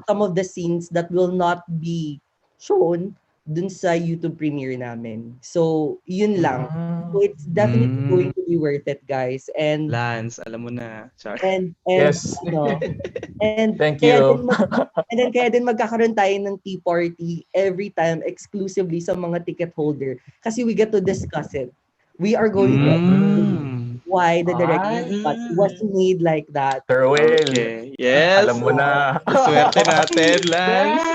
some of the scenes that will not be shown dun sa YouTube premiere namin. So, yun lang. So, it's definitely going to be worth it, guys. And Lance, alam mo na. Sorry. And Yes. and Thank kaya you. kaya din magkakaroon tayo ng tea party every time exclusively sa mga ticket holder kasi we get to discuss it. We are going to why the director's cut was made like that. Terwell. Okay. Yes. Alam mo na. Swerte natin, Lance.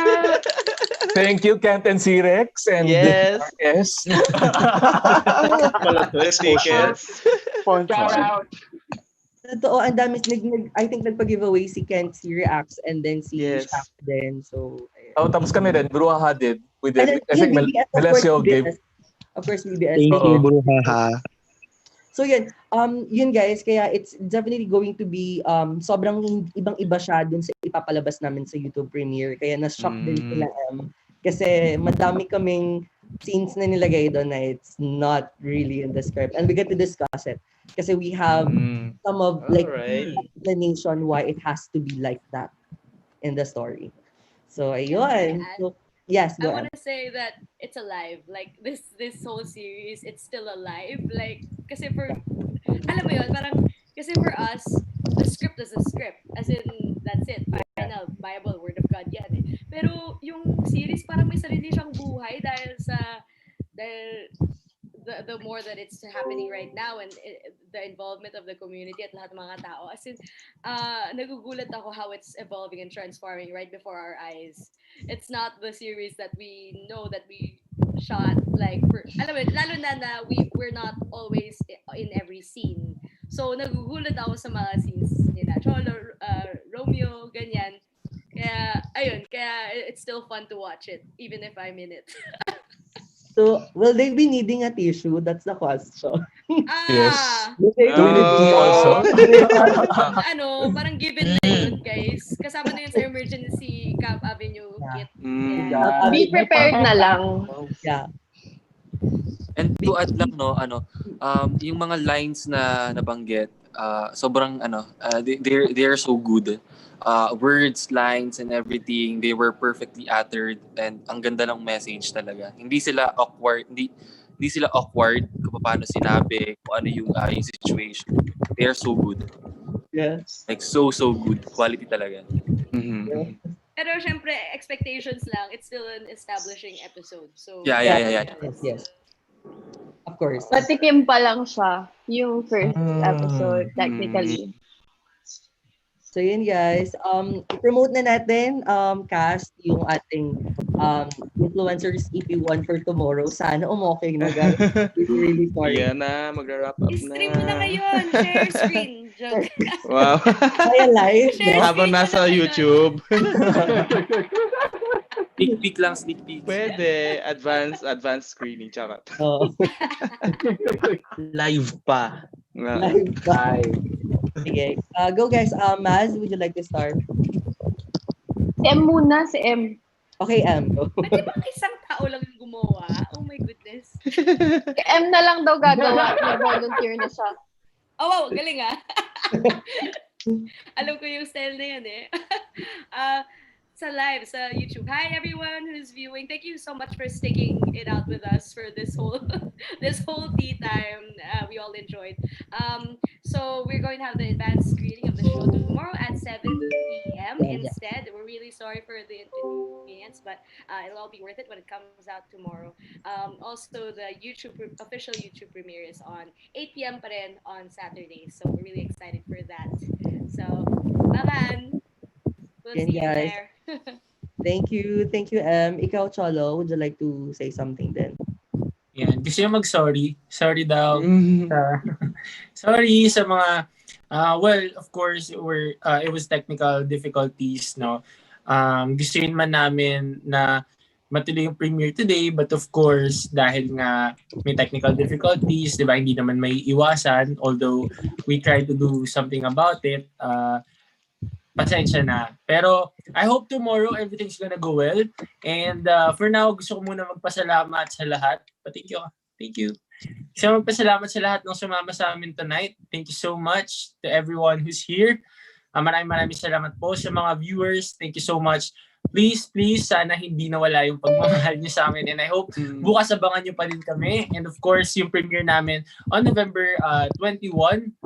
Thank you, Kent and C-Rex. And Yes. Yes. Tickets. Totoo, ang dami, I think nagpa-giveaway si Kent, si Reacts, and then si Yes. Shaq din. So, Oh, tapos kami rin, Bruhaha did. We and then did. I think BBS, Melesio gave. Of course, BBS. Thank you, Bruhaha. So yun guys, kaya it's definitely going to be sobrang ibang-iba siya dun sa ipapalabas namin sa YouTube premiere. Kaya na-shock din sila kasi madami kaming scenes na nilagay doon na it's not really in the script. And we get to discuss it. Kasi we have some of like explanation why it has to be like that in the story. So ayun. So, yes, I go want ahead. to say that it's alive. Like this whole series, it's still alive. Like kasi alam mo yun, parang kasi for us, the script is a script. As in, that's it. Final, Bible, Word of God yan eh. Pero yung series parang may sarili siyang buhay dahil the more that it's happening right now and the involvement of the community at lahat ng mga tao. As in, nagugulat ako how it's evolving and transforming right before our eyes. It's not the series that we know that we shot like alam mo, lalo na we're not always in every scene. So nagugulat ako sa mga scenes nila. Cholo, Romeo, ganyan. Kaya it's still fun to watch it even if I'm in it. So, will they be needing a tissue? That's the question. Yes. Do they Do we need tea also? Parang given na yun, guys. Kasama na yun sa emergency Camp Avenue kit. Be prepared na lang. Yeah. And to add lang, yung mga lines na nabanggit, sobrang, they're so good. words, lines, and everything. They were perfectly uttered and ang ganda ng message talaga. Hindi sila awkward kung paano sinabi, kung ano yung situation. They are so good. Yes. Like so good. Quality talaga. Mhm. Pero syempre, expectations lang. It's still an establishing episode. So, Yeah. Yes. Of course. Patikim pa lang siya, yung first episode, Mm. technically. So yun guys, i-promote na natin cast yung ating influencers EP1 for tomorrow. Sana umokay na guys. Really sorry. Yan na, magra-wrap up stream mo na na. ngayon. Share screen. Joke. Wow. Kaya live, Share no? Habang screen mo nasa na ngayon. YouTube. Sneak peek lang, sneak peek. Pwede. Advanced screening. Charot. Oo. Live pa. Live pa. Sige. Go guys. Maz, would you like to start? Si M muna, si M. Okay, M. Go. Pwede ba isang tao lang yung gumawa? Oh my goodness. Si M na lang daw gagawa. Nag-volunteer na siya. Oh, wow. Galing ah. Alam ko yung style na yan eh. Sa live, sa YouTube. Hi everyone who's viewing. Thank you so much for sticking it out with us for this whole tea time. We all enjoyed. So we're going to have the advanced screening of the show tomorrow at 7 p.m. instead. We're really sorry for the inconvenience, but it'll all be worth it when it comes out tomorrow. Also, the official YouTube premiere is on 8 p.m. pa rin on Saturday. So we're really excited for that. So, bye-bye. We'll see you guys. there. Thank you, M. Ikaw, Cholo, would you like to say something then? Yan. Gusto niya mag-sorry. Sorry daw. Sorry sa mga, well, of course, it was technical difficulties, no? Gusto man namin na matuloy yung premiere today, but of course, dahil nga may technical difficulties, di ba, hindi naman may iwasan, although we tried to do something about it, pasensya na. Pero I hope tomorrow everything's gonna go well. And for now, gusto ko muna magpasalamat sa lahat. Thank you. Gusto ko magpasalamat sa lahat ng sumama sa amin tonight. Thank you so much to everyone who's here. Maraming salamat po sa mga viewers. Thank you so much. Please, sana hindi nawala yung pagmamahal niyo sa amin. And I hope bukas abangan niyo pa din kami. And of course, yung premiere namin on November 21.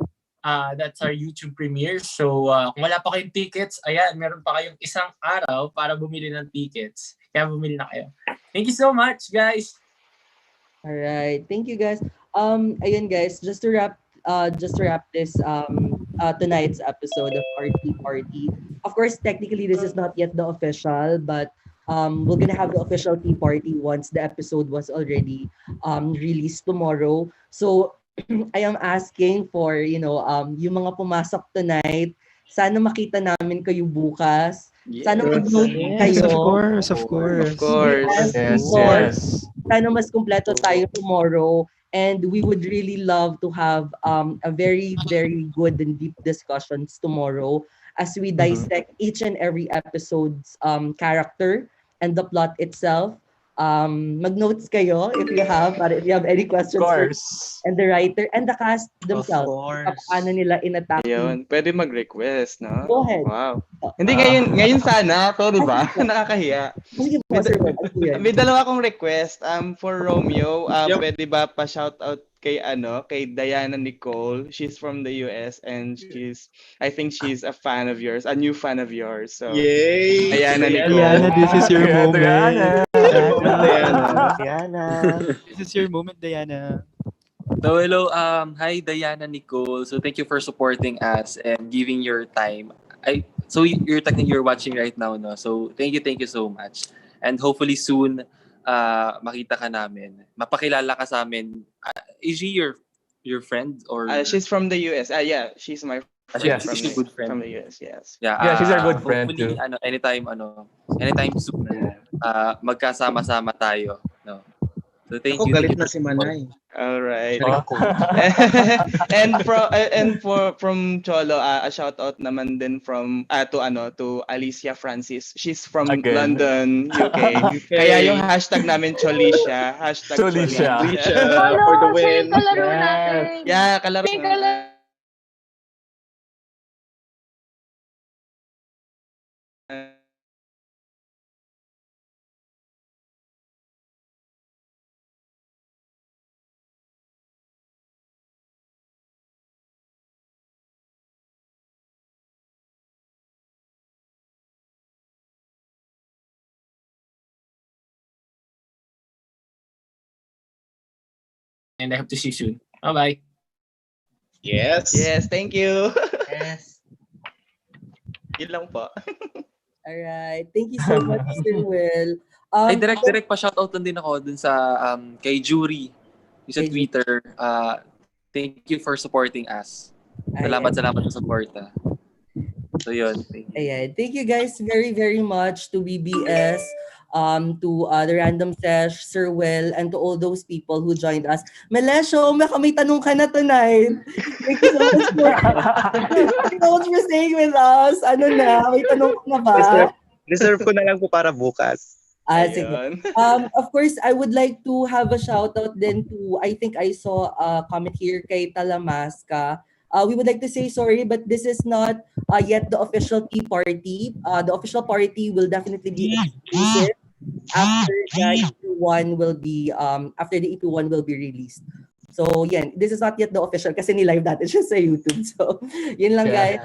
That's our YouTube premiere. So, kung wala pa kayong tickets, ayan, meron pa kayong isang araw para bumili ng tickets. Kaya bumili na kayo. Thank you so much, guys. Alright, thank you guys. Ayun guys, just to wrap this tonight's episode of our tea party. Of course, technically this is not yet the official, but we're gonna have the official tea party once the episode was already released tomorrow. So I am asking for, yung mga pumasok tonight, sana makita namin kayo bukas. Sana mag-note kayo. Of course. Yes. Sana mas kumpleto tayo tomorrow. And we would really love to have a very, very good and deep discussions tomorrow as we dissect each and every episode's character and the plot itself. Mag-notes kayo if you have any questions and the writer and the cast themselves. Paano nila in-attack. Ayun, pwede mag-request, no? Go ahead. Wow. Hindi ngayon sana, pwede ba? Nakakahiya. May dalawa akong request for Romeo. Pwede ba pa-shoutout kay Diana Nicole. She's from the US and I think she's a fan of yours, a new fan of yours. So, yay! Diana Nicole. Diana, this is your moment. Diana. This is your moment, Diana. So hello, hi Diana Nicole. So thank you for supporting us and giving your time. You're watching right now, no? So thank you so much. And hopefully soon, makita ka namin. Mapakilala ka sa amin. Is she your friend or? She's from the US. Yeah, she's my friend. She's a good friend from the US. Yes. Yeah, she's our good friend hopefully, too. Anytime soon, magkasama-sama tayo. No. So thank you. Galit na si Manay. All right. and from Cholo, a shout out naman din from to Alicia Francis. She's from London, UK. Kaya yung hashtag namin Cholicia, Cholicia. For the win. Kalaro natin. Yeah, kalaro. and I hope to see you soon. Bye-bye. Yes. Yes, thank you. Yes. Yun lang po. Alright. Thank you so much, Sir Will. Ay, direct pa-shoutout lang din ako dun sa kay Jury. Yung sa Kay Jury. Twitter. Thank you for supporting us. Salamat sa suporta. So yun. Thank you. Ayan. Thank you guys very, very much to BBS, to the Random Sesh, Sir Will, and to all those people who joined us. Melesio, may tanong ka na tonight. Thank you so much for staying with us. Ano na? May tanong ka na ba? Reserve ko na lang po para bukas. Sige. Of course, I would like to have a shout out then to, I think I saw a comment here kay Talamasca. We would like to say sorry, but this is not yet the official tea party. The official party will definitely be exclusive after the EP1 will be released. So, yeah, this is not yet the official kasi ni-live natin siya sa YouTube. So, yun lang guys.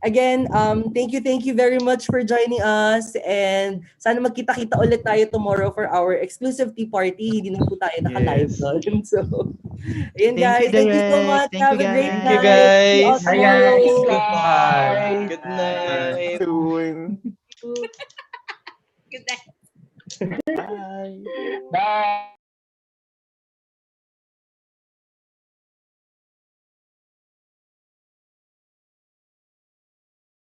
Again, thank you very much for joining us, and sana magkita-kita ulit tayo tomorrow for our exclusive tea party. Hindi na po tayo naka-live doon. So, ayun guys, thank you so much. Have a great night. See you all tomorrow. Goodbye. Good night. Soon. Good night. Bye. Bye.